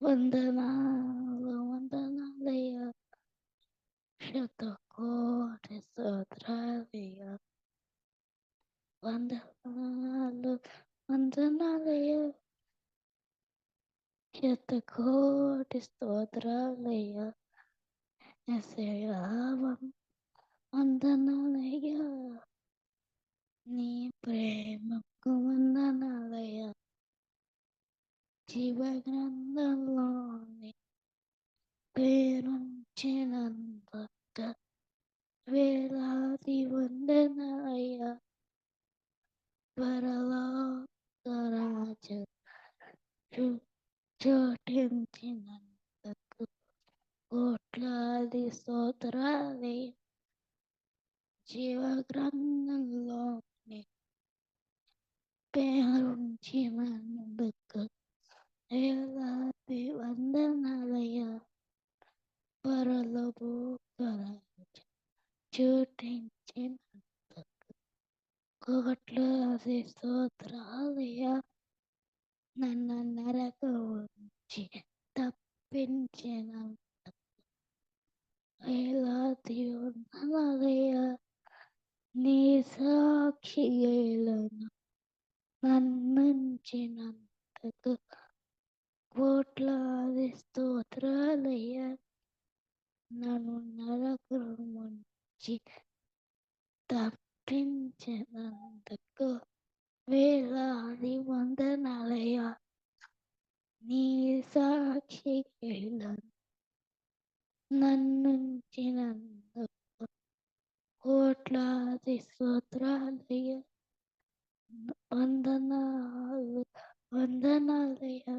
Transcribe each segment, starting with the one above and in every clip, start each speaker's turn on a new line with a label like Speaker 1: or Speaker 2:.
Speaker 1: వందనాలు వందనాలయ్యా, శతకోటి స్తోత్రాలయ్యా. వందనాలు వందనాలయ్యా, శతకోటి స్తోత్రాలయ్యా. యేసయ్యా వందనాలయ్యా, నీ ప్రేమకు వందనాలయ్యా. జీవ గ్రంథంలోని పేరుంచినంత వేలాది వందనాలయ్యా. పరలోక రాజు చోటించినందుకు కోట్లాది స్తోత్రాలయ్యా. జీవ గ్రంథంలోని పేరుంచినందుకు వేలాది వందనాలయ్యా. పరలోక రాజు చోటించినందుకు కోట్లాది స్తోత్రాలయ్యా. నన్ను నరకం నుంచి తప్పించినందుకు వేలాది వందనాలయ్యా. నీ సాక్షిలను నన్నుంచినందుకు కోట్లాది స్తోత్రాలయ్యా. నన్ను నరకం నుంచి తప్పించినందుకు వేలాది వందనాలయ్యా. నీ సాక్షిలను నన్నుంచినందుకు కోట్లాది స్తోత్రాలయ్యా. వందనాలు వందనాలయ్యా,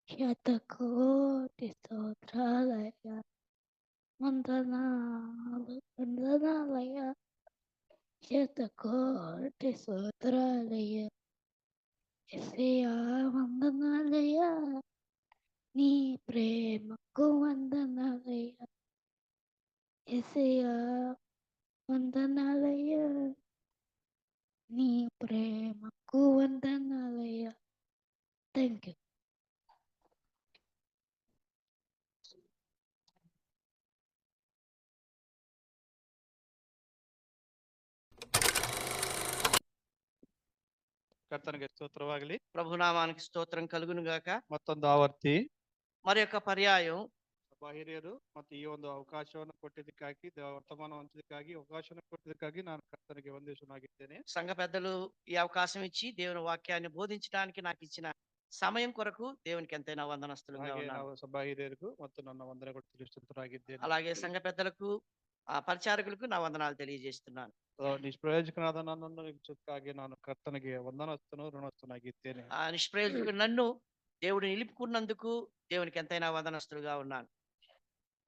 Speaker 1: శతకోటి స్తోత్రాలయ్యా. వందనాలు వందనాలయ్యా, శతకోటి స్తోత్రాలయ్యా. యేసయ్యా వందనాలయ్యా, నీ ప్రేమకు వందనాలయ్యా. యేసయ్యా వందనాలయ్యా, నీ ప్రేమకు వందనాలయ్యా. Thank you.
Speaker 2: ಕರ್ತನಿಗೆ ಸ್ತೋತ್ರವಾಗಲಿ.
Speaker 3: ప్రభునామానికి స్తోత్రం కలుగును గాక.
Speaker 2: ಮತ್ತೊಂದು ಆವರ್ತಿ
Speaker 3: మరి యొక్క పర్యాయం
Speaker 2: ಸಭಾ ಹಿರಿಯರು ಮತ್ತು ಈ ಒಂದು ಅವಕಾಶವನ್ನು ಕೊಟ್ಟಿದ್ದಕ್ಕಾಗಿ ವರ್ತಮಾನ ಹಂಚಿದ್ದಕ್ಕಾಗಿ ಅವಕಾಶವನ್ನು ಕೊಟ್ಟಿದ್ದಕ್ಕಾಗಿ ನಾನು ಕರ್ತನಿಗೆ ವಂದಿಸುವನಾಗಿದ್ದೇನೆ.
Speaker 3: సంఘ పెద్దలు ఈ అవకాశం ఇచ్చి దేవుని వాక్యాన్ని బోధించడానికి నాకు ఇచ్చిన సమయం కొరకు దేవునికి ఎంతైనా వందనస్తులుగా
Speaker 2: ಹಾಗೆ
Speaker 3: ఉన్నాను.
Speaker 2: ನಾವು ಸಭಾ ಹಿರಿಯರಿಗೂ ಮತ್ತು ನನ್ನ ವಂದನೆಗಳು ತಿಳಿಸುತ್ತರಾಗಿದ್ದೇನೆ.
Speaker 3: అలాగే సంఘ పెద్దలకు పరిచారకులకు నా వందనాలు తెలియజేస్తున్నాను.
Speaker 2: ನಿಷ್ಪ್ರಯೋಜಕನಾದ ನನ್ನನ್ನು ನಿಲ್ಲಿಸುವುದಕ್ಕಾಗಿ ನಾನು ಕರ್ತನಿಗೆ ವಂದನಸ್ಥನು ಋಣಸ್ಥನಾಗಿದ್ದೇನೆ.
Speaker 3: ఆ నిష్ప్రయోజకుడు నన్ను దేవుడు నిలుపుకున్నందుకు దేవునికి ఎంతైనా వందనస్తులుగా ఉన్నాను.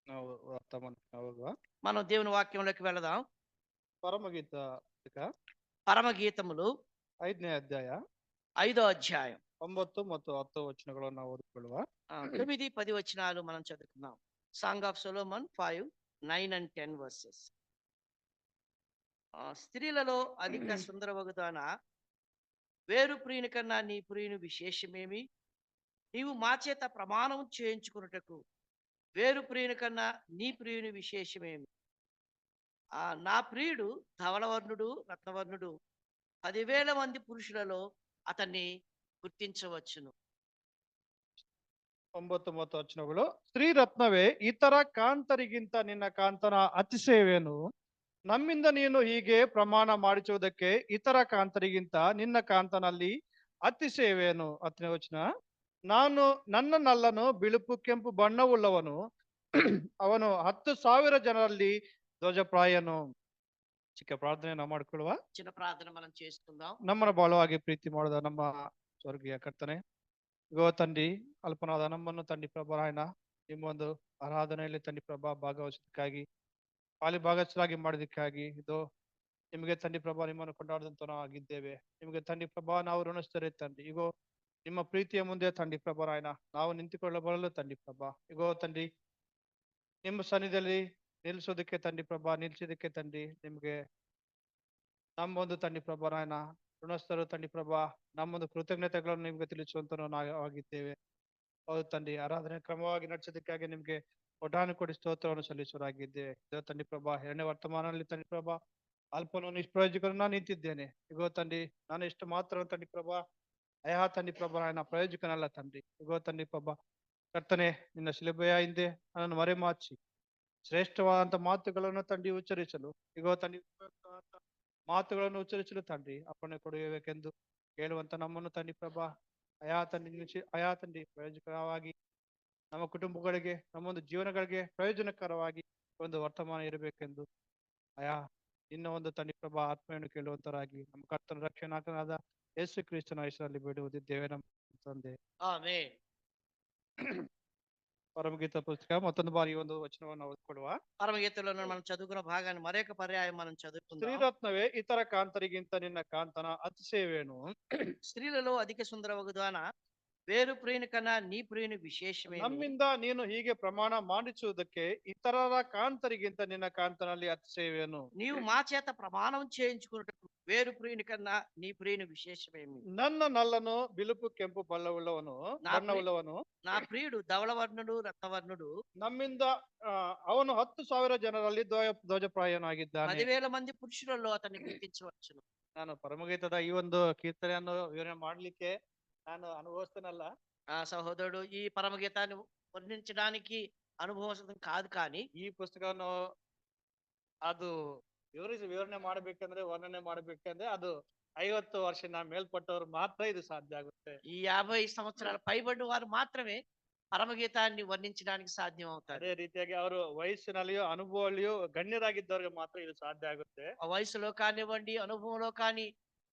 Speaker 2: ನಾವು ವರ್ತಮಾನ ಹೌದಾ?
Speaker 3: మనం దేవుని వాక్యంలోకి వెళదాం. పరమగీతములు
Speaker 2: 5ನೇ ಅಧ್ಯಾಯ
Speaker 3: 5వ అధ్యాయం
Speaker 2: 9 ಮತ್ತು 10 ವಚನಗಳನ್ನು ನಾವು ಓದಿಕೊಳ್ಳುವ.
Speaker 3: 9, 10 వచనాలు మనం చదువుకుందాం. Song of Solomon 5, 9 and 10 verses. స్త్రీలలో అధిక సుందరవగుదాన, వేరు ప్రియుని కన్నా నీ ప్రియుని విశేషమేమి? నీవు మా చేత ప్రమాణం చేయించుకున్నటకు వేరు ప్రియుని కన్నా నీ ప్రియుని విశేషమేమి? నా ప్రియుడు ధవళవర్ణుడు, రత్నవర్ణుడు, 10,000 మంది పురుషులలో అతన్ని గుర్తించవచ్చును.
Speaker 2: 9 ಮತ್ತು ವಚನಗಳು. ಸ್ತ್ರೀ ರತ್ನವೇ, ಇತರ ಕಾಂತರಿಗಿಂತ ನಿನ್ನ ಕಾಂತನ ಅತಿಶಯವೇನು? ನಮ್ಮಿಂದ ನೀನು ಹೀಗೆ ಪ್ರಮಾಣ ಮಾಡಿಸುವುದಕ್ಕೆ ಇತರ ಕಾಂತರಿಗಿಂತ ನಿನ್ನ ಕಾಂತನಲ್ಲಿ ಅತಿಶಯವೇನು? 10ನೇ ವಚನ. ನನ್ನ ನಲ್ಲನು ಬಿಳುಪು ಕೆಂಪು ಬಣ್ಣವುಳ್ಳವನು, ಅವನು 10,000 ಜನರಲ್ಲಿ ಧ್ವಜಪ್ರಾಯನು. ಚಿಕ್ಕ ಪ್ರಾರ್ಥನೆ ನಾವು ಮಾಡಿಕೊಳ್ಳುವ.
Speaker 3: చిన్న ప్రార్థన మనం చేసుకుందాం.
Speaker 2: ನಮ್ಮನ್ನು ಬಹಳವಾಗಿ ಪ್ರೀತಿ ಮಾಡಿದ ನಮ್ಮ ಸ್ವರ್ಗೀಯ ಕರ್ತನೆ, ಇಗೋ ತಂಡಿ ಅಲ್ಪನಾದ ನಮ್ಮನ್ನು ತಂಡಿ ಪ್ರಭಾ ರಾಯಣ ನಿಮ್ಮ ಒಂದು ಆರಾಧನೆಯಲ್ಲಿ ತಂಡಿ ಪ್ರಭಾ ಭಾಗವಹಿಸೋದಕ್ಕಾಗಿ ಭಾಗಸ್ಥರಾಗಿ ಮಾಡೋದಕ್ಕಾಗಿ ಇದು ನಿಮಗೆ ತಂಡಿ ಪ್ರಭಾ ನಿಮ್ಮನ್ನು ಕೊಂಡಾಡದಂತ ನಾವು ಆಗಿದ್ದೇವೆ. ನಿಮಗೆ ತಂಡಿ ಪ್ರಭಾ ನಾವು ಋಣಿಸ್ತರೆ ತಂಡಿ. ಇಗೋ ನಿಮ್ಮ ಪ್ರೀತಿಯ ಮುಂದೆ ತಂಡಿ ಪ್ರಭಾ ರಾಯಣ ನಾವು ನಿಂತುಕೊಳ್ಳಬರಲು ತಂಡಿ ಪ್ರಭಾ. ಇಗೋ ತಂಡಿ ನಿಮ್ಮ ಸನ್ನಿಧಿಯಲ್ಲಿ ನಿಲ್ಲಿಸೋದಕ್ಕೆ ತಂಡಿ ಪ್ರಭಾ, ನಿಲ್ಸೋದಕ್ಕೆ ತಂಡಿ ನಿಮ್ಗೆ ನಮ್ಮೊಂದು ತಂಡಿ ಪ್ರಭಾ ರಾಯಣ ಋಣಸ್ಥರು ತಂಡಿ ಪ್ರಭಾ, ನಮ್ಮೊಂದು ಕೃತಜ್ಞತೆಗಳನ್ನು ನಿಮ್ಗೆ ತಿಳಿಸುವಂತ ನಾವು ಆಗಿದ್ದೇವೆ. ಹೌದು ತಂದೆ, ಆರಾಧನೆ ಕ್ರಮವಾಗಿ ನಡೆಸೋದಕ್ಕಾಗಿ ನಿಮ್ಗೆ ಒಡ್ಡಾನೆ ಕೊಡಿ ಸ್ತೋತ್ರವನ್ನು ಸಲ್ಲಿಸುವರಾಗಿದ್ದೆ. ದೇವ ತಂದೆ ಪ್ರಭಾ, ಎರಡನೇ ವರ್ತಮಾನದಲ್ಲಿ ತಂದೆ ಪ್ರಭಾ ಅಲ್ಪನು ನಿಷ್ಪ್ರಯೋಜಕರನ್ನ ನಿಂತಿದ್ದೇನೆ. ಇಗೋ ತಂದೆ, ನಾನು ಎಷ್ಟು ಮಾತ್ರ ತಂದೆ ಪ್ರಭಾ, ಅಯಾ ತಂದೆ ಪ್ರಭಾ, ನನ್ನ ಪ್ರಯೋಜಕನಲ್ಲ ತಂದೆ. ಇಗೋ ತಂದೆ ಪ್ರಭಾ, ಕರ್ತನೆ, ನಿನ್ನ ಶಿಲುಬೆಯ ಹಿಂದೆ ನನ್ನನ್ನು ಮರೆಮಾಚಿ ಶ್ರೇಷ್ಠವಾದಂತ ಮಾತುಗಳನ್ನು ತಂಡಿ ಉಚ್ಚರಿಸಲು, ಇಗೋ ತಂದೆ ಮಾತುಗಳನ್ನು ಉಚ್ಚರಿಸಲು ತಂಡಿ ಅಪ್ಪಣೆ ಕೊಡಬೇಕೆಂದು ಹೇಳುವಂತ ನಮ್ಮನ್ನು ತಂದೆ ಪ್ರಭಾ, ಅಯಾ ತಂದೆ ಪ್ರಯೋಜಕರವಾಗಿ ನಮ್ಮ ಕುಟುಂಬಗಳಿಗೆ, ನಮ್ಮೊಂದು ಜೀವನಗಳಿಗೆ ಪ್ರಯೋಜನಕರವಾಗಿ ಒಂದು ವರ್ತಮಾನ ಇರಬೇಕೆಂದು ಅಯಾ ನಿನ್ನ ಒಂದು ತಂದೆ ಪ್ರಭಾ ಆತ್ಮೆಯನ್ನು ಕೇಳುವಂತರಾಗಿ ನಮ್ಮ ಕರ್ತನ ರಕ್ಷಣಾಕನಾದ ಯೇಸು ಕ್ರಿಸ್ತನ ಹೆಸರಲ್ಲಿ ಬೇಡುವುದಿದ್ದೇವೆ ನಮ್ಮ ತಂದೆ.
Speaker 3: ಆಮೆನ್.
Speaker 2: పరమగీత పుస్తక మತ್ತೊಂದು ಬಾರಿ ಒಂದು ವಚನವನ್ನು ಓದ್ಕೊಡುವ.
Speaker 3: పరమగీతలో మనం చదువుకున్న భాగాన్ని మరొక పర్యాయం మనం చదువుకుందాం.
Speaker 2: ಸ್ತ್ರೀರತ್ನವೇ ಇತರ ಕಾಂತರಿಗಿಂತ ನಿನ್ನ ಕಾಂತನ ಅತಿಶಯವೇನು?
Speaker 3: స్త్రీలలో అధిక సుందరవగుదాన వేరు ప్రియుని కన్నా నీ ప్రియుని విశేషమేమి?
Speaker 2: ನಮ್ಮಿಂದ ನೀನು ಹೀಗೆ ಪ್ರಮಾಣ ಮಾಡಿಸುವುದಕ್ಕೆ ಇತರರ ಕಾಂತರಿಗಿಂತ ನಿನ್ನ ಕಾಂತನಲ್ಲಿ ಅತಿಶಯವೇನು?
Speaker 3: నీవు మా చేత ప్రమాణం చేయించుకున్నట్టు వేరు ప్రియుని కన్నా నీ ప్రియుని విశేషమేమి?
Speaker 2: ನನ್ನ ನಲ್ಲನು ಬಿಳುಪು ಕೆಂಪು ಬಣ್ಣವುಳ್ಳವನು
Speaker 3: నా ప్రియుడు ధవళవర్ణుడు రక్తవర్ణుడు
Speaker 2: ನಮ್ಮಿಂದ ಅವನು 10,000 ಜನರಲ್ಲಿ ಧ್ವಜಪ್ರಾಯನಾಗಿದ್ದಾನೆ.
Speaker 3: 10,000 మంది పురుషులలో అతన్ని గుర్తించవచ్చును.
Speaker 2: ನಾನು ಪರಮಗೀತದ ಈ ಒಂದು ಕೀರ್ತನೆಯನ್ನು ವಿವರಣೆ ಮಾಡ್ಲಿಕ್ಕೆ ನಾನು ಅನುಭವಿಸ್ತೇನಲ್ಲ.
Speaker 3: ఆ సహోదరుడు ఈ పరమగీతాన్ని వర్ణించడానికి అనుభవం కాదు, కానీ
Speaker 2: ಈ ಪುಸ್ತಕವನ್ನು ಅದು ವಿವರಣೆ ಮಾಡ್ಬೇಕಂದ್ರೆ, ವರ್ಣನೆ ಮಾಡ್ಬೇಕಂದ್ರೆ ಅದು 50 ವರ್ಷ ಮೇಲ್ಪಟ್ಟವರು ಮಾತ್ರ ಇದು ಸಾಧ್ಯ ಆಗುತ್ತೆ.
Speaker 3: ఈ 50 సంవత్సరాల పైబడిన వారు మాత్రమే పరమగీతాన్ని వర్ణించడానికి సాధ్యం అవుతారు.
Speaker 2: ಅದೇ ರೀತಿಯಾಗಿ ಅವರು ವಯಸ್ಸಿನಲ್ಲಿಯೂ ಅನುಭವಲ್ಲಿಯೂ ಗಣ್ಯರಾಗಿದ್ದವ್ರಿಗೆ ಮಾತ್ರ ಇದು ಸಾಧ್ಯ ಆಗುತ್ತೆ.
Speaker 3: ఆ వయసులో కానివ్వండి, అనుభవంలో కానీ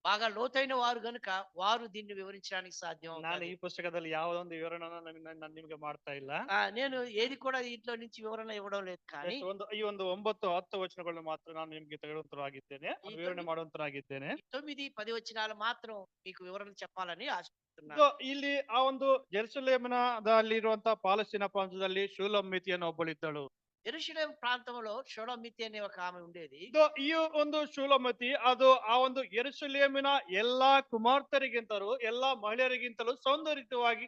Speaker 3: బాగా లోతైన వారు గనుక వారు దీన్ని వివరించడానికి సాధ్యం
Speaker 2: ನಾನು
Speaker 3: అవుతారు.
Speaker 2: ಈ ಪುಸ್ತಕದಲ್ಲಿ ಯಾವುದೊಂದು ವಿವರಣೆಯನ್ನು ನಾನು ನಿಮ್ಗೆ ಮಾಡ್ತಾ ಇಲ್ಲ.
Speaker 3: నేను ఏది కూడా దీంట్లో నుంచి వివరణ ఇవ్వడం లేదు, కానీ
Speaker 2: ಈ ಒಂದು 9-10 ವಚನಗಳನ್ನು ಮಾತ್ರ ನಾನು ನಿಮ್ಗೆ ತೆಗೆದುವಂತರಾಗಿದ್ದೇನೆ, ವಿವರಣೆ ಮಾಡುವಂತರಾಗಿದ್ದೇನೆ.
Speaker 3: 9-10 వచనాలు మాత్రం మీకు వివరణ చెప్పాలని ఆశిస్తున్నాను.
Speaker 2: So, ಇಲ್ಲಿ ಆ ಒಂದು ಜೆರುಸಲೇಮಿನದಲ್ಲಿರುವಂತಹ ಪಾಲಸ್ತೀನ ಪ್ರಾಂತದಲ್ಲಿ ಶೂಲಮ್ಮಿತಿಯನ್ನು ಒಬ್ಬಳಿದ್ದಳು.
Speaker 3: యెరూషలేము ప్రాంతంలో షోడమితి అనే ఒక ఆమె ఉండేది.
Speaker 2: ಈ ಒಂದು ಶೂಲಮತಿ ಅದು ಆ ಒಂದು ಯೆರೂಸಲೇಮಿನ ಎಲ್ಲಾ ಕುಮಾರ್ತೆಯರಿಗಿಂತಲೂ ಎಲ್ಲಾ ಮಹಿಳೆಯರಿಗಿಂತಲೂ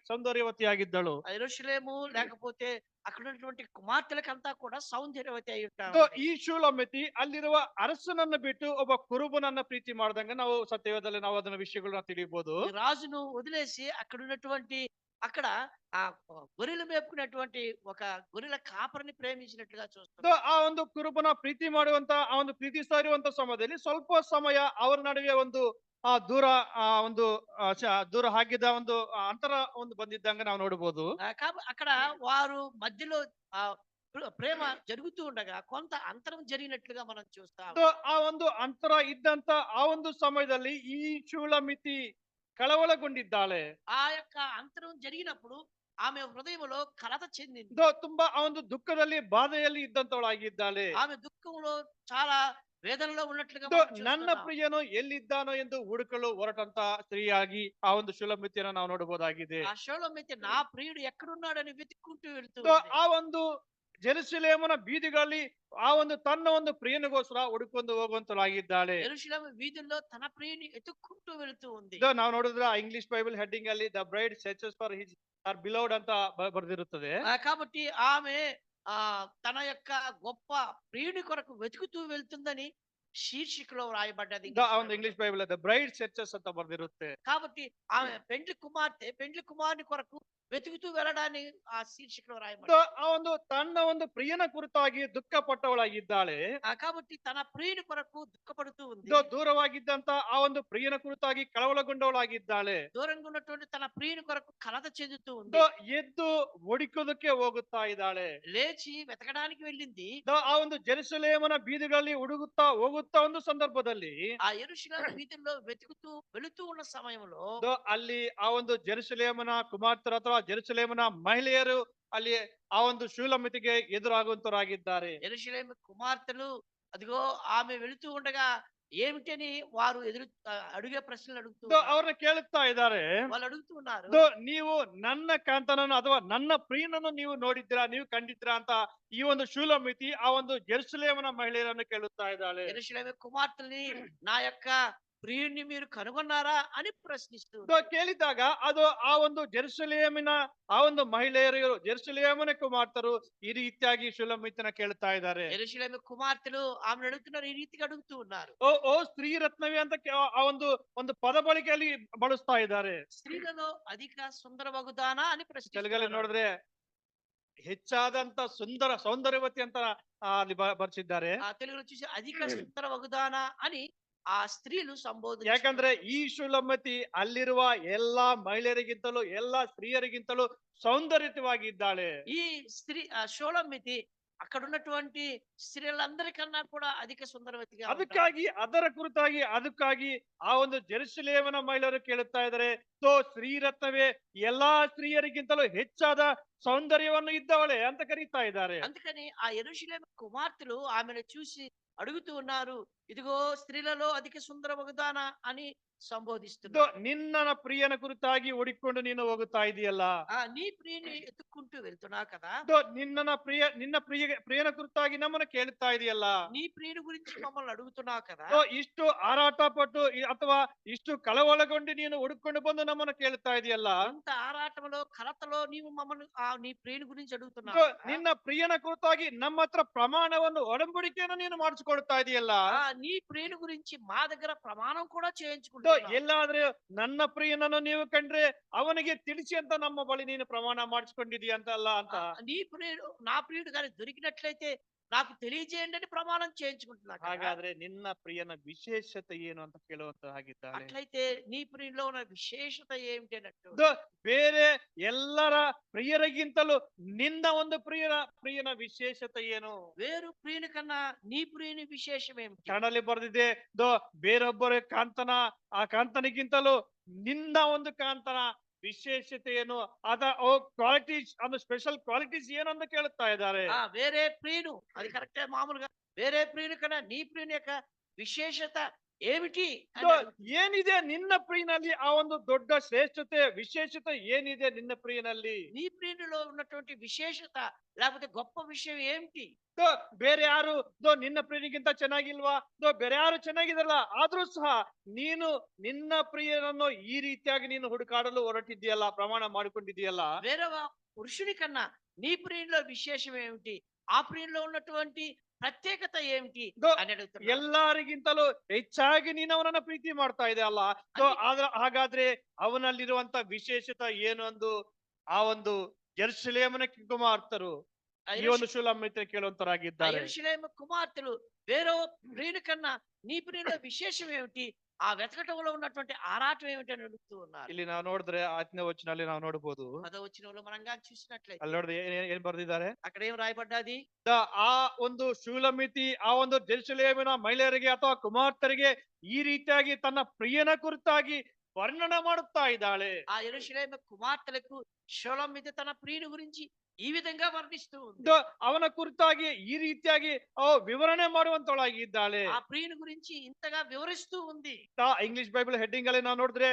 Speaker 2: ಸೌಂದರ್ಯವತಿಯಾಗಿದ್ದಳು.
Speaker 3: ఆ యెరూషలేము లేకపోతే అక్కడ ఉన్నటువంటి కుమార్తెలకంతా కూడా సౌందర్యవతి అయి
Speaker 2: So,
Speaker 3: ఉంటారు.
Speaker 2: ಈ ಶೂಲಮತಿ ಅಲ್ಲಿರುವ ಅರಸನನ್ನ ಬಿಟ್ಟು ಒಬ್ಬ ಕುರುಬನನ್ನ ಪ್ರೀತಿ ಮಾಡ್ದಂಗ ನಾವು ಸತ್ಯವೇದದಲ್ಲಿ ನಾವು ಅದನ್ನ ವಿಷಯಗಳನ್ನ ತಿಳಿಯಬಹುದು.
Speaker 3: ఈ రాజును వదిలేసి అక్కడ ఉన్నటువంటి అక్కడ ఆ గొర్రెలు మేపుకున్నటువంటి ఒక గొర్రెల కాపరిని ప్రేమించినట్లుగా
Speaker 2: So,
Speaker 3: చూస్తాం.
Speaker 2: ಆ ಒಂದು ಕುರುಬನ ಪ್ರೀತಿ ಮಾಡುವಂತ ಆ ಒಂದು ಪ್ರೀತಿಸ್ತಾ ಇರುವಂತ ಸಮಯದಲ್ಲಿ ಸ್ವಲ್ಪ ಸಮಯ ಅವರ ನಡುವೆ ಒಂದು ದೂರ ದೂರ ಆಗಿದ್ದ ಒಂದು ಅಂತರ ಒಂದು ಬಂದಿದ್ದಂಗ ನಾವು ನೋಡಬಹುದು.
Speaker 3: అక్కడ వారు మధ్యలో ఆ ప్రేమ జరుగుతూ ఉండగా కొంత అంతరం జరిగినట్లుగా మనం చూస్తాం.
Speaker 2: So, ಆ ಒಂದು ಅಂತರ ಇದ್ದಂತ ಆ ಒಂದು ಸಮಯದಲ್ಲಿ ಈ ಶೂಲಮಿತಿ ಕಳವಳಗೊಂಡಿದ್ದಾಳೆ.
Speaker 3: ఆ యొక్క అంతరం జరిగినప్పుడు ఆమె హృదయంలో కలత చెందింది.
Speaker 2: ತುಂಬಾ ಆ ಒಂದು ದುಃಖದಲ್ಲಿ ಬಾಧೆಯಲ್ಲಿ ಇದ್ದಂತವಳಾಗಿದ್ದಾಳೆ.
Speaker 3: ఆమె దుఃఖంలో చాలా వేదనలో ఉన్నట్లుగా
Speaker 2: So,
Speaker 3: మనం
Speaker 2: ನನ್ನ
Speaker 3: చూస్తున్నాం.
Speaker 2: ಪ್ರಿಯನು ಎಲ್ಲಿದ್ದಾನೋ ಎಂದು ಹುಡುಕಲು ಹೊರಟಂತ ಸ್ತ್ರೀಯಾಗಿ ಆ ಒಂದು ಶೂಲಮಿತಿಯನ್ನು ನಾವು ನೋಡಬಹುದಾಗಿದೆ.
Speaker 3: ఆ షోలోమైతే నా ప్రియుడు ఎక్కడున్నాడని వెతుక్కుంటూ వెళ్తూ
Speaker 2: So,
Speaker 3: ఉంది.
Speaker 2: ಆ ಒಂದು ಜೆರುಸಲೇಮನ ಬೀದಿಗಳಲ್ಲಿ ಆ ಒಂದು ತನ್ನ ಒಂದು ಪ್ರಿಯನಿಗೋಸ್ಕರ ಹುಡುಕೊಂಡು ಹೋಗುವಂತಳಾಗಿದ್ದಾಳೆ.
Speaker 3: యెరూషలేము వీధుల్లో తన ప్రియుని ఎతుక్కుంటూ వెళ్తూ ఉంది.
Speaker 2: ನಾವು ನೋಡಿದ್ರೆ ಇಂಗ್ಲಿಷ್ ಬೈಬಲ್ ಹೆಡ್ಡಿಂಗ್ ಅಲ್ಲಿ the bride searches for his R beloved ಅಂತ ಬರೆದಿರುತ್ತದೆ.
Speaker 3: కాబట్టి ఆమె తన యొక్క గొప్ప ప్రియుని కొరకు వెతుకుతూ వెళ్తుందని శీర్షికలో వ్రాయబడ్డది.
Speaker 2: ಒಂದು English Bible the bride searches ಅಂತ ಬರೆದಿರುತ್ತೆ.
Speaker 3: కాబట్టి ఆమె పెండ్లి కుమారుని కొరకు వెతుకుతూ వెళ్ళడాన్ని ఆ శీర్షికలో రాయబడింది.
Speaker 2: ಆ ಒಂದು ತನ್ನ ಒಂದು ಪ್ರಿಯನ ಕುರಿತಾಗಿ ದುಃಖ ಪಟ್ಟವಳಾಗಿದ್ದಾಳೆ.
Speaker 3: కాబట్టి తన ప్రియుని కొరకు దుఃఖపడుతూ ఉంది.
Speaker 2: ದೂರವಾಗಿದ್ದಂತ ಆ ಒಂದು ಪ್ರಿಯನ ಕುರಿತಾಗಿ ಕಳವಳಗೊಂಡವಳಾಗಿದ್ದಾಳೆ.
Speaker 3: దూరంగా ఉన్నటువంటి తన ప్రియుని కొరకు కలత చెందుతూ ఉంది.
Speaker 2: ಎದ್ದು ಹುಡುಕೋದಕ್ಕೆ ಹೋಗುತ್ತಾ ಇದ್ದಾಳೆ.
Speaker 3: లేచి వెతకడానికి వెళ్ళింది.
Speaker 2: ಆ ಒಂದು ಜೆರುಸಲೇಮನ ಬೀದಿಗಳಲ್ಲಿ ಹುಡುಗುತ್ತಾ ಹೋಗುತ್ತಾ ಒಂದು ಸಂದರ್ಭದಲ್ಲಿ
Speaker 3: ఆ యెరూషలేము వీధుల్లో వెతుకుతూ వెళుతూ ఉన్న సమయంలో
Speaker 2: ಅಲ್ಲಿ ಆ ಒಂದು ಜೆರುಸಲೇಮನ ಕುಮಾರ್ತೆಯರ ಅಥವಾ ಜೆರುಸಲೇಮನ ಮಹಿಳೆಯರು ಅಲ್ಲಿ ಆ ಒಂದು ಶೂಲಮಿತಿಗೆ ಎದುರಾಗುವಂತರಾಗಿದ್ದಾರೆ.
Speaker 3: యెరూషలేము కుమార్తెలు అదిగో ఆమె వెళుతూ ఉండగా ఏమిటని వారు అడిగే ప్రశ్నలు అడుగుతూ
Speaker 2: ಅವ್ರನ್ನ ಕೇಳುತ್ತಾ ಇದ್ದಾರೆ.
Speaker 3: వాళ్ళు అడుగుతూ ఉన్నారు,
Speaker 2: ನೀವು ನನ್ನ ಕಾಂತನನ್ನು ಅಥವಾ ನನ್ನ ಪ್ರಿಯನನ್ನು ನೀವು ನೋಡಿದ್ರಾ, ನೀವು ಕಂಡಿದ್ರಾ ಅಂತ ಈ ಒಂದು ಶೂಲಮಿತಿ ಆ ಒಂದು ಜೆರುಸಲೇಮನ ಮಹಿಳೆಯರನ್ನು ಕೇಳುತ್ತಾ ಇದ್ದಾಳೆ.
Speaker 3: యెరూషలేము కుమార్తెల్ని నా యొక్క ప్రియుణ్ణి మీరు కనుగొన్నారా అని ప్రశ్నిస్తూ
Speaker 2: ಇದು ಕೇಳಿದಾಗ ಅದು ಆ ಒಂದು ಜೆರುಸಲೇಮಿನ ಆ ಒಂದು ಮಹಿಳೆಯರು ಜೆರುಸಲೇಮಿನ ಕುಮಾರ್ತರು ಈ ರೀತಿಯಾಗಿ ಶುಲಮಿತನ ಕೇಳ್ತಾ ಇದ್ದಾರೆ.
Speaker 3: యెరూషలేము కుమార్తెలు ఆమెను అడుగుతున్నారు, ఈ రీతిగా అడుగుతూ ఉన్నారు.
Speaker 2: ಓ ಓ ಸ್ತ್ರೀ ರತ್ನವೇ ಅಂತ ಆ ಒಂದು ಪದ ಬಳಕೆಯಲ್ಲಿ ಬಳಸ್ತಾ ಇದ್ದಾರೆ.
Speaker 3: స్త్రీలలో అధిక సుందరవగుదానా అని
Speaker 2: ತೆಲುಗಲ್ಲಿ
Speaker 3: ప్రశ్నిస్తున్నారు.
Speaker 2: ನೋಡಿದ್ರೆ ಹೆಚ್ಚಾದಂತ ಸುಂದರ ಸೌಂದರ್ಯವತಿ ಅಂತ ಅಲ್ಲಿ ಬರ್ಸಿದ್ದಾರೆ.
Speaker 3: ఆ తెలుగులో చూసి అధిక సుందరవగుదానా అని ఆ స్త్రీలు సంబోధించారు.
Speaker 2: ಯಾಕಂದ್ರೆ ಈ ಶುಲಮತಿ ಅಲ್ಲಿರುವ ಎಲ್ಲಾ ಮಹಿಳೆಯರಿಗಿಂತಲೂ ಎಲ್ಲಾ ಸ್ತ್ರೀಯರಿಗಿಂತಲೂ ಸೌಂದರ್ಯವಾಗಿದ್ದಾಳೆ.
Speaker 3: ఈ స్త్రీ షోలమితి అక్కడ ఉన్నటువంటి స్త్రీలందరికన్నా కూడా అధిక సుందరవతిగా ఉంటారు.
Speaker 2: ಅದಕ್ಕಾಗಿ ಅದರ ಕುರಿತಾಗಿ ಅದಕ್ಕಾಗಿ ಆ ಒಂದು ಜೆರುಸಲೇಮಿನ ಮಹಿಳೆಯರು ಕೇಳುತ್ತಾ ಇದ್ದಾರೆ, ಶ್ರೀರತ್ನವೇ ಎಲ್ಲಾ ಸ್ತ್ರೀಯರಿಗಿಂತಲೂ ಹೆಚ್ಚಾದ ಸೌಂದರ್ಯವನ್ನು ಇದ್ದವಳೆ ಅಂತ ಕರೀತಾ ಇದ್ದಾರೆ.
Speaker 3: అందుకని ఆ యెరూషలేము కుమార్తెలు ఆమెను చూసి అడుగుతూ ఉన్నారు, ఇదిగో స్త్రీలలో అధిక సుందరవగుదానా అని సంబోధిస్తున్నారు.
Speaker 2: ನಿನ್ನ ಪ್ರಿಯನ ಕುರಿತಾಗಿ ಹುಡುಕೊಂಡು ನೀನು ಹೋಗುತ್ತಾ ಇದೆಯಲ್ಲ,
Speaker 3: నీ ప్రియుని ఎత్తుక్కుంటూ వెళ్తున్నావు కదా,
Speaker 2: ನಿನ್ನ ಪ್ರಿಯನ ಕುರಿತಾಗಿ ನಮ್ಮನ್ನು ಕೇಳುತ್ತಾ ಇದೆಯಲ್ಲ,
Speaker 3: నీ ప్రియుని గురించి మమ్మల్ని అడుగుతున్నావు కదా,
Speaker 2: ಇಷ್ಟು ಆರಾಟ ಪಟ್ಟು ಅಥವಾ ಇಷ್ಟು ಕಳವಳಗೊಂಡು ನೀನು ಹುಡುಕೊಂಡು ಬಂದು ನಮ್ಮನ್ನು ಕೇಳುತ್ತಾ ಇದೆಯಲ್ಲ,
Speaker 3: ఇంత ఆరాటంలో కలతలో నీవు మమ్మల్ని నీ ప్రియుని గురించి అడుగుతున్నావు.
Speaker 2: ನಿನ್ನ ಪ್ರಿಯನ ಕುರಿತಾಗಿ ನಮ್ಮ ಹತ್ರ ಪ್ರಮಾಣವನ್ನು ಒಡಂಬಡಿಕೆಯನ್ನು ನೀನು ಮಾಡಿಸಿಕೊಡ್ತಾ ಇದೆಯಲ್ಲ,
Speaker 3: నీ ప్రియుని గురించి మా దగ్గర ప్రమాణం కూడా చేయించుకుంటున్నావు.
Speaker 2: ಎಲ್ಲಾದ್ರೆ ನನ್ನ ಪ್ರಿಯನನ್ನು ನೀವು ಕಂಡ್ರೆ ಅವನಿಗೆ ತಿಳಿಸಿ ಅಂತ ನಮ್ಮ ಬಳಿ ನೀನು ಪ್ರಮಾಣ ಮಾಡಿಸ್ಕೊಂಡಿದೀಯ ಅಂತ ಅಲ್ಲ ಅಂತ.
Speaker 3: నీ ప్రియుడు నా ప్రియుడు కానీ దొరికినట్లయితే నాకు తెలియజేయండి అని ప్రమాణం చేయించుకుంటున్నాడు.
Speaker 2: ಹಾಗಾದ್ರೆ ನಿನ್ನ ಪ್ರಿಯನ ವಿಶೇಷತೆ ಏನು ಅಂತ ಕೇಳುವಂತ ಹಾಗಿದ್ದಾಳೆ.
Speaker 3: అట్లయితే నీ ప్రియులో ఉన్న విశేషత ఏమిటి అన్నట్టు,
Speaker 2: ಬೇರೆ ಎಲ್ಲರ ಪ್ರಿಯರಿಗಿಂತಲೂ ನಿನ್ನ ಒಂದು ಪ್ರಿಯನ ವಿಶೇಷತೆ ಏನು?
Speaker 3: వేరు ప్రియుని కన్నా నీ ప్రియుని విశేషం ఏమిటి?
Speaker 2: ಕನ್ನಡದಲ್ಲಿ ಬರೆದಿದೆ, ಬೇರೊಬ್ಬರ ಕಾಂತನ ಆ ಕಾಂತನಿಗಿಂತಲೂ ನಿನ್ನ ಒಂದು ಕಾಂತನ ವಿಶೇಷತೆ ಏನು, ಅದ ಕ್ವಾಲಿಟೀಸ್ ಅದು ಸ್ಪೆಷಲ್ ಕ್ವಾಲಿಟೀಸ್ ಏನು ಅಂತ ಕೇಳುತ್ತಾ ಇದ್ದಾರೆ.
Speaker 3: వేరే ప్రియును, అది కరెక్టే, మామూలుగా వేరే ప్రియుని కన్నా నీ ప్రియుని యొక్క విశేషత ఏమిటి అని అడుగుతున్నారు.
Speaker 2: ಏನಿದೆ ನಿನ್ನ ಪ್ರಿಯನಲ್ಲಿ ಆ ಒಂದು ದೊಡ್ಡ ಶ್ರೇಷ್ಠತೆ ವಿಶೇಷತೆ ಏನಿದೆ ನಿನ್ನ ಪ್ರಿಯನಲ್ಲಿ?
Speaker 3: నీ ప్రియునిలో ఉన్నటువంటి విశేషత లేకపోతే గొప్ప విషయం ఏమిటి?
Speaker 2: ಬೇರೆ ಯಾರು ನಿನ್ನ ಪ್ರಿಯನಿಗಿಂತ ಚೆನ್ನಾಗಿಲ್ವಾ? ಬೇರೆ ಯಾರು ಚೆನ್ನಾಗಿದಾರಲ್ಲ, ಆದ್ರೂ ಸಹ ನೀನು ನಿನ್ನ ಪ್ರಿಯನನ್ನು ಈ ರೀತಿಯಾಗಿ ನೀನು ಹುಡುಕಾಡಲು ಹೊರಟಿದ್ಯಲ್ಲ, ಪ್ರಮಾಣ ಮಾಡಿಕೊಂಡಿದ್ಯಲ್ಲ.
Speaker 3: వేరే పురుషుని కన్నా నీ ప్రియునిలో విశేషం ఏమిటి? ఆ ప్రియునిలో ఉన్నటువంటి ప్రత్యేకత ఏమిటి అని అడుగుతున్నారు.
Speaker 2: ಎಲ್ಲರಿಗಿಂತಲೂ ಹೆಚ್ಚಾಗಿ ನೀನು ಅವನನ್ನ ಪ್ರೀತಿ ಮಾಡ್ತಾ ಇದೆ ಅಲ್ಲ, ಹಾಗಾದ್ರೆ ಅವನಲ್ಲಿರುವಂತ ವಿಶೇಷತೆ ಏನು ಅಂದು ಆ ಒಂದು ಜೆರುಸಲೇಮಿನ ಕುಮಾರ್ತರು ಈ ಒಂದು ಶೂಲಮಿತ್ರ ಕೇಳುವಂತರಾಗಿದ್ದಾರೆ.
Speaker 3: యెరూషలేము కుమార్తెలు వేరే ప్రియుని కన్నా నీ ప్రియునిలో విశేషం ఏమిటి, ఆ వెతకటంలో ఉన్నటువంటి ఆరాటం ఏమిటి అని అడుగుతూ ఉన్నారు.
Speaker 2: ಇಲ್ಲಿ ನಾವು ನೋಡಿದ್ರೆ 5ನೇ ವಚನದಲ್ಲಿ ನಾವು ನೋಡಬಹುದು,
Speaker 3: 10వ వచనంలో మనం గాని చూసినట్లయితే
Speaker 2: ಅಲ್ಲಿ ನೋಡಿದ್ರೆ ಏನ್ ಬರ್ದಿದ್ದಾರೆ?
Speaker 3: అక్కడ ఏం రాయబడ్డది?
Speaker 2: ಆ ಒಂದು ಶೂಲಮಿತಿ ಆ ಒಂದು ಜೆರುಸಲೇಮಿನ ಮಹಿಳೆಯರಿಗೆ ಅಥವಾ ಕುಮಾರ್ತರಿಗೆ ಈ ರೀತಿಯಾಗಿ ತನ್ನ ಪ್ರಿಯನ ಕುರಿತಾಗಿ ವರ್ಣನೆ ಮಾಡುತ್ತಾ ಇದ್ದಾಳೆ.
Speaker 3: ఆ యెరూషలేము కుమార్తెలకు షోలమితి తన ప్రియుని గురించి ఈ విధంగా వర్ణిస్తూ ఉంది.
Speaker 2: ಅವನ ಕುರಿತಾಗಿ ಈ ರೀತಿಯಾಗಿ ವಿವರಣೆ ಮಾಡುವಂತೊಳಗಿದ್ದಾಳೆ.
Speaker 3: ఆ ప్రియుని గురించి ఇంతగా వివరిస్తూ ఉంది.
Speaker 2: ಇಂಗ್ಲಿಷ್ ಬೈಬಲ್ ಹೆಡ್ಡಿಂಗ್ ಅಲ್ಲಿ ನಾವು ನೋಡಿದ್ರೆ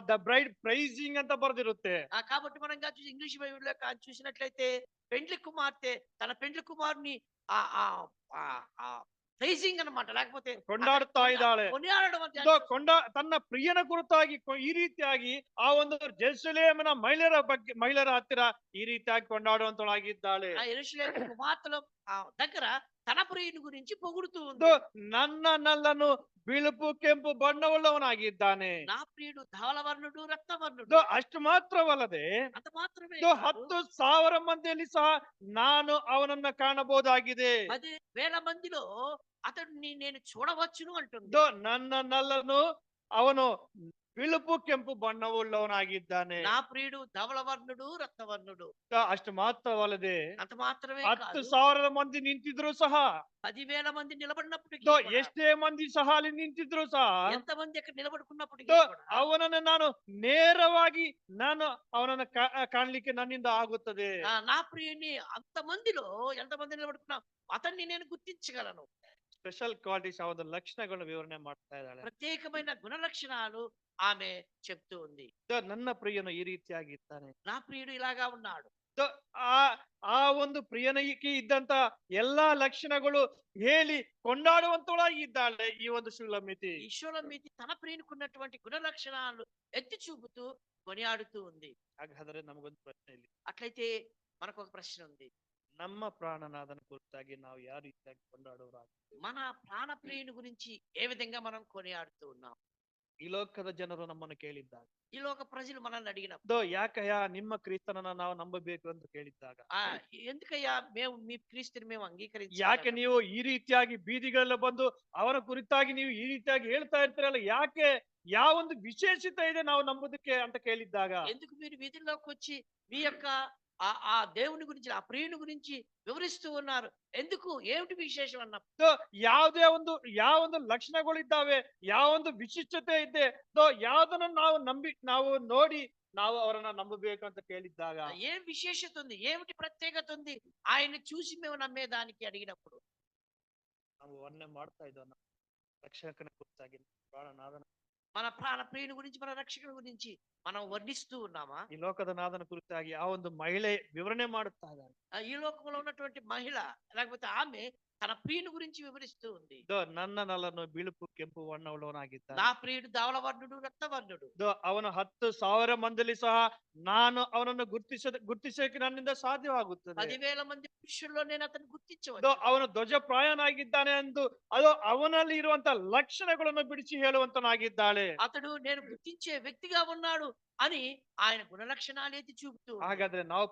Speaker 2: ದ ಬ್ರೈಡ್ ಪ್ರೈಸಿಂಗ್ ಅಂತ ಬರ್ದಿರುತ್ತೆ.
Speaker 3: కాబట్టి మనం ఇంగ్లీష్ బైబిల్లో చూసినట్లయితే పెండ్లి కుమార్తె తన పెండ్లి కుమారుని ప్రైజింగ్ అన్నమాట, లేకపోతే
Speaker 2: ಕೊಂಡಾಡ್ತಾ ಇದ್ದಾಳೆ. ತನ್ನ ಪ್ರಿಯನ ಕುರಿತಾಗಿ ಈ ರೀತಿಯಾಗಿ ಆ ಒಂದು ಜೆರುಸಲೇಮಿನ ಮಹಿಳೆಯರ ಹತ್ತಿರ ಈ ರೀತಿಯಾಗಿ ಕೊಂಡಾಡುವಂತೊಳಗಿದ್ದಾಳೆ.
Speaker 3: ఆ యెరూషలేము కుమార్తెల దగ్గర తన ప్రియుని గురించి పొగుడుతూ ఉంది.
Speaker 2: ನನ್ನನ್ನು ಬಿಳುಪು ಕೆಂಪು ಬಣ್ಣವುಳ್ಳವನಾಗಿದ್ದಾನೆ,
Speaker 3: నా ప్రియుడు ధవళవర్ణుడు రక్తవర్ణుడు.
Speaker 2: ಅಷ್ಟು ಮಾತ್ರವಲ್ಲದೆ
Speaker 3: అంత మాత్రమే
Speaker 2: 10,000 ಮಂದಿಯಲ್ಲಿ ಸಹ ನಾನು ಅವನನ್ನ ಕಾಣಬಹುದಾಗಿದೆ.
Speaker 3: 10,000 మందిలో అతడిని నేను చూడవచ్చును అంటుంది.
Speaker 2: ನನ್ನನ್ನು ಅವನು ಬಿಳುಪು ಕೆಂಪು ಬಣ್ಣವುಳ್ಳವನಾಗಿದ್ದಾನೆ.
Speaker 3: నా ప్రియుడు ధవళవర్ణుడు రక్తవర్ణుడు.
Speaker 2: ಅಷ್ಟು ಮಾತ್ರವಲ್ಲದೆ
Speaker 3: అంత మాత్రమే
Speaker 2: 10,000 ಮಂದಿ ನಿಂತಿದ್ರು ಸಹ,
Speaker 3: 10,000 మంది నిలబడినప్పటికీ,
Speaker 2: ಎಷ್ಟೇ ಮಂದಿ ಸಹ ಅಲ್ಲಿ ನಿಂತಿದ್ರು ಸಹ,
Speaker 3: ఎంత మంది అక్కడ నిలబడుకున్నప్పటికీ
Speaker 2: ಅವನನ್ನು ನಾನು ನೇರವಾಗಿ ಅವನನ್ನು ಕಾಣಲಿಕ್ಕೆ ನನ್ನಿಂದ ಆಗುತ್ತದೆ.
Speaker 3: నా ప్రియుని అంత మందిలో ఎంత మంది నిలబడుకున్నా అతన్ని నేను గుర్తించగలను.
Speaker 2: ಸ್ಪೆಷಲ್ ಕ್ವಾಲಿಟೀಸ್ ಆ ಒಂದು ಲಕ್ಷಣಗಳನ್ನು ವಿವರಣೆ ಮಾಡ್ತಾ ಇದ್ದಾಳೆ.
Speaker 3: ప్రత్యేకమైన గుణ లక్షణాలు ఆమె చెప్తూ ఉంది.
Speaker 2: ನನ್ನ ಪ್ರಿಯನು ಈ ರೀತಿಯಾಗಿದ್ದಾನೆ,
Speaker 3: నా ప్రియుడు ఇలాగా ఉన్నాడు.
Speaker 2: ಆ ಆ ಒಂದು ಪ್ರಿಯನಿಗೆ ಇದ್ದಂತ ಎಲ್ಲಾ ಲಕ್ಷಣಗಳು ಹೇಳಿ ಕೊಂಡಾಡುವಂತೊಳಾಗಿ ಇದ್ದಾಳೆ ಈ ಒಂದು ಶೂಲಮಿತಿ.
Speaker 3: ఈ షూలమీతి తన ప్రియునికున్నటువంటి గుణ లక్షణాలు ఎత్తి చూపుతూ కొనియాడుతూ ఉంది.
Speaker 2: ಹಾಗಾದ್ರೆ ನಮಗೊಂದು ಪ್ರಶ್ನೆ ಇಲ್ಲಿ,
Speaker 3: అట్లయితే మనకు ఒక ప్రశ్న ఉంది.
Speaker 2: ನಮ್ಮ ಪ್ರಾಣನಾದನ ಕುರಿತಾಗಿ ನಾವು ಯಾವ ರೀತಿಯಾಗಿ ಕೊಂಡಾಡುವರಾಗ?
Speaker 3: మన ప్రాణ ప్రియుని గురించి ఏ విధంగా మనం కొనియాడుతూ ఉన్నాం?
Speaker 2: ಈ ಲೋಕದ ಜನರು ನಮ್ಮನ್ನು ಕೇಳಿದ್ದಾಗ,
Speaker 3: ఈ లోక ప్రజలు మనల్ని అడిగినప్పుడు,
Speaker 2: ಯಾಕಯ್ಯ ನಿಮ್ಮ ಕ್ರಿಸ್ತನನ್ನ ನಾವು ನಂಬಬೇಕು ಅಂತ ಕೇಳಿದ್ದಾಗ,
Speaker 3: ఎందుకయ్యా మేము మీ క్రీస్తుని మేము అంగీకరించాలి?
Speaker 2: ಯಾಕೆ ನೀವು ಈ ರೀತಿಯಾಗಿ ಬೀದಿಗಳೆಲ್ಲ ಬಂದು ಅವರ ಕುರಿತಾಗಿ ನೀವು ಈ ರೀತಿಯಾಗಿ ಹೇಳ್ತಾ ಇರ್ತೀರಲ್ಲ, ಯಾಕೆ ಯಾವ ಒಂದು ವಿಶೇಷತೆ ಇದೆ ನಾವು ನಂಬುದಕ್ಕೆ ಅಂತ ಕೇಳಿದ್ದಾಗ,
Speaker 3: ఎందుకు మీరు వీధుల్లోకి వచ్చి మీ యొక్క ఆ దేవుని గురించి ఆ ప్రియుని గురించి వివరిస్తూ ఉన్నారు? ఎందుకు? ఏమిటి విశేషం అన్నప్పుడు,
Speaker 2: ಯಾವ ಒಂದು ಲಕ್ಷಣಗಳಿದ್ದಾವೆ, ಯಾವ ಒಂದು ವಿಶಿಷ್ಟತೆ ಇದೆ, ಯಾವ್ದನ್ನ ನಾವು ನೋಡಿ ನಾವು ಅವರನ್ನ ನಂಬಬೇಕು ಅಂತ ಕೇಳಿದ್ದಾಗ,
Speaker 3: ఏం విశేషత ఉంది, ఏమిటి ప్రత్యేకత ఉంది ఆయన చూసి మేము నమ్మేదానికి అడిగినప్పుడు,
Speaker 2: ನಾವು ವರ್ಣನೆ ಮಾಡ್ತಾ ಇದ್ದೋ ರಕ್ಷಕನ ಕುರಿತಾಗಿ, ಪ್ರಾಣನಾದನ,
Speaker 3: మన ప్రాణ ప్రియుని గురించి మన రక్షకుని గురించి మనం వర్ణిస్తూ ఉన్నామా?
Speaker 2: ಈ ಲೋಕದ ನಾದನ ಕುರಿತಾಗಿ ಆ ಒಂದು ಮಹಿಳೆ ವಿವರಣೆ ಮಾಡುತ್ತಾ ಇದ್ದಾಳೆ.
Speaker 3: ఈ లోకంలో ఉన్నటువంటి మహిళ లేకపోతే ఆమె తన ప్రియుని గురించి వివరిస్తూ ఉంది.
Speaker 2: ನನ್ನ ನಲನು ಬಿಳುಪು ಕೆಂಪು ಬಣ್ಣವುಳ್ಳವನಾಗಿದ್ದಾನೆ,
Speaker 3: నా ప్రియుడు ధవళవర్ణుడు రక్తవర్ణుడు,
Speaker 2: ಅವನು 10,000 ಮಂದಿಲಿ ಸಹ ನಾನು ಅವನನ್ನು ಗುರ್ತಿಸಕ್ಕೆ ನನ್ನಿಂದ ಸಾಧ್ಯವಾಗುತ್ತದೆ.
Speaker 3: 10,000 మంది పురుషుల్లో నేను అతను గుర్తించవచ్చు.
Speaker 2: ಅವನು ಧ್ವಜಪ್ರಾಯನಾಗಿದ್ದಾನೆ ಎಂದು ಅದು ಅವನಲ್ಲಿ ಇರುವಂತ ಲಕ್ಷಣಗಳನ್ನು ಬಿಡಿಸಿ ಹೇಳುವಂತನಾಗಿದ್ದಾಳೆ.
Speaker 3: అతడు నేను గుర్తించే వ్యక్తిగా ఉన్నాడు అని ఆయన గుణ లక్షణాలు ఎత్తి చూపుతూ.
Speaker 2: ಹಾಗಾದ್ರೆ ನಾವು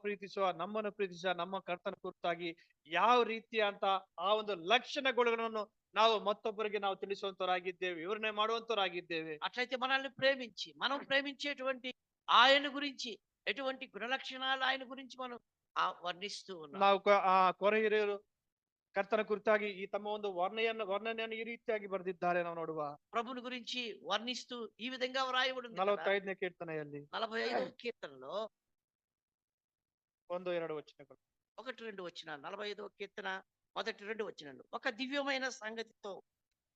Speaker 2: ನಮ್ಮನ್ನು ಪ್ರೀತಿಸುವ ನಮ್ಮ ಕರ್ತನ ಕುರಿತಾಗಿ ಯಾವ ರೀತಿಯ ಅಂತ ಆ ಒಂದು ಲಕ್ಷಣಗಳನ್ನು ನಾವು ಮತ್ತೊಬ್ಬರಿಗೆ ನಾವು ತಿಳಿಸುವಂತವರಾಗಿದ್ದೇವೆ, ವಿವರಣೆ ಮಾಡುವಂತವರಾಗಿದ್ದೇವೆ.
Speaker 3: అట్లయితే మనల్ని ప్రేమించి మనం ప్రేమించేటువంటి ఆయన గురించి ఎటువంటి గుణ లక్షణాలు ఆయన గురించి మనం వర్ణిస్తూ ఉన్నాం.
Speaker 2: ನಾವು ಕೊರ ಹಿರಿಯರು ಕರ್ತನ ಕುರಿತಾಗಿ ಈ ತಮ್ಮ ಒಂದು ವರ್ಣನೆಯನ್ನು ಈ ರೀತಿಯಾಗಿ ಬರೆದಿದ್ದಾರೆ. ನಾವು ನೋಡುವ
Speaker 3: ప్రభుని గురించి వర్ణిస్తూ ఈ విధంగా వ్రాయబడి ఉంది.
Speaker 2: 45ನೇ ಕೀರ್ತನೆಯಲ್ಲಿ
Speaker 3: 45వ కీర్తనలో
Speaker 2: 1-2 వచనಗಳು.
Speaker 3: 1-2 వచనాలు. 45వ కీర్తన 1-2 వచనాలు. ఒక దివ్యమైన సంగతితో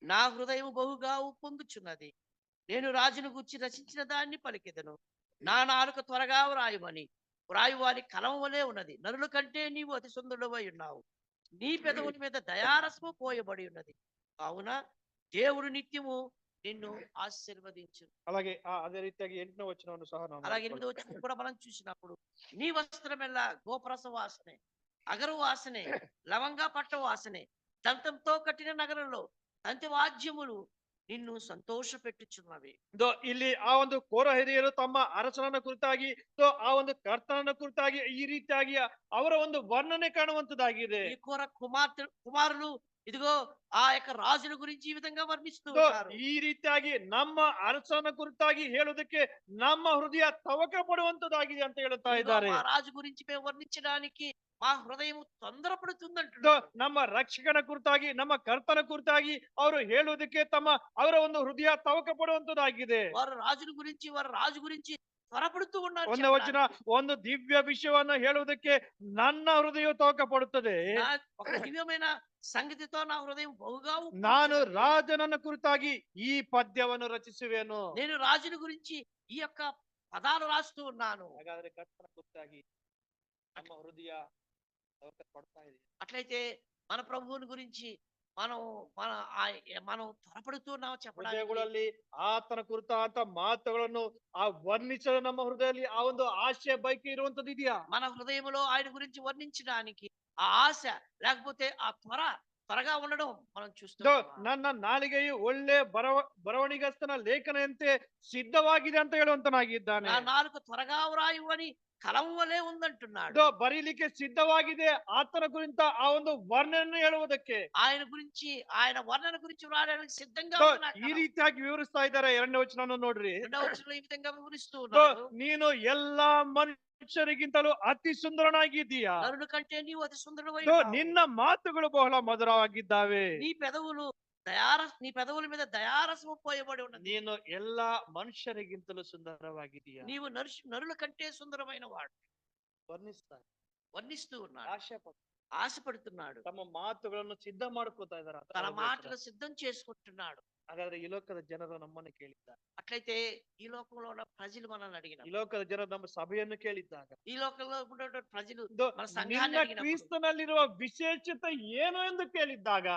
Speaker 3: నా హృదయం బహుగా ఉప్పొంగుచున్నది, నేను రాజును గూర్చి రచించిన దాన్ని పలికెదను. నా నాలుక త్వరగా వ్రాయుమని వ్రాయువారి కలం వలె ఉన్నది, నరుల కంటే నీవు అతి సుందరుడవై ఉన్నావు, నీ పెదవుల మీద దయారసము పోయబడి ఉన్నది, కావున దేవుడు నిత్యము నిన్ను ఆశీర్వదించు.
Speaker 2: అలాగే అదే రీతిಯಾಗಿ 8ನೇ వచనವನ್ನು ಸಹ ನಾವು
Speaker 3: అలాగే 8వ వచనం కూడా మనం చూసినప్పుడు, నీ వస్త్రమెల్ల గోపరస వాసనే, అగరు వాసనే, లవంగా పట్ట వాసనే, దంతంతో కట్టిన నగరంలో తంతి వాద్యములు నిన్ను సంతోష పెట్టుచున్నవి.
Speaker 2: ಇಲ್ಲಿ ಆ ಒಂದು ಕೋರ ಹಿರಿಯರು ತಮ್ಮ ಅರಸನನ್ನ ಕುರಿತಾಗಿ ಆ ಒಂದು ಕರ್ತನನ್ನ ಕುರಿತಾಗಿ ಈ ರೀತಿಯಾಗಿ ಅವರ ಒಂದು ವರ್ಣನೆ ಕಾಣುವಂತದ್ದಾಗಿದೆ.
Speaker 3: ఈ కోర కుమారులు ఇదిగో ఆ యొక్క రాజుల గురించి ఈ విధంగా వర్ణిస్తూ ఉన్నారు.
Speaker 2: ಈ ರೀತಿಯಾಗಿ ನಮ್ಮ ಅರಸನ ಕುರಿತಾಗಿ ಹೇಳೋದಕ್ಕೆ ನಮ್ಮ ಹೃದಯ ತವಕ ಪಡುವಂತದ್ದಾಗಿದೆ ಅಂತ ಹೇಳುತ್ತಾ ಇದ್ದಾರೆ.
Speaker 3: ఆ రాజు గురించి మేము వర్ణించడానికి మా హృదయం తొందరపడుతుందంటున్నారు.
Speaker 2: ನಮ್ಮ ರಕ್ಷಕನ ಕುರಿತಾಗಿ ನಮ್ಮ ಕರ್ತನ ಕುರಿತಾಗಿ ಅವರು ಹೇಳುವುದಕ್ಕೆ ಅವರ ಒಂದು ಹೃದಯ ತವಕ ಪಡುವಂತದ್ದಾಗಿದೆ.
Speaker 3: వారు రాజుల గురించి వారు రాజు గురించి త్వరపడుతూ ఉన్నారు.
Speaker 2: ಒಂದೇ ವಚನ, ಒಂದು ದಿವ್ಯ ವಿಷಯವನ್ನು ಹೇಳುವುದಕ್ಕೆ ನನ್ನ ಹೃದಯ ತವಕ ಪಡುತ್ತದೆ.
Speaker 3: ఒక దివ్యమైన సంగతితో నా హృదయం బహుగా
Speaker 2: ನಾನು ರಾಜನನ್ನ ಕುರಿತಾಗಿ ಈ ಪದ್ಯವನ್ನು ರಚಿಸುವೆನು.
Speaker 3: నేను రాజుల గురించి ఈ యొక్క పదాలు రాస్తూ ఉన్నాను.
Speaker 2: ಹಾಗಾದ್ರೆ ಕರ್ತನ ಕುರಿತಾಗಿ ನಮ್ಮ ಹೃದಯ ತವಕ ಪಡ್ತಾ ಇದೆ.
Speaker 3: అట్లయితే మన ప్రభువుని గురించి మనం త్వరపడుతున్నాం చెప్పడానికి.
Speaker 2: ಹೃದಯಗಳಲ್ಲಿ ಆತನ ಕುರಿತಾದ ಮಾತುಗಳನ್ನು ವರ್ಣಿಸಲು ನಮ್ಮ ಹೃದಯದಲ್ಲಿ ಆ ಒಂದು ಆಶೆ ಬಯಕೆ ಇರುವಂತದ್ದು ಇದೆಯಾ?
Speaker 3: మన హృదయంలో ఆయన గురించి వర్ణించడానికి ఆ ఆశ లేకపోతే ఆ త్వరగా ఉండడం మనం చూస్తున్నాం.
Speaker 2: ನನ್ನ ನಾಲಿಗೆಯು ಒಳ್ಳೆ ಬರವಣಿಗಸ್ತನ ಲೇಖನಂತೆ ಸಿದ್ಧವಾಗಿದೆ ಅಂತ ಹೇಳುವಂತನಾಗಿದ್ದಾನೆ.
Speaker 3: నా నాలుక త్వరగా వ్రాయు అని కలం వలె ఉందంటున్నాడు.
Speaker 2: ಬರೀಲಿಕ್ಕೆ ಸಿದ್ಧವಾಗಿದೆ ಆತನ ಕುರಿತ ಆ ಒಂದು ವರ್ಣನೆ ಹೇಳುವುದಕ್ಕೆ.
Speaker 3: ఆయన గురించి ఆయన వర్ణన గురించి వ్రాయడానికి సిద్ధంగా
Speaker 2: ಈ ರೀತಿಯಾಗಿ ವಿವರಿಸ್ತಾ ಇದ್ದಾರೆ. 2ನೇ ವಚನವನ್ನು ನೋಡ್ರಿ.
Speaker 3: 2వ వచనంలో ఈ విధంగా వివరిస్తూ ఉన్నాడు.
Speaker 2: ನೀನು ಎಲ್ಲಾ ಮನುಷ್ಯರಿಗಿಂತಲೂ ಅತಿ ಸುಂದರನಾಗಿದ್ದೀಯಾ,
Speaker 3: నరుల కంటే నీవు అతి సుందరుడవై
Speaker 2: ನಿನ್ನ ಮಾತುಗಳು ಬಹಳ ಮಧುರವಾಗಿದ್ದಾವೆ,
Speaker 3: నీ పెదవుల మీద దయారసము పోయబడి ఉన్నది,
Speaker 2: ನೀನು ಎಲ್ಲಾ ಮನುಷ್ಯರಿಗಿಂತಲೂ ಸುಂದರವಾಗಿದ್ದೀಯಾ,
Speaker 3: నీవు నరుల కంటే సుందరమైన వాడు
Speaker 2: ವರ್ಣಿಸ್ತಾ
Speaker 3: వర్ణిస్తూ ఉన్నాడు. ఆశపడుతున్నాడు.
Speaker 2: ತಮ್ಮ ಮಾತುಗಳನ್ನು ಸಿದ್ಧ ಮಾಡ್ಕೋತಾ ಇದ್ದಾರೆ
Speaker 3: తన మాటలు సిద్ధం చేసుకుంటున్నాడు.
Speaker 2: ಹಾಗಾದ್ರೆ ಈ ಲೋಕದ ಜನರು ನಮ್ಮನ್ನು ಕೇಳಿದ್ದಾರೆ,
Speaker 3: అట్లయితే ఈ లోకంలో ఉన్న ప్రజలు మనల్ని
Speaker 2: ಈ
Speaker 3: అడిగిన,
Speaker 2: ಲೋಕದ ಜನರು ನಮ್ಮ ಸಭೆಯನ್ನು ಕೇಳಿದ್ದಾಗ
Speaker 3: ఈ లోకంలో ఉన్నటువంటి ప్రజలు
Speaker 2: ಇದು
Speaker 3: మన సంఘాన్ని
Speaker 2: ನಿನ್ನ
Speaker 3: అడిగినప్పుడు,
Speaker 2: ಕ್ರಿಸ್ತನಲ್ಲಿರುವ ವಿಶೇಷತೆ ಏನು ಎಂದು ಕೇಳಿದ್ದಾಗ,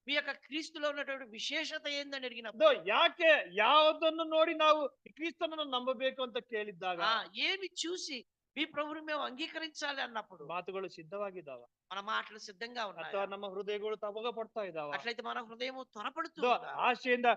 Speaker 3: మీ యొక్క క్రీస్తులో ఉన్నటువంటి విశేషత ఏందని
Speaker 2: ಇದು
Speaker 3: అడిగినప్పుడు,
Speaker 2: ಯಾಕೆ ಯಾವುದನ್ನು ನೋಡಿ ನಾವು ಕ್ರಿಸ್ತನನ್ನು ನಂಬಬೇಕು ಅಂತ ಕೇಳಿದ್ದಾಗ
Speaker 3: ఏమి చూసి మీ ప్రభువుని మేము అంగీకరించాలి అన్నప్పుడు
Speaker 2: ಮಾತುಗಳು ಸಿದ್ಧವಾಗಿದ್ದಾವ
Speaker 3: మన మాటలు సిద్ధంగా ఉన్నాయి.
Speaker 2: ಅಥವಾ ನಮ್ಮ ಹೃದಯಗಳು ತಮಗ ಪಡ್ತಾ ಇದ್ದಾವ.
Speaker 3: అట్లయితే మన హృదయం త్వరపడుతూ
Speaker 2: ಇದು
Speaker 3: ఉందా?
Speaker 2: ಆಶೆಯಿಂದ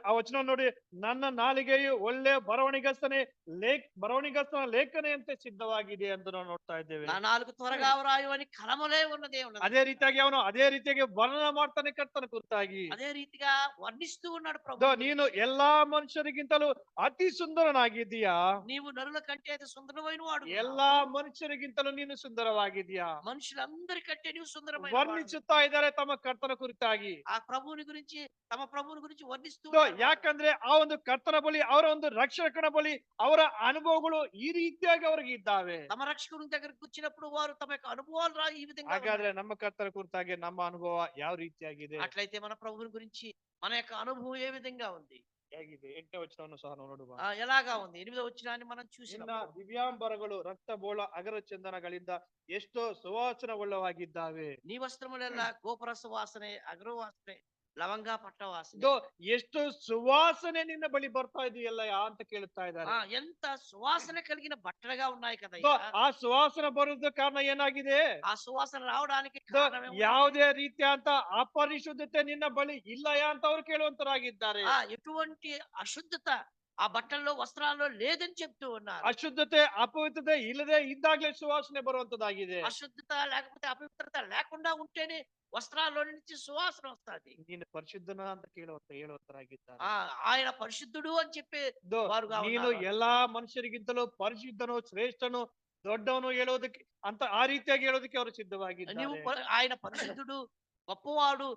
Speaker 2: ಆ ವಚನ ನೋಡಿ, ನನ್ನ ನಾಲಿಗೆಯು ಒಳ್ಳೆ ಬರವಣಿಗಸ್ತನ ಲೇಖನೆಯಂತೆ ಸಿದ್ಧವಾಗಿದೆ ಎಂದು ನಾವು ನೋಡ್ತಾ ಇದ್ದೇವೆ.
Speaker 3: నా నాలుగు త్వరగా వ్రాయు అని కలమలే ఉన్నదే ఉన్నది.
Speaker 2: ಅದೇ ರೀತಿಯಾಗಿ ಅವನು ಅದೇ ರೀತಿಯಾಗಿ ವರ್ಣನ ಮಾಡ್ತಾನೆ ಕರ್ತನ ಕುರಿತಾಗಿ.
Speaker 3: అదే రీతిగా వర్ణిస్తూ ఉన్నాడు
Speaker 2: ಇದು
Speaker 3: ప్రభు.
Speaker 2: ನೀನು ಎಲ್ಲಾ ಮನುಷ್ಯರಿಗಿಂತಲೂ ಅತಿ ಸುಂದರನಾಗಿದ್ದೀಯಾ,
Speaker 3: నీవు నరుల కంటే అది సుందరమైన వాడు.
Speaker 2: ಎಲ್ಲಾ ಮನುಷ್ಯರಿಗಿಂತಲೂ ನೀನು ಸುಂದರವಾಗಿದ್ದೀಯಾ.
Speaker 3: మనుషులందరికంటే నీవు సుందరమైన వాడు.
Speaker 2: ವರ್ಣಿಸುತ್ತಾ ಇದ್ದಾರೆ ತಮ್ಮ ಕರ್ತನ ಕುರಿತಾಗಿ.
Speaker 3: ఆ ప్రభువుని గురించి, తమ ప్రభువుని గురించి వర్ణిస్తూ
Speaker 2: ಇದು
Speaker 3: ఉన్నారు.
Speaker 2: ಯಾಕಂದ್ರೆ ಆ ಒಂದು ಕರ್ತನ ಬಳಿ, ಅವರ ಒಂದು ರಕ್ಷಕನ ಬಳಿ ಅವರ ಅನುಭವಗಳು ಈ ರೀತಿಯಾಗಿ ಅವರಿಗೆ ಇದ್ದಾವೆ.
Speaker 3: తమ రక్షకుని దగ్గరకు వచ్చినప్పుడు వారు తమ యొక్క అనుభవాలు ఈ విధంగా
Speaker 2: ಹಾಗಾದ್ರೆ
Speaker 3: ఉన్నాయి.
Speaker 2: ನಮ್ಮ ಕರ್ತನ ಕುರಿತಾಗಿ ನಮ್ಮ ಅನುಭವ ಯಾವ ರೀತಿಯಾಗಿದೆ,
Speaker 3: అట్లయితే మన ప్రభువుని గురించి మన యొక్క అనుభవం ఏ విధంగా ఉంది,
Speaker 2: ಹೇಗಿದೆ? 8ನೇ ವಚನವನ್ನು ಸಹ ನಾವು ನೋಡುವ.
Speaker 3: ఎలాగా ఉంది? 8వ వచనాన్ని మనం
Speaker 2: ನಿನ್ನ
Speaker 3: చూసినప్పుడు,
Speaker 2: ದಿವ್ಯಾಂಬರಗಳು ರಕ್ತ ಬೋಳ ಅಗರ ಚಂದನಗಳಿಂದ ಎಷ್ಟೋ ಸುವಾಸನವುಳ್ಳವಾಗಿದ್ದಾವೆ.
Speaker 3: నీ వస్త్రములెల్ల గోపుర సువాసನೆ, అగ్రవాసನೆ, లవంగా పట్ట వాసನೆ.
Speaker 2: ಇದು ಎಷ್ಟು ಸುವಾಸನೆ ನಿನ್ನ ಬಳಿ ಬರ್ತಾ ಇದೆಯಲ್ಲ ಅಂತ ಕೇಳುತ್ತಾ ಇದ್ದಾರೆ.
Speaker 3: ఎంత సువాసన కలిగిన బట్టలుగా ఉన్నాయి కదా.
Speaker 2: ಇದು ಆ ಸುವಾಸನೆ ಬರುವುದ ಕಾರಣ ಏನಾಗಿದೆ?
Speaker 3: ఆ సువాసన రావడానికి
Speaker 2: ಇದು
Speaker 3: కారణం ఏమిటి?
Speaker 2: ಯಾವುದೇ ರೀತಿಯಂತ ಅಪರಿಶುದ್ಧತೆ ನಿನ್ನ ಬಳಿ ಇಲ್ಲಯಾ ಅಂತ ಅವ್ರು ಕೇಳುವಂತರಾಗಿದ್ದಾರೆ.
Speaker 3: ఎటువంటి అశుద్ధత ఆ బట్టల్లో వస్త్రాల్లో లేదని చెప్తూ ఉన్నారు.
Speaker 2: ಅಶುದ್ಧತೆ ಅಪವಿತ್ರತೆ ಇಲ್ಲದೆ ಇದ್ದಾಗಲೇ ಸುವಾಸನೆ ಬರುವಂತದ್ದಾಗಿದೆ.
Speaker 3: అశుద్ధత లేకపోతే అపవిత్రత లేకుండా ఉంటేనే వస్త్రాల్లో నుంచి సువాసన వస్తుంది.
Speaker 2: ನೀನು ಪರಿಶುದ್ಧನ ಅಂತ ಹೇಳುವಂತರಾಗಿದ್ದಾರೆ.
Speaker 3: ఆయన పరిశుద్ధుడు అని చెప్పి
Speaker 2: ಇದು
Speaker 3: వారుగా
Speaker 2: ನೀನು
Speaker 3: ఉన్నారు.
Speaker 2: ಎಲ್ಲಾ ಮನುಷ್ಯರಿಗಿಂತಲೂ ಪರಿಶುದ್ಧನು, ಶ್ರೇಷ್ಠನು, ದೊಡ್ಡವನು ಹೇಳೋದಕ್ಕೆ ಅಂತ ಆ ರೀತಿಯಾಗಿ ಹೇಳೋದಕ್ಕೆ ಅವರು
Speaker 3: నీవు
Speaker 2: ಸಿದ್ಧವಾಗಿದ್ದಾರೆ.
Speaker 3: ఆయన పరిశుద్ధుడు, గొప్పవాడు,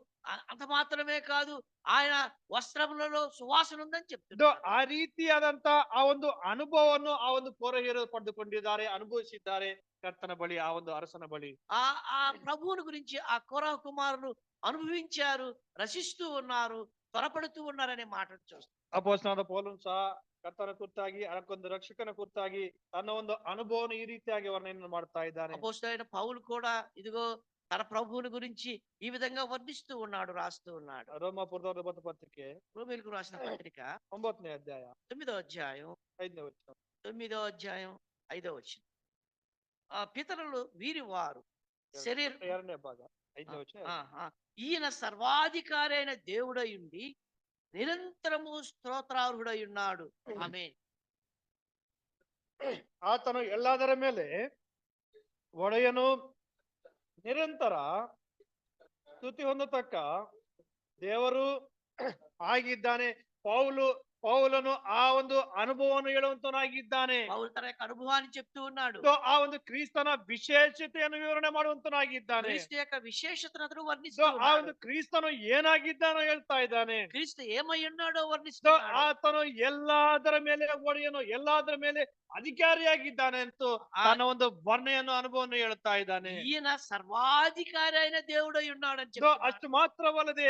Speaker 3: అంత మాత్రమే కాదు, ఆయన వస్త్రములలో సువాసన ఉందని
Speaker 2: ಇದು
Speaker 3: చెప్తున్నారు.
Speaker 2: ಆ ರೀತಿಯಾದಂತ ಆ ಒಂದು ಅನುಭವವನ್ನು ಆ ಒಂದು ಪೌರಹಿರು ಪಡೆದುಕೊಂಡಿದ್ದಾರೆ, ಅನುಭವಿಸಿದ್ದಾರೆ ಕರ್ತನ ಬಳಿ, ಆ ಒಂದು ಅರಸನ ಬಳಿ.
Speaker 3: ఆ ఆ ప్రభువుని గురించి ఆ కోరహ కుమారులు అనుభవించారు, రసిస్తూ ఉన్నారు, త్వరపడుతూ ఉన్నారనే మాటను చూస్తాం.
Speaker 2: ಅಪೊಸ್ತಲನಾದ ಪೌಲನು ಸಹ ಕರ್ತನ ಕುರಿತಾಗಿ, ಅದಕ್ಕೊಂದು ರಕ್ಷಕನ ಕುರಿತಾಗಿ ತನ್ನ ಒಂದು ಅನುಭವವನ್ನು ಈ ರೀತಿಯಾಗಿ ವರ್ಣನೆ ಮಾಡ್ತಾ ಇದ್ದಾನೆ.
Speaker 3: అపోస్తలుడైన పౌలు కూడా ఇదిగో తన ప్రభువుని గురించి ఈ విధంగా వర్ణిస్తూ ఉన్నాడు, రాస్తూ ఉన్నాడు.
Speaker 2: ರೋಮಾಪುರದ ಪತ್ರಿಕೆ
Speaker 3: రోమీయులకు రాసిన పత్రిక
Speaker 2: 9ನೇ ಅಧ್ಯಾಯ
Speaker 3: 9వ అధ్యాయం
Speaker 2: 5ನೇ ವಚನ.
Speaker 3: 9వ అధ్యాయం 5వ వచనం. పితరులు వీరి వారు శరీర
Speaker 2: 2ನೇ ಭಾಗ 5ನೇ ವಚನ.
Speaker 3: ఈయన సర్వాధికారి అయిన దేవుడై ఉండి నిరంతరము స్తోత్రార్హుడై ఉన్నాడు. ఆమేన్.
Speaker 2: ಆತನು ಎಲ್ಲದರ ಮೇಲೆ ಒಡೆಯನು, ನಿರಂತರ ಸ್ತುತಿ ಹೊಂದತಕ್ಕ ದೇವರು ಆಗಿದ್ದಾನೆ. ಪೌಲನು ಆ ಒಂದು ಅನುಭವವನ್ನು ಹೇಳುವಂತನಾಗಿದ್ದಾನೆ.
Speaker 3: పౌలు తన యొక్క అనుభవాన్ని చెప్తూ ఉన్నాడు.
Speaker 2: ಆ ಒಂದು ಕ್ರಿಸ್ತನ ವಿಶೇಷತೆಯನ್ನು ವಿವರಣೆ ಮಾಡುವಂತನಾಗಿದ್ದಾನೆ.
Speaker 3: క్రీస్తు యొక్క విశేషతను అతను
Speaker 2: ಆ
Speaker 3: వర్ణిస్తూ
Speaker 2: ಒಂದು ಕ್ರಿಸ್ತನು ಏನಾಗಿದ್ದಾನೋ ಹೇಳ್ತಾ ಇದ್ದಾನೆ.
Speaker 3: క్రీస్తు ఏమై ఉన్నాడో వర్ణిస్తున్నాడు.
Speaker 2: ಆತನು ಎಲ್ಲದರ ಮೇಲೆ ಒಡೆಯನು, ಎಲ್ಲದರ ಮೇಲೆ ಅಧಿಕಾರಿಯಾಗಿದ್ದಾನೆ ಅಂತ ತನ್ನ ಒಂದು ವರ್ಣೆಯನ್ನು ಅನುಭವವನ್ನು ಹೇಳ್ತಾ ಇದ್ದಾನೆ.
Speaker 3: ఈయన సర్వాధికారి అయిన దేవుడై ఉన్నాడని చెప్తున్నాడు.
Speaker 2: ಅಷ್ಟು ಮಾತ್ರವಲ್ಲದೆ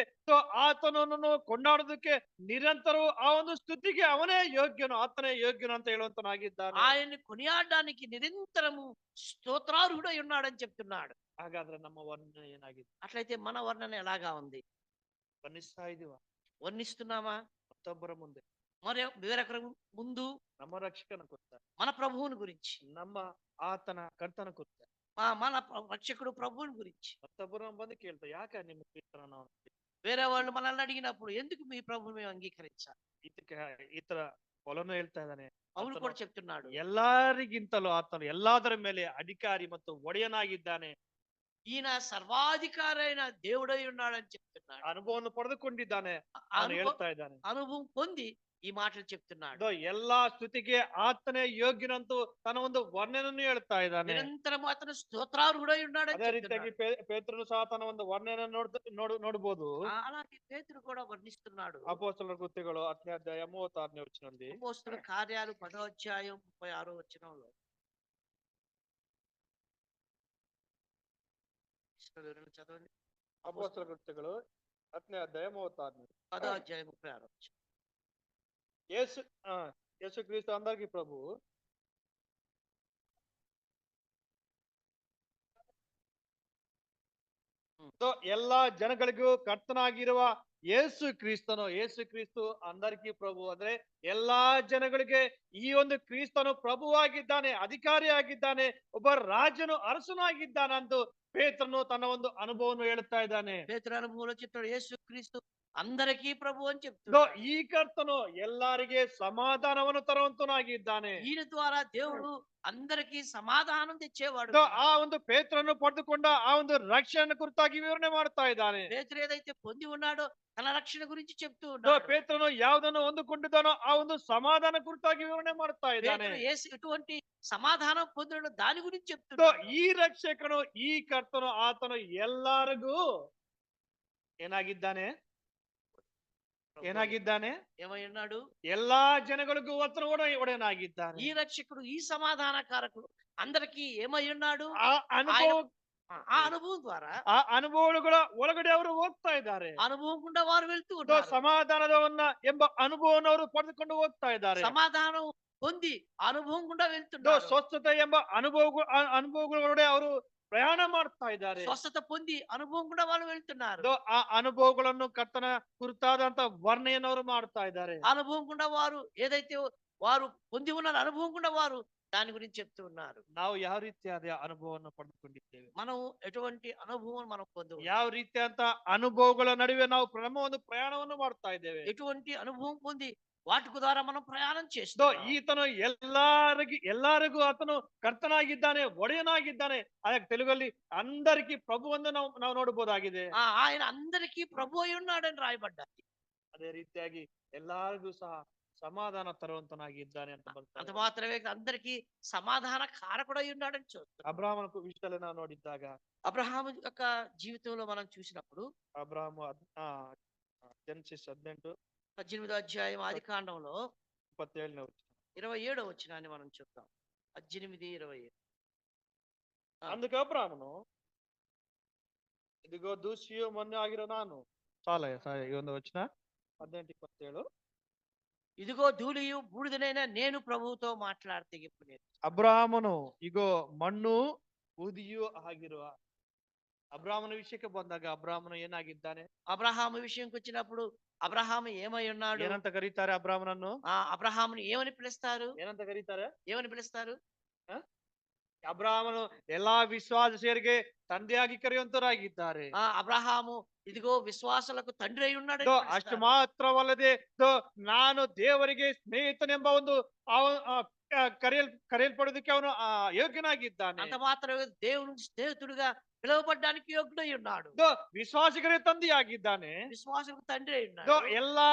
Speaker 2: ಆತನನ್ನು ಕೊಂಡಾಡೋದಕ್ಕೆ ನಿರಂತರವೂ ಆ ಒಂದು ಸ್ತುತಿಗೆ ಅವನೇ ಯೋಗ್ಯನು, ಆತನೇ ಯೋಗ್ಯನು ಅಂತ ಹೇಳುವಂತನಾಗಿದ್ದಾನೆ.
Speaker 3: ఆయన్ని కొనియాడడానికి నిరంతరము స్తోత్రార్హుడై ఉన్నాడని చెప్తున్నాడు.
Speaker 2: ಹಾಗಾದ್ರೆ ನಮ್ಮ ವರ್ಣನೆ ಏನಾಗಿದೆ?
Speaker 3: అట్లయితే మన వర్ణన ఎలాగా ఉంది?
Speaker 2: ವರ್ಣಿಸ್ತಾ ಇದೀವ
Speaker 3: వర్ణిస్తున్నామా?
Speaker 2: ಮತ್ತೊಬ್ಬರ ಮುಂದೆ,
Speaker 3: వేరొకరి ముందు
Speaker 2: ನಮ್ಮ ರಕ್ಷಕನ ಕುರಿತ,
Speaker 3: మన ప్రభువుని గురించి,
Speaker 2: ನಮ್ಮ ಆತನ ಕರ್ತನ ಕುರಿತ,
Speaker 3: మన రక్షకుడు ప్రభువుని గురించి
Speaker 2: ಮತ್ತೊಬ್ಬರ ಬಂದು ಕೇಳ್ತಾ, ಯಾಕೆ ನಿಮ್ಮ ಕ್ರಿಸ್ತನ ನಾವು
Speaker 3: వేరే వాళ్ళు మనల్ని అడిగినప్పుడు ఎందుకు మీ ప్రభువుని మేము అంగీకరించాలి?
Speaker 2: ಈತರ ಪೌಲನು ಹೇಳ್ತಾ ಇದ್ದಾನೆ,
Speaker 3: అవును కూడా చెప్తున్నాడు.
Speaker 2: ಎಲ್ಲರಿಗಿಂತಲೂ ಆತನು ಎಲ್ಲದರ ಮೇಲೆ ಅಧಿಕಾರಿ ಮತ್ತು ಒಡೆಯನಾಗಿದ್ದಾನೆ.
Speaker 3: ఈయన సర్వాధికారి అయిన దేవుడై ఉన్నాడని చెప్తున్నాడు.
Speaker 2: ಅನುಭವವನ್ನು ಪಡೆದುಕೊಂಡಿದ್ದಾನೆ ಅವನು ಹೇಳ್ತಾ ಇದ್ದಾನೆ.
Speaker 3: అనుభవం పొంది ఈ మాటలు చెప్తున్నాడు.
Speaker 2: ಎಲ್ಲಾ ಸ್ತುತಿಗೆ ಆತನೇ ಯೋಗ್ಯನಂತೂ ತನ್ನ ಒಂದು ವರ್ಣನೆಯನ್ನು ಹೇಳ್ತಾ ಇದ್ದಾನೆ.
Speaker 3: నిరంతరం అతను స్తోత్రార్హుడై ఉన్నాడని
Speaker 2: ಅದೇ ರೀತಿಯಾಗಿ ಪೇತ್ರನು ಸಹ ತನ್ನ ಒಂದು ವರ್ಣನೆಯನ್ನು ನೋಡಬಹುದು.
Speaker 3: అలాగే పేతురు కూడా వర్ణిస్తున్నాడు.
Speaker 2: ಅಪೊಸ್ತಲರ ಕೃತ್ಯಗಳು 10ನೇ ಅಧ್ಯಾಯ 36ನೇ ವಚನದಲ್ಲಿ,
Speaker 3: అపోస్తలుల కార్యాలు 10వ అధ్యాయం 36వ వచనంలో, చదవండి.
Speaker 2: అపోస్తల కృత్యಗಳು 10ನೇ అధ్యాయం 36.
Speaker 3: 10వ అధ్యాయం 36 వచనం.
Speaker 2: యేసు యేసుక్రీస్తు అందరికీ ప్రభువు. ಸೊ ಎಲ್ಲಾ ಜನಗಳಿಗೂ ಕರ್ತನಾಗಿರುವ ಯೇಸು ಕ್ರಿಸ್ತು అందరికీ ప్రభు ಅಂದ್ರೆ ಎಲ್ಲಾ ಜನಗಳಿಗೆ ಈ ಒಂದು ಕ್ರಿಸ್ತನು ಪ್ರಭುವಾಗಿದ್ದಾನೆ, ಅಧಿಕಾರಿಯಾಗಿದ್ದಾನೆ, ಒಬ್ಬ ರಾಜನು ಅರಸನಾಗಿದ್ದಾನೆ ಅಂತ ಪೇತ್ರನು ತನ್ನ ಒಂದು ಅನುಭವವನ್ನು ಹೇಳುತ್ತಾ ಇದ್ದಾನೆ.
Speaker 3: పేతురు అనుభవంలో చెప్తాడు యేసు క్రీస్తు అందరికీ ప్రభు అని
Speaker 2: ಸೊ
Speaker 3: చెప్తున్నాడు.
Speaker 2: ಈ ಕರ್ತನು ಎಲ್ಲರಿಗೆ ಸಮಾಧಾನವನ್ನು ತರುವಂತನಾಗಿದ್ದಾನೆ.
Speaker 3: ఈయన ద్వారా దేవుడు అందరికీ సమాధానం తెచ్చేవాడు.
Speaker 2: ಸೊ ಆ ಒಂದು ಪೇತ್ರನು ಪಡೆದುಕೊಂಡ ಆ ಒಂದು ರಕ್ಷಣೆ ಕುರಿತಾಗಿ ವಿವರಣೆ ಮಾಡ್ತಾ ಇದ್ದಾನೆ.
Speaker 3: పేతురు ఏదైతే పొంది ఉన్నాడో తన రక్షణ గురించి చెప్తూ
Speaker 2: ಸೊ
Speaker 3: ఉన్నాడు.
Speaker 2: ಪೇತ್ರನು ಯಾವುದನ್ನು ಹೊಂದಿಕೊಂಡಿದ್ದಾನೋ ಆ ಒಂದು ಸಮಾಧಾನ ಕುರಿತಾಗಿ ವಿವರಣೆ ಮಾಡ್ತಾ ಇದ್ದಾನೆ.
Speaker 3: పేతురు ఎటువంటి సమాధానం పొందడం దాని గురించి
Speaker 2: ಸೊ
Speaker 3: చెప్తున్నాడు.
Speaker 2: ಈ ರಕ್ಷಕನು ಈ ಕರ್ತನು ಆತನು ಎಲ್ಲರಿಗೂ ಏನಾಗಿದ್ದಾನೆ
Speaker 3: ఏమై ఉన్నాడు?
Speaker 2: ಎಲ್ಲಾ ಜನಗಳಿಗೂ ಒಡೆಯನಾಗಿದ್ದಾನೆ.
Speaker 3: ఈ రక్షకుడు ఈ సమాధాన కారకుడు అందరికీ ఏమై ఉన్నాడు?
Speaker 2: ಆ ಅನುಭವ
Speaker 3: ఆ అనుభవం ద్వారా
Speaker 2: ಆ ಅನುಭವಗಳ ಒಳಗಡೆ ಅವರು ಹೋಗ್ತಾ ಇದ್ದಾರೆ.
Speaker 3: అనుభవం గుండా వారు వెళ్తూ
Speaker 2: ಸೊ
Speaker 3: ఉన్నారు.
Speaker 2: ಸಮಾಧಾನವನ್ನ ಎಂಬ ಅನುಭವವನ್ನು ಅವರು ಪಡೆದುಕೊಂಡು ಹೋಗ್ತಾ ಇದ್ದಾರೆ.
Speaker 3: సమాధానం పొంది అనుభవం గుండా
Speaker 2: ಸೊ
Speaker 3: వెళ్తున్నారు.
Speaker 2: ಸ್ವಸ್ಥತೆ ಎಂಬ ಅನುಭವಗಳೊಡೆ ಅವರು ಪ್ರಯಾಣ ಮಾಡ್ತಾ ಇದ್ದಾರೆ.
Speaker 3: స్వస్థత పొంది అనుభవం కూడా వాళ్ళు వెళ్తున్నారు.
Speaker 2: ಸೊ ಆ ಅನುಭವಗಳನ್ನು ಕರ್ತನ ಕುರಿತಾದಂತ ವರ್ಣೆಯನ್ನು ಅವರು ಮಾಡ್ತಾ ಇದ್ದಾರೆ.
Speaker 3: అనుభవం గుండా వారు ఏదైతే వారు పొంది ఉన్నారు అనుభవం కూడా వారు దాని గురించి చెప్తూ ఉన్నారు.
Speaker 2: ನಾವು ಯಾವ ರೀತಿಯಾದ ಅನುಭವವನ್ನು ಪಡೆದುಕೊಂಡಿದ್ದೇವೆ,
Speaker 3: మనం ఎటువంటి అనుభవం మనం పొందు
Speaker 2: ಯಾವ ರೀತಿಯಂತ ಅನುಭವಗಳ ನಡುವೆ ನಾವು ನಮ್ಮ ಒಂದು ಪ್ರಯಾಣವನ್ನು ಮಾಡ್ತಾ ಇದ್ದೇವೆ.
Speaker 3: ఎటువంటి అనుభవం పొంది వాటి ద్వారా మనం ప్రయాణం
Speaker 2: ಸೊ
Speaker 3: చేస్తాం.
Speaker 2: ಈತನು ಎಲ್ಲರಿಗೂ ಆತನು ಕರ್ತನಾಗಿದ್ದಾನೆ, ಒಡೆಯನಾಗಿದ್ದಾನೆ. ಅದಕ್ಕೆ తెలుగಲ್ಲಿ అందరికీ ప్రభు ಎಂದು ನಾವು ನೋಡಬಹುದಾಗಿದೆ.
Speaker 3: ఆయన అందరికీ ప్రభు అయి ఉన్నాడని రాయబడ్డాది.
Speaker 2: ಅದೇ ರೀತಿಯಾಗಿ ಎಲ್ಲರಿಗೂ ಸಹ ಸಮಾಧಾನ ತರುವಂತನಾಗಿದ್ದಾನೆ ಅಂತ
Speaker 3: అంత
Speaker 2: ಬರ್ತಾರೆ.
Speaker 3: మాత్రమే అందరికీ సమాధాన కారకుడై ఉన్నాడని చూస్తాం.
Speaker 2: ಅಬ್ರಾಹ್ಮನ ವಿಷಯದಲ್ಲಿ ನಾವು ನೋಡಿದ್ದಾಗ
Speaker 3: అబ్రహాము యొక్క జీవితంలో మనం చూసినప్పుడు
Speaker 2: ಅಬ್ರಾಹ್ಮ ಜೆನೆಸಿಸ್ 18
Speaker 3: 18వ అధ్యాయం ఆది కాండంలో
Speaker 2: 27ನೇ ವಚನ.
Speaker 3: 27వ వచనాన్ని మనం చూద్దాం. 18:27.
Speaker 2: అందుకు అబ్రాహ్మను ఇదిగో దూషియు మొన్ನೆ ಆಗಿರೋ ನಾನು ఈ ಒಂದು ವಚನ 18:27.
Speaker 3: ఇదిగో ధూళియు బూడిదనైన నేను ప్రభువుతో మాట్లాడితే ఇప్పుడు
Speaker 2: ಅಬ್ರಾಹ್ಮನು ಇಗೋ ಮಣ್ಣು ಬೂದಿಯೂ ಆಗಿರುವ. ಅಬ್ರಾಹ್ಮನ ವಿಷಯಕ್ಕೆ ಬಂದಾಗ ಅಬ್ರಾಹ್ಮನು ಏನಾಗಿದ್ದಾನೆ?
Speaker 3: అబ్రహాము విషయంకి వచ్చినప్పుడు అబ్రహాము ఏమై ఉన్నాడు?
Speaker 2: ಏನಂತ ಕರೀತಾರೆ ಅಬ್ರಾಹ್ಮನನ್ನು?
Speaker 3: అబ్రహాముని ఏమని పిలుస్తారు?
Speaker 2: ಏನಂತ ಕರೀತಾರೆ?
Speaker 3: ఏమని పిలుస్తారు?
Speaker 2: ಅಬ್ರಾಹ್ಮನು ಎಲ್ಲಾ ವಿಶ್ವಾಸಿಯರಿಗೆ ತಂದೆಯಾಗಿ ಕರೆಯುವಂತರಾಗಿದ್ದಾರೆ.
Speaker 3: అబ్రహాము ఇదిగో విశ్వాసులకు తండ్రి అయి ఉన్నాడు.
Speaker 2: ಅಷ್ಟು ಮಾತ್ರವಲ್ಲದೆ ನಾನು ದೇವರಿಗೆ ಸ್ನೇಹಿತನೆಂಬ ಒಂದು ಕರೆಯಲ್ಪಡೋದಕ್ಕೆ ಅವನು ಯೋಗ್ಯನಾಗಿದ್ದಾನೆ.
Speaker 3: అంత మాత్రమే దేవునికి స్నేహితుడిగా పిలువబడ్డానికి యోగ్యుడై ఉన్నాడు.
Speaker 2: ವಿಶ್ವಾಸಿಗರೇ ತಂದೆಯಾಗಿದ್ದಾನೆ.
Speaker 3: విశ్వాసులకు తండ్రి అయి ఉన్నాడు.
Speaker 2: ಎಲ್ಲಾ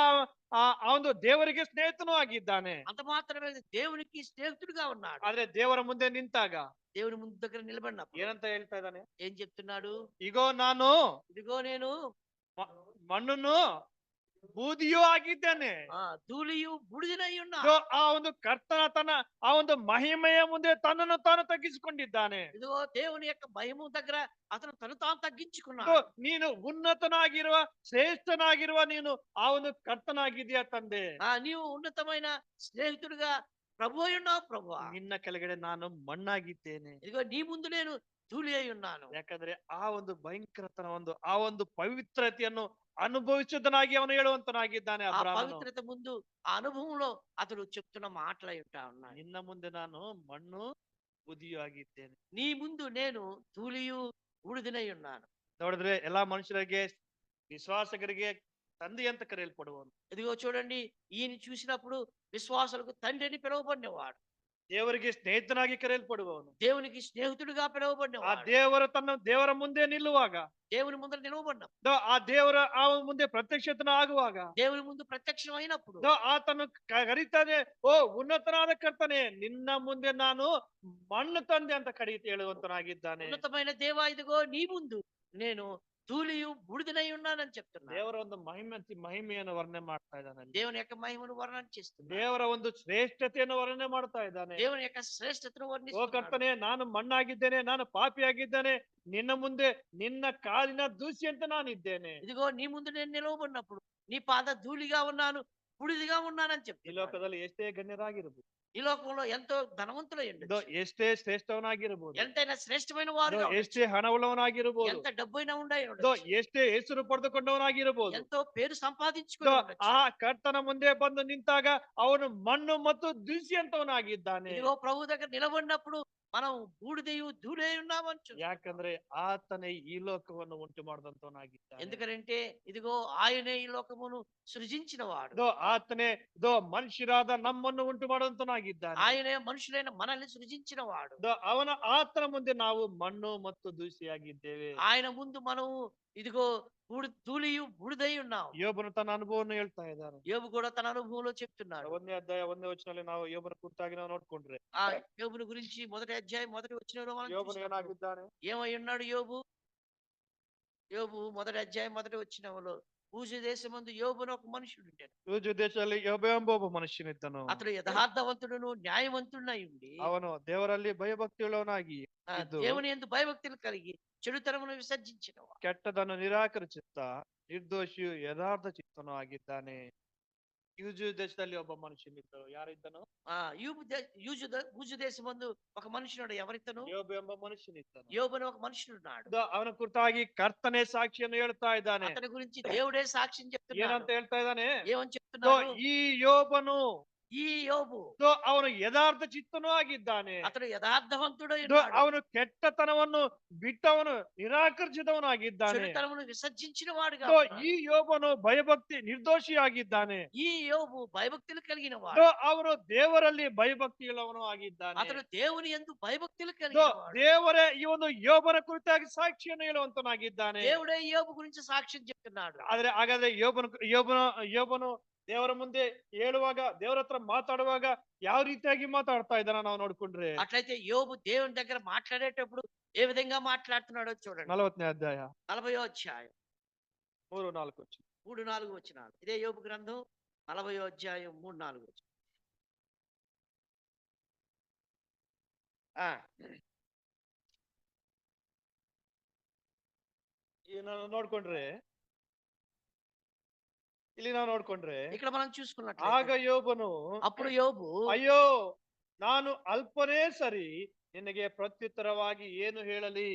Speaker 2: ಒಂದು ದೇವರಿಗೆ ಸ್ನೇಹಿತನೂ ಆಗಿದ್ದಾನೆ.
Speaker 3: అంత మాత్రమే దేవునికి స్నేహితుడిగా ఉన్నాడు.
Speaker 2: ಆದ್ರೆ ದೇವರ ಮುಂದೆ ನಿಂತಾಗ
Speaker 3: దేవుని ముందు దగ్గర నిలబడినప్పుడు
Speaker 2: ಏನಂತ ಹೇಳ್ತಾ ಇದ್ದಾನೆ?
Speaker 3: ఏం చెప్తున్నాడు?
Speaker 2: ಇಗೋ ನಾನು
Speaker 3: ఇదిగో నేను
Speaker 2: ಮಣ್ಣನ್ನು ಬೂದಿಯೂ ಆಗಿದ್ದೇನೆ.
Speaker 3: ಧೂಳಿಯು ಬುಡಿದಿನೈ ఉన్నాడు.
Speaker 2: ಆ ಒಂದು ಕರ್ತನ ಆ ಒಂದು ಮಹಿಮೆಯ ಮುಂದೆ ತನ್ನನ್ನು ತಾನು ತಗ್ಗಿಸಿಕೊಂಡಿದ್ದಾನೆ.
Speaker 3: ఇదిగో దేవుని యొక్క మహిమ దగ్గర అతను తను తాను తగ్గించుకున్నాడు.
Speaker 2: ನೀನು ಉನ್ನತನಾಗಿರುವ ಶ್ರೇಷ್ಠನಾಗಿರುವ ನೀನು ಆ ಒಂದು ಕರ್ತನಾಗಿದೆಯಾ ತಂದೆ?
Speaker 3: నీవు ఉన్నతమైన స్నేహితుడిగా ప్రభు అయి ఉన్నావు ప్రభువా.
Speaker 2: ನಿನ್ನ ಕೆಳಗಡೆ ನಾನು ಮಣ್ಣಾಗಿದ್ದೇನೆ.
Speaker 3: ఇదిగో నీ ముందు నేను ಧೂಳಿ అయి ఉన్నాను.
Speaker 2: ಯಾಕಂದ್ರೆ ಆ ಒಂದು ಭಯಂಕರತನ ಆ ಒಂದು ಪವಿತ್ರತೆಯನ್ನು ಅನುಭವಿಸುವುದನಾಗಿ ಅವನು ಹೇಳುವಂತನಾಗಿದ್ದಾನೆ.
Speaker 3: ఆ పవిత్రత ముందు ఆ అనుభవంలో అతడు చెప్తున్న మాటలై ఉంటా ఉన్నాయి.
Speaker 2: ನಿನ್ನ ಮುಂದೆ ನಾನು ಮಣ್ಣು ಬೂದಿಯೂ ಆಗಿದ್ದೇನೆ.
Speaker 3: నీ ముందు నేను ధూళియು ಬೂಡಿದನೈ ఉన్నాను.
Speaker 2: ನೋಡಿದ್ರೆ ಎಲ್ಲಾ ಮನುಷ್ಯರಿಗೆ ವಿಶ್ವಾಸಕರಿಗೆ ತಂದೆ ಅಂತ ಕರೆಯಲ್ಪಡುವನು.
Speaker 3: ఇదిగో చూడండి, ఈయన చూసినప్పుడు విశ్వాసులకు తండ్రి అని పిలువబడినవాడు.
Speaker 2: ದೇವರಿಗೆ ಸ್ನೇಹಿತನಾಗಿ ಕರೆಯಲ್ಪಡುವವನು.
Speaker 3: దేవునికి స్నేహితుడిగా
Speaker 2: ಆ
Speaker 3: పిలువబడినవాడు.
Speaker 2: ದೇವರ ಮುಂದೆ ನಿಲ್ಲುವಾಗ,
Speaker 3: దేవుని ముందర నిలవబడిన
Speaker 2: ಆ ದೇವರ ಆ ಮುಂದೆ ಪ್ರತ್ಯಕ್ಷತನ ಆಗುವಾಗ,
Speaker 3: దేవుని ముందు ప్రత్యక్షమైనప్పుడు
Speaker 2: ಆತನು ಕರೀತಾನೆ, ಓ ಉನ್ನತನಾದ ಕರ್ತನೆ, ನಿನ್ನ ಮುಂದೆ ನಾನು ಮಣ್ಣು ತಂದೆ ಅಂತ ಹೇಳುವಂತನಾಗಿದ್ದಾನೆ.
Speaker 3: ఉన్నతమైన దేవా, ఇదిగో నీ ముందు నేను ధూళియు బూడిదనై ఉన్నానని చెప్తున్నాడు.
Speaker 2: ದೇವರ ಒಂದು ಮಹಿಮೆಯನ್ನು ವರ್ಣನೆ ಮಾಡ್ತಾ ಇದ್ದಾನೆ ಅಲ್ಲಿ.
Speaker 3: దేవుని యొక్క మహిమను వర్ణన చేస్తున్నాడు.
Speaker 2: ದೇವರ ಒಂದು ಶ್ರೇಷ್ಠತೆಯನ್ನು ವರ್ಣನೆ ಮಾಡ್ತಾ ಇದ್ದಾನೆ.
Speaker 3: దేవుని యొక్క శ్రేಷ್ఠతను
Speaker 2: ಓ
Speaker 3: వర్ణిస్తున్నాడు.
Speaker 2: ಕರ್ತನೇ, ನಾನು ಮಣ್ಣಾಗಿದ್ದೇನೆ, ನಾನು ಪಾಪಿಯಾಗಿದ್ದೇನೆ, ನಿನ್ನ ಮುಂದೆ ನಿನ್ನ ಕಾಲಿನ ದೂಸಿ ಅಂತ ನಾನಿದ್ದೇನೆ.
Speaker 3: ఇదిగో నీ ముందు నేను నిలవబడినప్పుడు నీ పాద ధూళిగా ఉన్నాను, బూడిదిగా ఉన్నానని
Speaker 2: ಈ
Speaker 3: చెప్తున్నాడు.
Speaker 2: ಲೋಕದಲ್ಲಿ ಎಷ್ಟೇ ಗಣ್ಯರಾಗಿರ್ಬೋದು,
Speaker 3: ఈ లోకంలో ఎంతో ధనవంతులై
Speaker 2: ಇದೋ
Speaker 3: ఉండొచ్చు,
Speaker 2: ಎಷ್ಟೇ ಶ್ರೇಷ್ಠವನಾಗಿರ್ಬೋದು,
Speaker 3: ఎంతైనా శ్రేష్టమైన
Speaker 2: ಇದೋ
Speaker 3: వారుగా ఉండొచ్చు,
Speaker 2: ಎಷ್ಟೇ ಹಣವುಳ್ಳವನಾಗಿರ್ಬೋದು,
Speaker 3: ఎంత డబ్బైనా ఉండే
Speaker 2: ಇದೋ
Speaker 3: ఉండొచ్చు,
Speaker 2: ಎಷ್ಟೇ ಹೆಸರು ಪಡೆದುಕೊಂಡವನಾಗಿರ್ಬೋದು,
Speaker 3: ఎంతో పేరు సంపాదించుకుని
Speaker 2: ಇದೋ
Speaker 3: ఉండొచ్చు.
Speaker 2: ಆ ಕರ್ತನ ಮುಂದೆ ಬಂದು ನಿಂತಾಗ ಅವನು ಮಣ್ಣು ಮತ್ತು ದೂಸಿ ಅಂತವನಾಗಿದ್ದಾನೆ.
Speaker 3: ఇదిగో ప్రభు దగ్గర నిలబడినప్పుడు మనం బూడిదయు ధూళి ఉన్నామని చూస్తాం.
Speaker 2: ಯಾಕಂದ್ರೆ ಆತನೇ ಈ ಲೋಕವನ್ನು ಉಂಟು ಮಾಡಿದಂತವನಾಗಿದ್ದಾನೆ.
Speaker 3: ఎందుకంటే ఇదిగో ఆయనే ఈ లోకమును సృజించిన వాడు,
Speaker 2: ಇದೋ ಆತನೇ ಇದೋ ಮನುಷ್ಯರಾದ ನಮ್ಮನ್ನು ಉಂಟು ಮಾಡುವಂತನಾಗಿದ್ದಾನೆ.
Speaker 3: ఆయనే మనుషులైన మనల్ని సృజించిన వాడు.
Speaker 2: ಇದೋ ಆತನ ಮುಂದೆ ನಾವು ಮಣ್ಣು ಮತ್ತು ದೂಸಿಯಾಗಿದ್ದೇವೆ.
Speaker 3: ఆయన ముందు మనము ఇదిగో ధూళియు బూడిదై ఉన్నాం.
Speaker 2: ಯೋಬನು ತನ್ನ ಅನುಭವವನ್ನು ಹೇಳ್ತಾ ಇದ್ದಾನೆ.
Speaker 3: యోబు కూడా తన అనుభవంలో చెప్తున్నాడు.
Speaker 2: 1ನೇ ಅಧ್ಯಾಯ 1ನೇ ವಚನದಲ್ಲಿ ನಾವು ಯೋಬನ ಕುರಿತಾಗಿ ನಾವು ನೋಡ್ಕೊಂಡ್ರೆ,
Speaker 3: ఆ యోబుని గురించి మొదటి అధ్యాయం మొదటి వచనంలో మనం
Speaker 2: ಯೋಬನು
Speaker 3: చూసినప్పుడు
Speaker 2: ಏನಾಗಿದ್ದಾನೆ?
Speaker 3: ఏమై ఉన్నాడు యోబు? యోబు మొదటి అధ్యాయం మొదటి వచనంలో ఊజు దేశమందు యోబును ఒక మనుషుడు ఉండేను.
Speaker 2: ಯೂಜು ದೇಶದಲ್ಲಿ ಯೋಬ ಎಂಬ ಒಬ್ಬ ಮನುಷ್ಯನಿದ್ದನು.
Speaker 3: అతడు యథార్థవంతుడును న్యాయవంతుడై ఉండి
Speaker 2: ಅವನು ದೇವರಲ್ಲಿ ಭಯಭಕ್ತಿಯುಳ್ಳವನಾಗಿ ಇದ್ದು
Speaker 3: దేవుని యందు భయభక్తులు కలిగి చెడుతనమును విసర్జించిన వాడు.
Speaker 2: ಕೆಟ್ಟದನ್ನು ನಿರಾಕರಿಸುತ್ತಾ ನಿರ್ದೋಷಿಯು ಯಥಾರ್ಥ ಚಿತ್ತನು ಆಗಿದ್ದಾನೆ. ಯೂಜು ದೇಶದಲ್ಲಿ ಒಬ್ಬ ಮನುಷ್ಯನಿದ್ದನು. ಯಾರಿದ್ದನು?
Speaker 3: యూజు దేశమందు ఒక మనుషుడు. ఎవరితను?
Speaker 2: ಯೋಬ ಎಂಬ ಮನುಷ್ಯನಿದ್ದನು.
Speaker 3: యోబును ఒక మనుషుడున్నాడు.
Speaker 2: ಅವನ ಕುರಿತಾಗಿ ಕರ್ತನೇ ಸಾಕ್ಷಿಯನ್ನು ಹೇಳ್ತಾ ಇದ್ದಾನೆ.
Speaker 3: అతని గురించి దేవుడే సాక్ష్యం చెప్తున్నాడు.
Speaker 2: ಏನಂತ ಹೇಳ್ತಾ ಇದ್ದಾನೆ?
Speaker 3: ఏమని చెప్తున్నాడు?
Speaker 2: ಈ ಯೋಬನು
Speaker 3: ఈ యోబు
Speaker 2: ಅವನು ಯಥಾರ್ಥ ಚಿತ್ತನೂ ಆಗಿದ್ದಾನೆ.
Speaker 3: అతడు యథార్థవంతుడై
Speaker 2: ಇದೋ
Speaker 3: ఉన్నాడు.
Speaker 2: ಅವನು ಕೆಟ್ಟತನವನ್ನು ಬಿಟ್ಟವನು ನಿರಾಕರಿಸಿದವನಾಗಿದ್ದಾನೆ.
Speaker 3: చెడుతనమును విసర్జించిన వాడుగా
Speaker 2: ಇದೋ
Speaker 3: ఉన్నాడు.
Speaker 2: ಈ ಯೋಬನು ಭಯಭಕ್ತಿ ನಿರ್ದೋಷಿಯಾಗಿದ್ದಾನೆ.
Speaker 3: ఈ యోబు భయభక్తులు కలిగిన వాడు.
Speaker 2: ಇದೋ ಅವನು ದೇವರಲ್ಲಿ ಭಯಭಕ್ತಿ ಇಲ್ಲವನು ಆಗಿದ್ದಾನೆ.
Speaker 3: అతడు దేవుని యందు భయభక్తులు
Speaker 2: ಇದೋ
Speaker 3: కలిగిన వాడు.
Speaker 2: ದೇವರೇ ಈ ಒಂದು ಯೋಬನ ಕುರಿತಾಗಿ ಸಾಕ್ಷಿಯನ್ನು ಹೇಳುವಂತನಾಗಿದ್ದಾನೆ.
Speaker 3: దేవుడే యోబు గురించి సాక్ష్యం చెప్తున్నాడు.
Speaker 2: ಆದ್ರೆ ಹಾಗಾದ್ರೆ ಯೋಬನು ದೇವರ ಮುಂದೆ ಹೇಳುವಾಗ, ದೇವರ ಹತ್ರ ಮಾತಾಡುವಾಗ ಯಾವ ರೀತಿಯಾಗಿ ಮಾತಾಡ್ತಾ ಇದ್ದಾನ ನಾವು ನೋಡ್ಕೊಂಡ್ರೆ,
Speaker 3: అట్లయితే యోబు దేవుని దగ్గర మాట్లాడేటప్పుడు ఏ విధంగా మాట్లాడుతున్నాడో చూడండి.
Speaker 2: 40ನೇ అధ్యాయ
Speaker 3: 40వ అధ్యాయం
Speaker 2: 3-4 వచ్చి
Speaker 3: 3-4 వచనాలు. ఇదే యోబు గ్రంథం 40వ అధ్యాయం 3-4 వచనం.
Speaker 2: ನೋಡ್ಕೊಂಡ್ರೆ ಇಲ್ಲಿ ನಾವು ನೋಡ್ಕೊಂಡ್ರೆ
Speaker 3: ఇక్కడ మనం
Speaker 2: ಆಗ
Speaker 3: చూసుకున్నట్లయితే
Speaker 2: ಯೋಬನು
Speaker 3: అప్పుడు యోబు
Speaker 2: ಅಯ್ಯೋ ನಾನು ಅಲ್ಪನೇ ಸರಿ, ನಿನಗೆ ಪ್ರತ್ಯುತ್ತರವಾಗಿ ಏನು ಹೇಳಲಿ?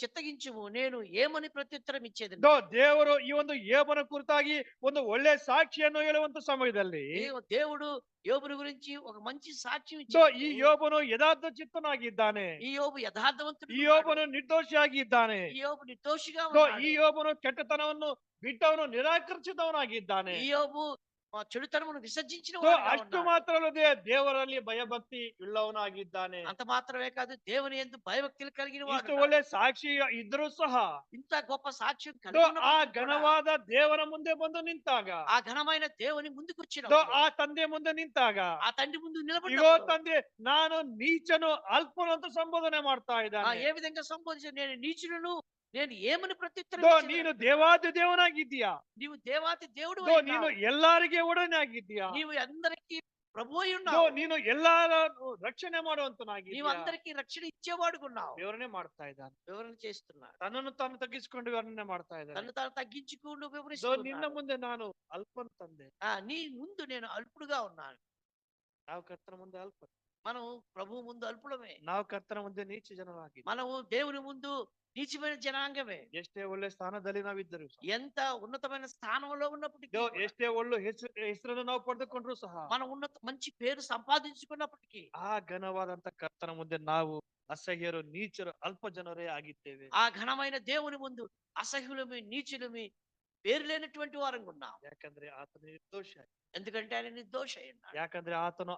Speaker 3: చిత్తగించుము, నేను ఏమని ప్రత్యుత్తరం ఇచ్చేది?
Speaker 2: ದೇವರು ಈ ಒಂದು ಯೋಬನ ಕುರಿತಾಗಿ ಒಂದು ಒಳ್ಳೆ ಸಾಕ್ಷಿಯನ್ನು ಹೇಳುವಂತ ಸಮಯದಲ್ಲಿ
Speaker 3: దేవుడు యోబుని గురించి ఒక మంచి సాక్ష్యం
Speaker 2: ಈ
Speaker 3: ఇచ్చాడు.
Speaker 2: ಯೋಬನು ಯಥಾರ್ಥ ಚಿತ್ತನಾಗಿದ್ದಾನೆ.
Speaker 3: ఈ యోబు యథార్థవంతుడు.
Speaker 2: ಈ ಯೋಬನು ನಿರ್ದೋಷಿಯಾಗಿದ್ದಾನೆ.
Speaker 3: ఈ యోబు నిర్దోషిగా
Speaker 2: ಈ
Speaker 3: ఉన్నాడు.
Speaker 2: ಯೋಬನು ಕೆಟ್ಟತನವನ್ನು ಬಿಟ್ಟವನು ನಿರಾಕರಿಸಿದವನಾಗಿದ್ದಾನೆ.
Speaker 3: ఈ యోబు చెడుతనమును విసర్జించిన
Speaker 2: ಅಷ್ಟು ಮಾತ್ರ ಅಲ್ಲದೆ ದೇವರಲ್ಲಿ ಭಯಭಕ್ತಿ ಉಳ್ಳವನಾಗಿದ್ದಾನೆ.
Speaker 3: అంత మాత్రమే కాదు, దేవుని యందు భయభక్తులు కలిగిన వాడు.
Speaker 2: ಇಷ್ಟು ಒಳ್ಳೆ ಸಾಕ್ಷಿ ಇದ್ರೂ ಸಹ
Speaker 3: ఇంత గొప్ప సాక్ష్యం
Speaker 2: ಆ
Speaker 3: కలిగిన వాడు కూడా
Speaker 2: ಘನವಾದ ದೇವರ ಮುಂದೆ ಬಂದು ನಿಂತಾಗ,
Speaker 3: ఆ ఘనమైన దేవుని ముందుకు వచ్చిన
Speaker 2: ಆ ತಂದೆ ಮುಂದೆ ನಿಂತಾಗ,
Speaker 3: ఆ తండ్రి ముందు
Speaker 2: ಇಗೋ
Speaker 3: నిలబడినప్పుడు
Speaker 2: ತಂದೆ, ನಾನು ನೀಚನು ಅಲ್ಪನು ಅಂತ ಸಂಬೋಧನೆ ಮಾಡ್ತಾ ಇದ್ದಾನೆ.
Speaker 3: ఏ విధంగా సంబోధించిన, నేను నీచులను, నేను ఏమని ప్రత్యుత్తరం
Speaker 2: ನೀನು
Speaker 3: ఇచ్చేదను?
Speaker 2: ದೇವಾದಿ ದೇವನಾಗಿದ್ದೀಯಾ.
Speaker 3: నీవు దేవాతి దేవుడు
Speaker 2: ನೀನು ಎಲ್ಲಾರಿಗೆ ಒಡನೆ ಆಗಿದ್ದೀಯಾ.
Speaker 3: నీవు అందరికీ ప్రభు అయి
Speaker 2: ಇದೋ
Speaker 3: ఉన్నావు.
Speaker 2: ನೀನು ಎಲ್ಲಾರ ರಕ್ಷಣೆ
Speaker 3: నీవు
Speaker 2: ಮಾಡುವಂತನಾಗಿದ್ದೀಯಾ.
Speaker 3: అందరికీ రక్షణ ఇచ్చేవాడుకున్నావు.
Speaker 2: ವಿವರಣೆ ಮಾಡ್ತಾ ಇದ್ದಾನೆ.
Speaker 3: వివరణ చేస్తున్నాడు.
Speaker 2: ತನ್ನನ್ನು ತಾನು ತಗ್ಗಿಸಿಕೊಂಡು ವಿವರಣೆ ಮಾಡ್ತಾ ಇದ್ದಾನೆ.
Speaker 3: తను తాను తగ్గించుకుంటూ
Speaker 2: ಇದೋ ನಿನ್ನ
Speaker 3: వివరిస్తున్నాడు.
Speaker 2: ಮುಂದೆ ನಾನು ಅಲ್ಪನ್ ತಂದೆ.
Speaker 3: నీ ముందు నేను అల్పుడుగా ఉన్నాను.
Speaker 2: ನಾವು ಕರ್ತನ ಮುಂದೆ ಅಲ್ಪ,
Speaker 3: మనం ప్రభు ముందు అల్పుడమే.
Speaker 2: ನಾವು ಕರ್ತನ ಮುಂದೆ ನೀಚ ಜನರಾಗಿ,
Speaker 3: మనము దేవుని ముందు నీచమైన జనాంగమే.
Speaker 2: ಎಷ್ಟೇ ಒಳ್ಳೆ ಸ್ಥಾನದಲ್ಲಿ ನಾವಿದ್ದರೂ ಸಹ,
Speaker 3: ఎంత ఉన్నతమైన స్థానంలో ఉన్నప్పటికీ
Speaker 2: ಇದೋ
Speaker 3: కూడా,
Speaker 2: ಎಷ್ಟೇ ಒಳ್ಳೆ ಹೆಸರನ್ನು ನಾವು ಪಡೆದುಕೊಂಡ್ರು ಸಹ,
Speaker 3: మనం మంచి పేరు సంపాదించుకున్నప్పటికీ
Speaker 2: ಆ ಘನವಾದಂತ ಕರ್ತನ ಮುಂದೆ ನಾವು ಅಸಹ್ಯರು, ನೀಚರು, ಅಲ್ಪ ಜನರೇ ಆಗಿದ್ದೇವೆ.
Speaker 3: ఆ ఘనమైన దేవుని ముందు అసహ్యులమి, నీచులమి, పేరు లేనటువంటి వారంగా ఉన్నాం.
Speaker 2: ಯಾಕಂದ್ರೆ ಆತನು ನಿರ್ದೋಷ.
Speaker 3: ఎందుకంటే ఆయన నిర్దోష అయి ఉన్నాడు.
Speaker 2: ಯಾಕಂದ್ರೆ ಆತನು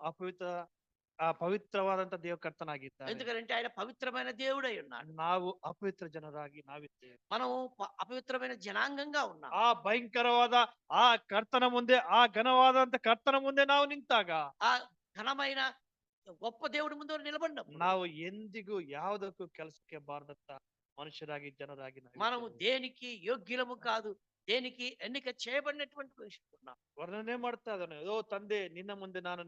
Speaker 2: ಪವಿತ್ರವಾದಂತ ದೇವ ಕರ್ತನಾಗಿದ್ದಾನೆ.
Speaker 3: ఎందుకంటే ఆయన పవిత్రమైన దేవుడై ఉన్నాడు.
Speaker 2: ನಾವು ಅಪವಿತ್ರ ಜನರಾಗಿ ನಾವಿದ್ದೇವೆ.
Speaker 3: మనం అపవిత్రమైన జనాంగంగా ఉన్నాం.
Speaker 2: ಆ ಭಯಂಕರವಾದ ಆ ಕರ್ತನ ಮುಂದೆ, ಆ ಘನವಾದಂತ ಕರ್ತನ ಮುಂದೆ ನಾವು ನಿಂತಾಗ,
Speaker 3: ఆ ఘనమైన గొప్ప దేవుడి ముందు నిలబడినప్పుడు
Speaker 2: ನಾವು ಎಂದಿಗೂ ಯಾವುದಕ್ಕೂ ಕೆಲಸಕ್ಕೆ ಬಾರದಂತ మనుషురాగి ಜನರಾಗಿ
Speaker 3: మనము
Speaker 2: ನಾವಿದ್ದೇವೆ.
Speaker 3: దేనికి యోగ్యులము కాదు, దేనికి ఎన్నిక చేయబడినటువంటి మనుషులు ఉన్నాం.
Speaker 2: ವರ್ಣನೆ ಮಾಡ್ತಾ ಇದ್ದಾನೆ, ಓ ತಂದೆ ನಿನ್ನ ಮುಂದೆ ನಾನು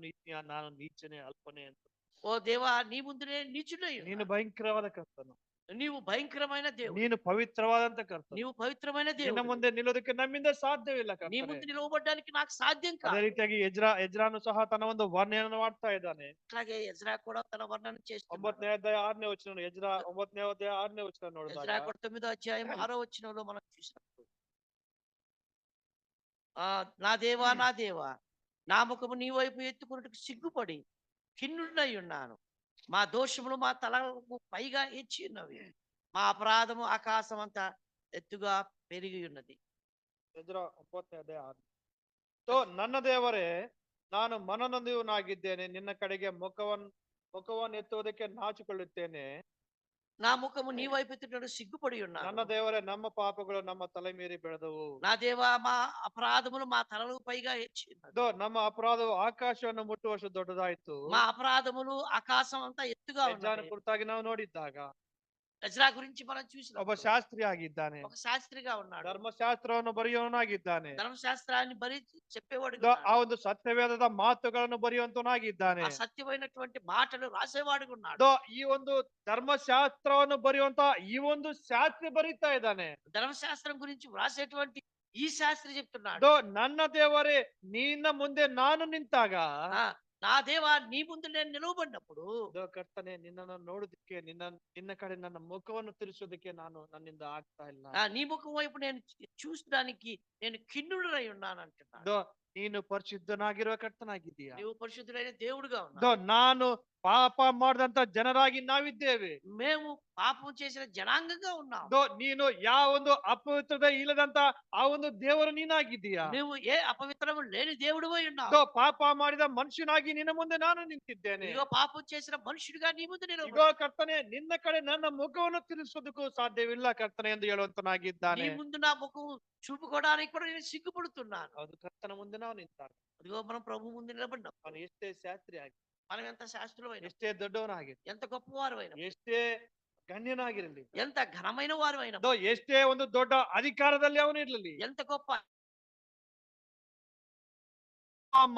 Speaker 2: ನೀಚನೆ ಅಲ್ಪನೆ ಅಂತ.
Speaker 3: ఓ దేవా, నీ ముందు నేను నీచుడై
Speaker 2: ನೀನು
Speaker 3: ఉన్నాను.
Speaker 2: ಭಯಂಕರವಾದ ಕರ್ತನು,
Speaker 3: నీవు భయంకరమైన దేవుడు,
Speaker 2: ನೀನು ಪವಿತ್ರವಾದಂತ ಕರ್ತನು.
Speaker 3: నీవు పవిత్రమైన
Speaker 2: ನಿನ್ನ
Speaker 3: దేవుడు.
Speaker 2: ಮುಂದೆ ನಿಲ್ಲೋದಕ್ಕೆ ನಮ್ಮಿಂದ ಸಾಧ್ಯವಿಲ್ಲ
Speaker 3: నీ
Speaker 2: ಕರ್ತನೆ.
Speaker 3: ముందు నిలవబడడానికి నాకు సాధ్యం
Speaker 2: ಅದೇ
Speaker 3: కాదు.
Speaker 2: ರೀತಿಯಾಗಿ ಎಜ್ರಾನು ಸಹ ತನ್ನ ಒಂದು ವರ್ಣನೆಯನ್ನು ಮಾಡ್ತಾ ಇದ್ದಾನೆ.
Speaker 3: అట్లాగే ఎజ్రా కూడా తన వర్ణన చేస్తున్నాడు.
Speaker 2: 9ನೇ ಅಧ್ಯಾಯ 6ನೇ ವಚನ, ಎಜ್ರಾ 9ನೇ ಅಧ್ಯಾಯ 6ನೇ ವಚನ ನೋಡಿದಾಗ
Speaker 3: ఎజ్రా కూడా 9వ అధ్యాయం 6వ వచనంలో మనం చూసినప్పుడు, నా దేవా, నా దేవా, నా ముఖము నీ వైపు ఎత్తుకున్నట్టుకు సిగ్గుపడి ఖిన్నుడై ఉన్నాను. మా దోషములు మా తలకు పైగా హెచ్చి ఉన్నవి. మా అపరాధము ఆకాశం అంతా ఎత్తుగా పెరిగి ఉన్నది.
Speaker 2: ಎಜ್ರಾ 9ನೇ ಅಧ್ಯಾಯ 6. ನನ್ನ ದೇವರೇ, ನಾನು ಮನನೊಂದಿವನಾಗಿದ್ದೇನೆ, ನಿನ್ನ ಕಡೆಗೆ ಮುಖವನ್ನು ಎತ್ತುವುದಕ್ಕೆ ನಾಚಿಕೊಳ್ಳುತ್ತೇನೆ.
Speaker 3: నా ముఖము నీ వైపు ఎత్తుటకు సిగ్గుపడి
Speaker 2: ನನ್ನ
Speaker 3: ఉన్నాను.
Speaker 2: ದೇವರೇ, ನಮ್ಮ ಪಾಪಗಳು ನಮ್ಮ ತಲೆ ಮೀರಿ ಬೆಳೆದವು.
Speaker 3: నా దేవా, మా అపరాధములు మా తలకు పైగా హెచ్చి ఉన్నది.
Speaker 2: ನಮ್ಮ ಅಪರಾಧವು ಆಕಾಶವನ್ನು ಮುಟ್ಟುವಷ್ಟು ದೊಡ್ಡದಾಯ್ತು.
Speaker 3: మా అపరాధములు ఆకాశం అంతా ఎత్తుగా
Speaker 2: ಯಜ್ಞಾನ
Speaker 3: ఉన్నది.
Speaker 2: ಕುರಿತಾಗಿ ನಾವು ನೋಡಿದ್ದಾಗ
Speaker 3: ఎజ్రా గురించి మనం
Speaker 2: ಒಬ್ಬ
Speaker 3: చూసినప్పుడు
Speaker 2: ಶಾಸ್ತ್ರಿ ಆಗಿದ್ದಾನೆ,
Speaker 3: ఒక శాస్త్రిగా ఉన్నాడు.
Speaker 2: ಧರ್ಮಶಾಸ್ತ್ರವನ್ನು ಬರೆಯುವವನಾಗಿದ್ದಾನೆ,
Speaker 3: ధర్మశాస్త్రాన్ని బరి చెప్పేవాడు.
Speaker 2: ಆ ಒಂದು ಸತ್ಯವೇದದ ಮಾತುಗಳನ್ನು ಬರೆಯುವಂತವನಾಗಿದ್ದಾನೆ.
Speaker 3: ఆ సత్యమైనటువంటి మాటలు రాసేవాడు ఉన్నాడు.
Speaker 2: ಈ ಒಂದು ಧರ್ಮಶಾಸ್ತ್ರವನ್ನು ಬರೆಯುವಂತ ಈ ಒಂದು ಶಾಸ್ತ್ರಿ ಬರೀತಾ ಇದ್ದಾನೆ.
Speaker 3: ధర్మశాస్త్రం గురించి వ్రాసేటువంటి ఈ శాస్త్రి చెప్తున్నాడు,
Speaker 2: ನನ್ನ ದೇವರೇ, ನಿನ್ನ ಮುಂದೆ ನಾನು ನಿಂತಾಗ,
Speaker 3: ఆ, నా దేవా, నీ ముందు నేను నిలవబడినప్పుడు,
Speaker 2: ಕರ್ತನೆ, ನಿನ್ನನ್ನು ನೋಡುದಕ್ಕೆ, ನಿನ್ನ ಕಡೆ ನನ್ನ ಮುಖವನ್ನು ತಿರುಸೋದಕ್ಕೆ ನನ್ನಿಂದ ಆಗ್ತಾ ಇಲ್ಲ.
Speaker 3: నీ ముఖం వైపు నేను చూసడానికి నేను ఖిన్నుడై ఉన్నాను అంటున్నాడు.
Speaker 2: ನೀನು ಪರಿಶುದ್ಧನಾಗಿರುವ ಕರ್ತನಾಗಿದ್ದೀಯ.
Speaker 3: నీవు పరిశుద్ధుడైన దేవుడుగా ఉన్నావు.
Speaker 2: ನಾನು ಪಾಪ ಮಾಡಿದಂತ ಜನರಾಗಿ ನಾವಿದ್ದೇವೆ.
Speaker 3: మేము పాపం చేసిన జనాంగంగా ఉన్నాం.
Speaker 2: ನೀನು ಯಾವ ಒಂದು ಅಪವಿತ್ರತೆ ಇಲ್ಲದಂತ ಆ ಒಂದು ದೇವರು ನೀನಾಗಿದ್ದೀಯ.
Speaker 3: నువ్వు ఏ అపవిత్రము లేని దేవుడివై ఉన్నావు.
Speaker 2: ಪಾಪ ಮಾಡಿದ ಮನುಷ್ಯನಾಗಿ ನಿನ್ನ ಮುಂದೆ ನಾನು ನಿಂತಿದ್ದೇನೆ.
Speaker 3: ఇదిగో పాపం చేసిన మనుషుడిగా నీ ముందు
Speaker 2: ಇಗೋ
Speaker 3: నిలబడి,
Speaker 2: ಕರ್ತನೆ, ನಿನ್ನ ಕಡೆ ನನ್ನ ಮುಖವನ್ನು ತಿರುಗಿಸೋದಕ್ಕೂ ಸಾಧ್ಯವಿಲ್ಲ ಕರ್ತನೆ ಎಂದು
Speaker 3: నీ
Speaker 2: ಹೇಳುವಂತನಾಗಿದ್ದಾನೆ.
Speaker 3: ముందు నా ముఖం చూపుకోవడానికి కూడా నేను సిగ్గుపడుతున్నాను.
Speaker 2: ಹೌದು, ಕರ್ತನ ಮುಂದೆ ನಾವು ನಿಂತಾಗ
Speaker 3: అదిగో మనం ప్రభు ముందు నిలబడినాం.
Speaker 2: ಅವನು ಎಷ್ಟೇ ಶಾಸ್ತ್ರಿ ಆಗಿ,
Speaker 3: మనం ఎంత శాస్త్రులమైన,
Speaker 2: ಎಷ್ಟೇ ದೊಡ್ಡವನಾಗಿರಲಿ,
Speaker 3: ఎంత ಗొప్పవారు అయినా,
Speaker 2: ಎಷ್ಟೇ ಗಣ್ಯನಾಗಿರಲಿ,
Speaker 3: ఎంత ఘనమైన వారు అయినా,
Speaker 2: ಎಷ್ಟೇ ಒಂದು ದೊಡ್ಡ ಅಧಿಕಾರದಲ್ಲಿ ಅವನು ಇರಲಿ,
Speaker 3: ఎంత గొప్ప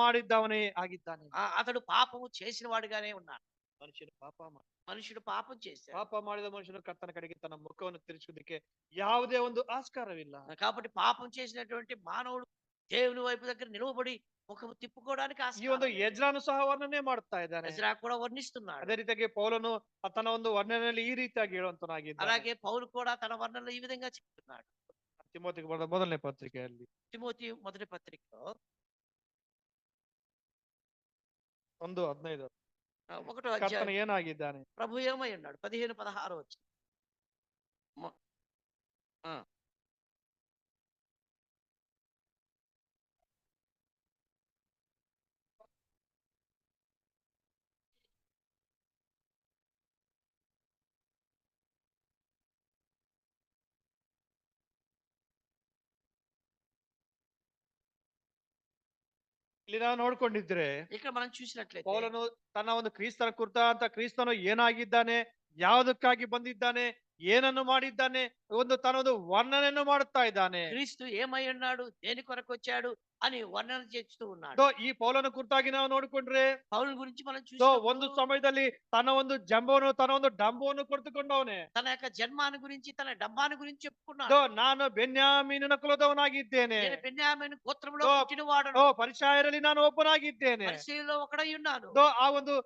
Speaker 2: ಮಾಡಿದ್ದವನೇ ಆಗಿದ್ದಾನೆ.
Speaker 3: అతడు పాపము చేసిన వాడుగానే ఉన్నాడు.
Speaker 2: ಮನುಷ್ಯನು
Speaker 3: పాపం చేశాడు.
Speaker 2: ಪಾಪ ಮಾಡಿದ ಮನುಷ್ಯನು ಕರ್ತನ ಕಡೆಗೆ ತನ್ನ ಮುಖವನ್ನು ತಿರುಗಿಸುವುದಕ್ಕೆ ಯಾವುದೇ ಒಂದು ಆಸ್ಕಾರವಿಲ್ಲ.
Speaker 3: కాబట్టి పాపం చేసినటువంటి మానవుడు దేవుని వైపు దగ్గర నిలవబడి ముఖము తిప్పుకోవడానికి
Speaker 2: ಈ ಒಂದು ಎಜ್ರಾನು ಸಹ ವರ್ಣನೆ ಮಾಡ್ತಾ ಇದ್ದಾನೆ.
Speaker 3: ఎజ్రా కూడా వర్ణిస్తున్నాడు.
Speaker 2: ಅದೇ ರೀತಿಯಾಗಿ ಪೌಲನು ತನ್ನ ಒಂದು ವರ್ಣನೆಯಲ್ಲಿ ಈ ರೀತಿಯಾಗಿ ಹೇಳುವಂತನಾಗಿದ್ದಾನೆ.
Speaker 3: అలాగే పౌలు కూడా తన వర్ణనలో ఈ విధంగా చెప్తున్నాడు.
Speaker 2: ತಿಮೋತಿಗೆ ಬರೆದ ಮೊದಲನೇ ಪತ್ರಿಕೆಯಲ್ಲಿ
Speaker 3: తిమోతి మొదటి పత్రికలో
Speaker 2: 1:15
Speaker 3: ఒకటో
Speaker 2: ಕರ್ತನ
Speaker 3: అధ్యాయం,
Speaker 2: ಏನಾಗಿದ್ದಾನೆ,
Speaker 3: ప్రభు ఏమై ఉన్నాడు, 15-16 వచ్చి.
Speaker 2: ಇಲ್ಲಿ ನಾವು ನೋಡ್ಕೊಂಡಿದ್ರೆ
Speaker 3: ఇక్కడ మనం చూసినట్లయితే
Speaker 2: ಪೌಲನು ತನ್ನ ಒಂದು ಕ್ರಿಸ್ತನ ಕುರಿತ ಅಂತ ಕ್ರಿಸ್ತನು ಏನಾಗಿದ್ದಾನೆ, ಯಾವುದಕ್ಕಾಗಿ ಬಂದಿದ್ದಾನೆ, ಏನನ್ನು ಮಾಡಿದ್ದಾನೆ, ತನ್ನೊಂದು ವರ್ಣನೆಯನ್ನು ಮಾಡುತ್ತಾ ಇದ್ದಾನೆ.
Speaker 3: క్రీస్తు ఏమై ఉన్నాడు, దేని కొరకు వచ్చాడు అని వర్ణన చేస్తూ ఉన్నాడు.
Speaker 2: ಈ ಪೌಲನ ಕುರಿತಾಗಿ ನಾವು ನೋಡಿಕೊಂಡ್ರೆ
Speaker 3: పౌలు గురించి మనం
Speaker 2: ಒಂದು
Speaker 3: చూసి
Speaker 2: ಸಮಯದಲ್ಲಿ ತನ್ನ ಒಂದು ಜಂಬವನ್ನು, ತನ್ನ ಒಂದು ಡಂಬವನ್ನು ಕೊಡ್ತುಕೊಂಡವನೇ.
Speaker 3: తన యొక్క జన్మాన్ని గురించి, తన డంబాన్ని గురించి చెప్పుకున్నాడు.
Speaker 2: ನಾನು ಬೆನ್ಯಾಮೀನನ ಕುಲದವನಾಗಿದ್ದೇನೆ,
Speaker 3: నేను బెన్యామీను గోత్రములో పుట్టిన వాడను,
Speaker 2: ಪರಿಸಾಯರಲ್ಲಿ ನಾನು ಒಬ್ಬನಾಗಿದ್ದೇನೆ.
Speaker 3: పరిసయ్యుల్లో ఒకడై ఉన్నాను.
Speaker 2: ಆ ಒಂದು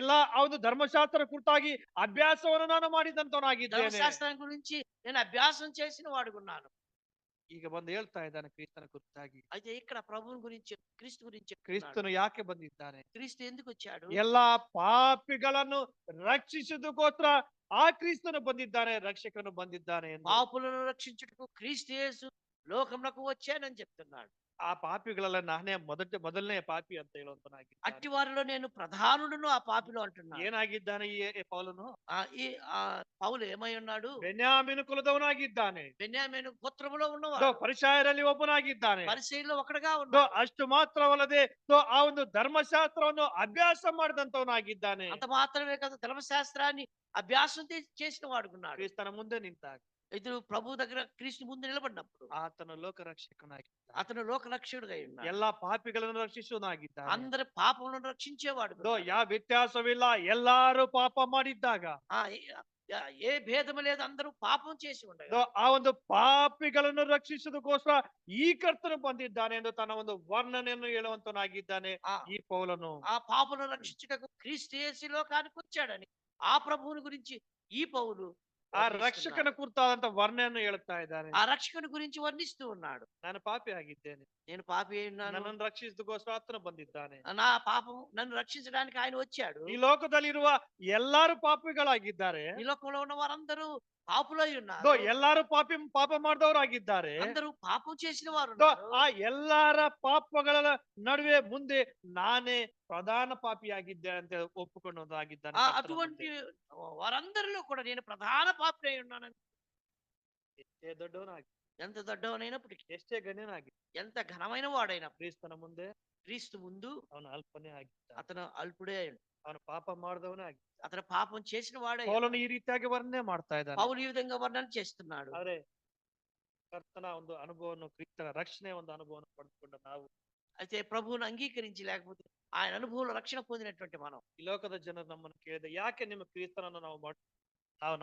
Speaker 2: ಎಲ್ಲಾ ಆ ಒಂದು ಧರ್ಮಶಾಸ್ತ್ರ ಕುರಿತಾಗಿ ಅಭ್ಯಾಸವನ್ನು ನಾನು ಮಾಡಿದಂತವನಾಗಿದ್ದೇನೆ.
Speaker 3: ధర్మశాస్త్రం గురించి నేను అభ్యాసం చేసిన వాడుకున్నాను.
Speaker 2: ಈಗ ಬಂದು ಹೇಳ್ತಾ ಇದ್ದಾನೆ ಕ್ರಿಸ್ತನ ಕುರಿತಾಗಿ.
Speaker 3: అయితే ఇక్కడ ప్రభువుని గురించి, క్రీస్తు గురించి చెప్తున్నాడు.
Speaker 2: ಕ್ರಿಸ್ತನು ಯಾಕೆ ಬಂದಿದ್ದಾನೆ,
Speaker 3: క్రీస్తు ఎందుకు వచ్చాడు,
Speaker 2: ಎಲ್ಲಾ ಪಾಪಿಗಳನ್ನು ರಕ್ಷಿಸುವುದಕ್ಕೋಸ್ಕರ ಆ ಕ್ರಿಸ್ತನು ಬಂದಿದ್ದಾನೆ, ರಕ್ಷಕನು ಬಂದಿದ್ದಾನೆ ಎಂದು.
Speaker 3: పాపులను రక్షించుటకు క్రీస్తు యేసు ಲೋಕಂನకు వచ్చానని చెప్తున్నాడు.
Speaker 2: ಆ ಪಾಪಿಗಳೆಲ್ಲ ನಾನೇ ಮೊದಲನೇ ಪಾಪಿ ಅಂತ ಹೇಳುವಂತನಾಗಿದ್ದಾನೆ.
Speaker 3: అట్టి వారిలో నేను ప్రధానుడును ఆ పాపిలో అంటున్నాడు.
Speaker 2: ಏನಾಗಿದ್ದಾನೆ ಈ ಪೌಲನು?
Speaker 3: ఆ ఈ ఆ పౌలు ఏమై ఉన్నాడు?
Speaker 2: ಬೆನ್ಯಾಮೀನು ಕುಲದವನಾಗಿದ್ದಾನೆ.
Speaker 3: బెన్యామీను గోత్రములో ఉన్నవాడు.
Speaker 2: ಪರಿಸಯರಲ್ಲಿ ಒಬ್ಬನಾಗಿದ್ದಾನೆ.
Speaker 3: పరిసయ్యుల్లో ఒకడుగా ఉన్నాడు.
Speaker 2: ಅಷ್ಟು ಮಾತ್ರವಲ್ಲದೆ ಆ ಒಂದು ಧರ್ಮಶಾಸ್ತ್ರವನ್ನು ಅಭ್ಯಾಸ ಮಾಡಿದಂತವನಾಗಿದ್ದಾನೆ.
Speaker 3: అంత మాత్రమే కాదు, ధర్మశాస్త్రాన్ని అభ్యాసం చేసిన వాడుకున్నాడు.
Speaker 2: ಕ್ರಿಸ್ತನ ಮುಂದೆ ನಿಂತಾಗ
Speaker 3: ఇతడు ప్రభు దగ్గర క్రీస్తు ముందు నిలబడినప్పుడు
Speaker 2: ಆತನು ಲೋಕರಕ್ಷಕನಾಗಿದ್ದಾನೆ.
Speaker 3: అతను లోకరక్షకుడుగా ఉన్నాడు.
Speaker 2: ಎಲ್ಲಾ ಪಾಪಿಗಳನ್ನು ರಕ್ಷಿಸುವನಾಗಿದ್ದಾನೆ.
Speaker 3: అందరి పాపములను రక్షించేవాడు.
Speaker 2: ಯಾವ ವ್ಯತ್ಯಾಸವಿಲ್ಲ, ಎಲ್ಲಾರು ಪಾಪ ಮಾಡಿದ್ದಾಗ
Speaker 3: ఆ ఏ భేదము లేదు, అందరూ పాపం చేసి ఉండగా
Speaker 2: ಆ ಒಂದು ಪಾಪಿಗಳನ್ನು ರಕ್ಷಿಸುವುದಕ್ಕೋಸ್ಕರ ಈ ಕರ್ತನು ಬಂದಿದ್ದಾನೆ ಎಂದು ತನ್ನ ಒಂದು ವರ್ಣನೆಯನ್ನು ಹೇಳುವಂತನಾಗಿದ್ದಾನೆ ಈ ಪೌಲನು.
Speaker 3: ఆ పాపులను రక్షించుటకు క్రీస్తు యేసు లోకానికి వచ్చాడని ఆ ప్రభువుని గురించి ఈ పౌలు
Speaker 2: ಆ ರಕ್ಷಕನ ಕುರಿತಾದಂತ ವರ್ಣನೆಯನ್ನು ಹೇಳುತ್ತಾ ಇದ್ದಾನೆ.
Speaker 3: ఆ రక్షకుని గురించి వర్ణిస్తూ ఉన్నాడు.
Speaker 2: ನಾನು ಪಾಪಿ ಆಗಿದ್ದೇನೆ,
Speaker 3: నేను పాపి అయి ఉన్నాను,
Speaker 2: ನನ್ನನ್ನು ರಕ್ಷಿಸುವುದಕ್ಕೋಸ್ಕರ ಆತನು ಬಂದಿದ್ದಾನೆ.
Speaker 3: నా పాపం నన్ను రక్షించడానికి ఆయన వచ్చాడు.
Speaker 2: ಈ ಲೋಕದಲ್ಲಿರುವ ಎಲ್ಲಾರು ಪಾಪಿಗಳಾಗಿದ್ದಾರೆ.
Speaker 3: ఈ లోకంలో ఉన్న వారందరూ పాపులై ఉన్నారు.
Speaker 2: ಎಲ್ಲಾರು ಪಾಪ ಮಾಡಿದವರಾಗಿದ್ದಾರೆ.
Speaker 3: అందరూ పాపం చేసిన వారు
Speaker 2: ಆ ಎಲ್ಲಾರ ಪಾಪಗಳ ನಡುವೆ ಮುಂದೆ ನಾನೇ ಪ್ರಧಾನ ಪಾಪಿಯಾಗಿದ್ದೆ ಅಂತ ಒಪ್ಪಿಕೊಂಡವನಾಗಿದ್ದಾನೆ.
Speaker 3: అటువంటి వారందరిలో కూడా నేను ప్రధాన పాపి అయి ఉన్నానని,
Speaker 2: ಎಷ್ಟೇ ದೊಡ್ಡವನಾಗಿ,
Speaker 3: ఎంత దొడ్డవనైనప్పటికీ,
Speaker 2: ಎಷ್ಟೇ ಗಣ್ಯನಾಗಿ,
Speaker 3: ఎంత ఘనమైన వాడైనా
Speaker 2: ಕ್ರಿಸ್ತನ ಮುಂದೆ
Speaker 3: క్రీస్తు ముందు
Speaker 2: ಅವನು ಅಲ್ಪನೇ ಆಗಿದ್ದ.
Speaker 3: అతను అల్పుడే అయి ఉన్నాడు.
Speaker 2: ಅವನು ಪಾಪ ಮಾಡಿದವನೇ ಆಗಿ.
Speaker 3: అతను పాపం చేసిన వాడే.
Speaker 2: ಪೌಲನು ಈ ರೀತಿಯಾಗಿ ವರ್ಣನೆ ಮಾಡ್ತಾ ಇದ್ದಾನೆ.
Speaker 3: పౌలు ఈ విధంగా వర్ణన చేస్తున్నాడు.
Speaker 2: ಆದ್ರೆ ಕರ್ತನ ಒಂದು ಅನುಭವವನ್ನು, ಕ್ರಿಸ್ತನ ರಕ್ಷಣೆ ಒಂದು ಅನುಭವವನ್ನು ಪಡೆದುಕೊಂಡ ನಾವು,
Speaker 3: అయితే ప్రభువును అంగీకరించి లేకపోతే ఆయన అనుభవంలో రక్షణ పొందినటువంటి మనం,
Speaker 2: ಈ ಲೋಕದ ಜನರು ನಮ್ಮನ್ನು ಕೇಳಿದೆ, ಯಾಕೆ ನಿಮ್ಮ ಕ್ರಿಸ್ತನನ್ನು ನಾವು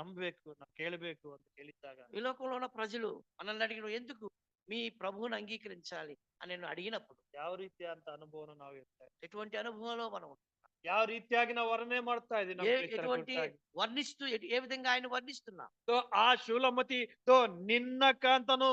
Speaker 2: ನಂಬಬೇಕು, ನಾವು ಕೇಳಬೇಕು ಅಂತ ಕೇಳಿದ್ದಾಗ,
Speaker 3: ఈ లోకంలో ఉన్న ప్రజలు మనల్ని అడిగిన ఎందుకు మీ ప్రభువును అంగీకరించాలి అని నేను అడిగినప్పుడు
Speaker 2: ಯಾವ ರೀತಿಯಾದಂತ ಅನುಭವವನ್ನು ನಾವು ಇರ್ತಾ ಇದ್ದೀವಿ,
Speaker 3: ఎటువంటి అనుభవంలో మనం
Speaker 2: ಯಾವ ರೀತಿಯಾಗಿ ನಾವು ವರ್ಣನೆ ಮಾಡ್ತಾ ಇದೀವಿ ನಮ್ಮ ಕ್ರಿಸ್ತನ
Speaker 3: ఎటువంటి
Speaker 2: ಕುರಿತಾಗಿ.
Speaker 3: వర్ణిస్తూ ఏ విధంగా ఆయన వర్ణిస్తున్నాం.
Speaker 2: ಆ ಶೂಲಮತಿ ನಿನ್ನ ಕಾಂತನು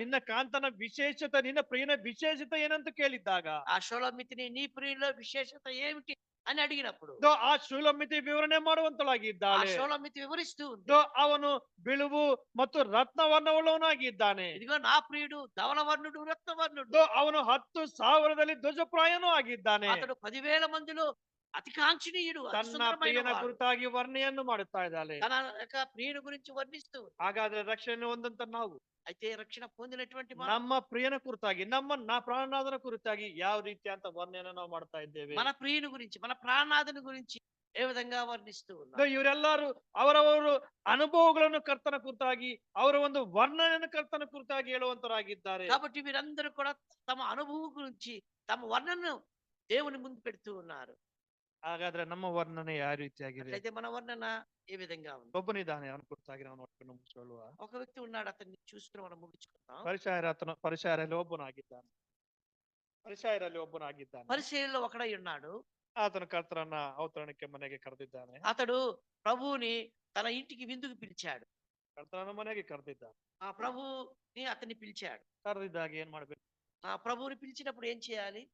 Speaker 2: ನಿನ್ನ ಕಾಂತನ ವಿಶೇಷತೆ, ನಿನ್ನ ಪ್ರಿಯನ ವಿಶೇಷತೆ ಏನಂತ ಕೇಳಿದ್ದಾಗ,
Speaker 3: ఆ షోలమితిని నీ ప్రియులో విశేషత ఏమిటి అని అడిగినప్పుడు
Speaker 2: ಆ ಶೂಲಮಿತಿ ವಿವರಣೆ
Speaker 3: ఆ
Speaker 2: ಮಾಡುವಂತಳಾಗಿದ್ದಾಳೆ.
Speaker 3: షోలమితి వివరిస్తూ ఉంది,
Speaker 2: ಅವನು ಬಿಳುವು ಮತ್ತು ರತ್ನವರ್ಣವುಳ್ಳವನಾಗಿದ್ದಾನೆ.
Speaker 3: ఇదిగో నా ప్రియుడు ధవలవర్ణుడు రత్నవర్ణుడు.
Speaker 2: ಅವನು 10,000ದಲ್ಲಿ ಧ್ವಜಪ್ರಾಯನೂ ಆಗಿದ್ದಾನೆ.
Speaker 3: అతడు 10,000 మందిలో అతి కాంక్షణీయుడు, అతి
Speaker 2: ತನ್ನ
Speaker 3: సుందరమైన
Speaker 2: ಪ್ರಿಯನ
Speaker 3: వాడు.
Speaker 2: ಕುರಿತಾಗಿ ವರ್ಣೆಯನ್ನು ಮಾಡುತ್ತಾ ಇದ್ದಾಳೆ.
Speaker 3: తన యొక్క ప్రియుని గురించి వర్ణిస్తూ ఉంది.
Speaker 2: ಹಾಗಾದ್ರೆ ರಕ್ಷಣೆ ಹೊಂದಂತ ನಾವು
Speaker 3: అయితే రక్షణ పొందినటువంటి మనం
Speaker 2: ನಮ್ಮ ಪ್ರಿಯನ ಕುರಿತಾಗಿ, ನಮ್ಮ ಪ್ರಾಣನಾಥನ ಕುರಿತಾಗಿ ಯಾವ ರೀತಿ ಅಂತ ವರ್ಣೆಯನ್ನು ನಾವು ಮಾಡ್ತಾ ಇದ್ದೇವೆ.
Speaker 3: మన ప్రియుని గురించి, మన ప్రాణనాథుని గురించి ఏ విధంగా వర్ణిస్తూ ఉన్నాం.
Speaker 2: ಇವರೆಲ್ಲರೂ ಅವರವರು ಅನುಭವಗಳನ್ನು ಕರ್ತನ ಕುರಿತಾಗಿ, ಅವರ ಒಂದು ವರ್ಣನೆಯನ್ನು ಕರ್ತನ ಕುರಿತಾಗಿ ಹೇಳುವಂತರಾಗಿದ್ದಾರೆ.
Speaker 3: కాబట్టి వీరందరూ కూడా తమ అనుభవం గురించి తమ వర్ణనను దేవుని ముందు పెడుతూ ఉన్నారు.
Speaker 2: ಹಾಗಾದ್ರೆ ನಮ್ಮ ವರ್ಣನೆ ಯಾವ ರೀತಿಯಾಗಿದೆ?
Speaker 3: అట్లయితే మన వర్ణన ఏ విధంగా ఉంది?
Speaker 2: ಒಬ್ಬನಿದ್ದಾನೆ, ಅವನ ಕುರಿತಾಗಿ ನಾವು ನೋಡ್ಕೊಂಡು ಮುಗಿಸ್ಕೊಳ್ಳುವ.
Speaker 3: ఒక వ్యక్తి ఉన్నాడు, అతన్ని చూసుకుని మనం ముగించుకుందాం.
Speaker 2: ಪರಿಸಯರಲ್ಲಿ ಒಬ್ಬನಾಗಿದ್ದಾನೆ.
Speaker 3: పరిసయ్యుల్లో ఒకడై ఉన్నాడు.
Speaker 2: ಆತನು ಕರ್ತರನ್ನ ಔತರಣಕ್ಕೆ ಮನೆಗೆ ಕರೆದಿದ್ದಾನೆ.
Speaker 3: అతడు ప్రభువుని తన ఇంటికి విందుకు పిలిచాడు.
Speaker 2: ಕರ್ತರನ್ನ ಮನೆಗೆ ಕರೆದಿದ್ದಾನೆ.
Speaker 3: ఆ ప్రభుని అతన్ని పిలిచాడు.
Speaker 2: ಕರೆದಿದ್ದಾಗ ಏನ್ ಮಾಡ್ಬೇಕು?
Speaker 3: ఆ ప్రభువుని పిలిచినప్పుడు ఏం చేయాలి?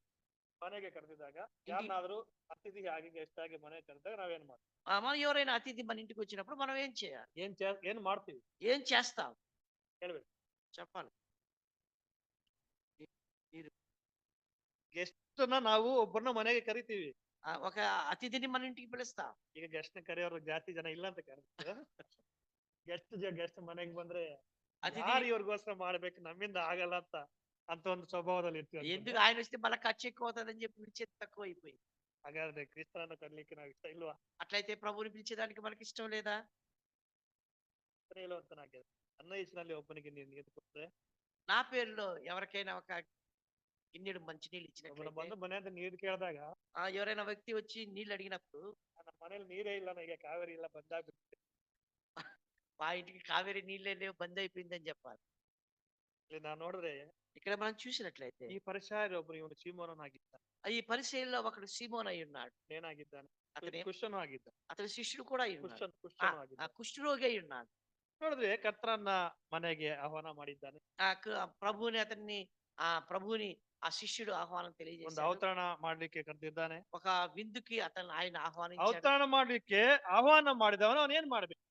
Speaker 2: ಮನೆಗೆ ಕರೆದಿದ್ದಾಗ ಯಾರನ್ನಾದ್ರೂ ಅತಿಥಿ ಆಗಿ ಗೆಸ್ಟ್ ಆಗಿ ಮನೆಗೆ ಕರೆದಾಗ ನಾವೇನ್ ಮಾಡ್ತೀವಿ?
Speaker 3: మనం ఎవరైనా అతిథి మన ఇంటికి వచ్చినప్పుడు మనం ఏం చేయాలి?
Speaker 2: ಏನ್ ಮಾಡ್ತೀವಿ?
Speaker 3: ఏం చేస్తాం?
Speaker 2: ಹೇಳ್ಬೇಕು,
Speaker 3: చెప్పాలి.
Speaker 2: ಗೆಸ್ಟ್ ನಾವು ಒಬ್ಬರನ್ನ ಮನೆಗೆ ಕರಿತೀವಿ.
Speaker 3: ఒక అతిథిని మన ఇంటికి పిలుస్తాం.
Speaker 2: ಈಗ ಗೆಸ್ಟ್ ನ ಕರೆಯೋರು ಜಾಸ್ತಿ ಜನ ಇಲ್ಲ ಅಂತ ಕರೀತಾರೆ. ಗೆಸ್ಟ್ ಮನೆಗೆ ಬಂದ್ರೆ ಯಾರು ಇವ್ರಿಗೋಸ್ಕರ ಮಾಡ್ಬೇಕು, ನಮ್ಮಿಂದ ಆಗಲ್ಲ ಅಂತ ಒಂದು ಸ್ವಭಾವದಲ್ಲಿ ಇರ್ತೀವಿ.
Speaker 3: ఎందుకు ఆయన వస్తే మళ్ళీ ఖర్చు ఎక్కువ అవుతుందని చెప్పి పిలిచేది తక్కువ అయిపోయింది.
Speaker 2: ಹಾಗಾದ್ರೆ ಕ್ರಿಸ್ತನನ್ನು ಕರೀಲಿಕ್ಕೆ ನಾವು ಇಷ್ಟ ಇಲ್ವಾ?
Speaker 3: అట్లయితే ప్రభువుని పిలిచేదానికి మనకి ఇష్టం లేదా?
Speaker 2: ಹೇಳುವಂತನಾಗಿದೆ, ನನ್ನ ಹೆಸರಿನಲ್ಲಿ ಒಬ್ಬನಿಗೆ ನೀರು ಕೊಟ್ರೆ,
Speaker 3: నా పేరులో ఎవరికైనా ఒక గిన్నెడు మంచినీళ్ళు ఇచ్చినట్లయితే,
Speaker 2: ಬಂದು ಮನೆ ಅಂತ ನೀರು ಕೇಳಿದಾಗ
Speaker 3: ఎవరైనా వ్యక్తి వచ్చి నీళ్ళు అడిగినప్పుడు,
Speaker 2: ನಮ್ಮ ಮನೇಲಿ ನೀರೇ ಇಲ್ಲ, ನನಗೆ ಕಾವೇರಿ ಇಲ್ಲ, ಬಂದಾಗ್ಬಿಟ್ಟು
Speaker 3: మా ఇంటికి కావేరి నీళ్ళే లేవు, బంద్ అయిపోయిందని చెప్పాలి.
Speaker 2: ಇಲ್ಲಿ ನಾವು ನೋಡಿದ್ರೆ
Speaker 3: ఇక్కడ మనం చూసినట్లయితే
Speaker 2: ಈ ಪರಿಸರ ಒಬ್ಬನು ಇವನು ಸೀಮೋನನಾಗಿದ್ದಾನೆ.
Speaker 3: ఈ పరిచయంలో ఒకడు సీమోన్ అయి ఉన్నాడు.
Speaker 2: ಏನಾಗಿದ್ದಾನೆ?
Speaker 3: అతని
Speaker 2: ಕುಶನು ಆಗಿದ್ದ.
Speaker 3: అతని శిష్యుడు కూడా అయి ఉన్నాడు.
Speaker 2: ಕುಶನು ಆಗಿದ್ದ.
Speaker 3: కుష్ఠరోగి అయి ఉన్నాడు.
Speaker 2: ನೋಡಿದ್ರೆ ಕರ್ತರನ್ನ ಮನೆಗೆ ಆಹ್ವಾನ ಮಾಡಿದ್ದಾನೆ.
Speaker 3: ప్రభువుని ఆ శిష్యుడు ఆహ్వానం
Speaker 2: ಒಂದು
Speaker 3: తెలియజేశాడు.
Speaker 2: ಅವತರಣ ಮಾಡ್ಲಿಕ್ಕೆ ಕರೆದಿದ್ದಾನೆ.
Speaker 3: ఒక విందుకి ఆయన ఆహ్వానించాడు.
Speaker 2: ಅವತರಣ ಮಾಡ್ಲಿಕ್ಕೆ ಆಹ್ವಾನ ಮಾಡಿದವನು ಅವನು ಏನ್ ಮಾಡ್ಬೇಕು?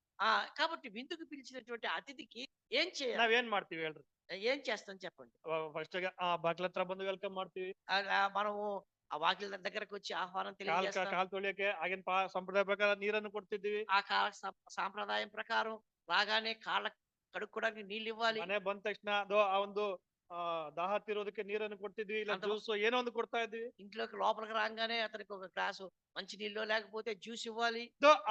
Speaker 3: కాబట్టి విందుకు పిలిచినటువంటి అతిథికి ఏం చేయాలి?
Speaker 2: ನಾವೇನ್ ಮಾಡ್ತೀವಿ ಹೇಳ್ರಿ?
Speaker 3: ఏం చేస్తాం చెప్పండి?
Speaker 2: ಫಸ್ಟ್ ಬಾಗ್ಲ ಹತ್ರ ಬಂದು ವೆಲ್ಕಮ್ ಮಾಡ್ತೀವಿ.
Speaker 3: మనము ఆ వాకిల దగ్గరకు వచ్చి ఆహ్వానం
Speaker 2: ಕಾಲ್
Speaker 3: తెలియజేస్తాం.
Speaker 2: ಕಾಲ್ ತೊಳಿಯಕ್ಕೆ ಆಗಿನ ಸಂಪ್ರದಾಯ ಪ್ರಕಾರ ನೀರನ್ನು ಕೊಡ್ತಿದ್ವಿ.
Speaker 3: ఆ సాంప్రదాయం ప్రకారం రాగానే కాళ్ళ కడుక్కోవడానికి నీళ్ళు ఇవ్వాలి.
Speaker 2: ಮನೆ ಬಂದ ತಕ್ಷಣ ಅದು ಆ ಒಂದು ದಾಹ ತೀರೋದಕ್ಕೆ ನೀರನ್ನು ಕೊಡ್ತಿದ್ವಿ, ಇಲ್ಲ
Speaker 3: ಅಂತ
Speaker 2: ಜ್ಯೂಸ್ ಏನೋ ಒಂದು ಕೊಡ್ತಾ ಇದ್ವಿ.
Speaker 3: ఇంట్లోకి లోపలికి రాగానే అతనికి ఒక గ్లాసు మంచి నీళ్ళు లేకపోతే జ్యూస్ ఇవ్వాలి.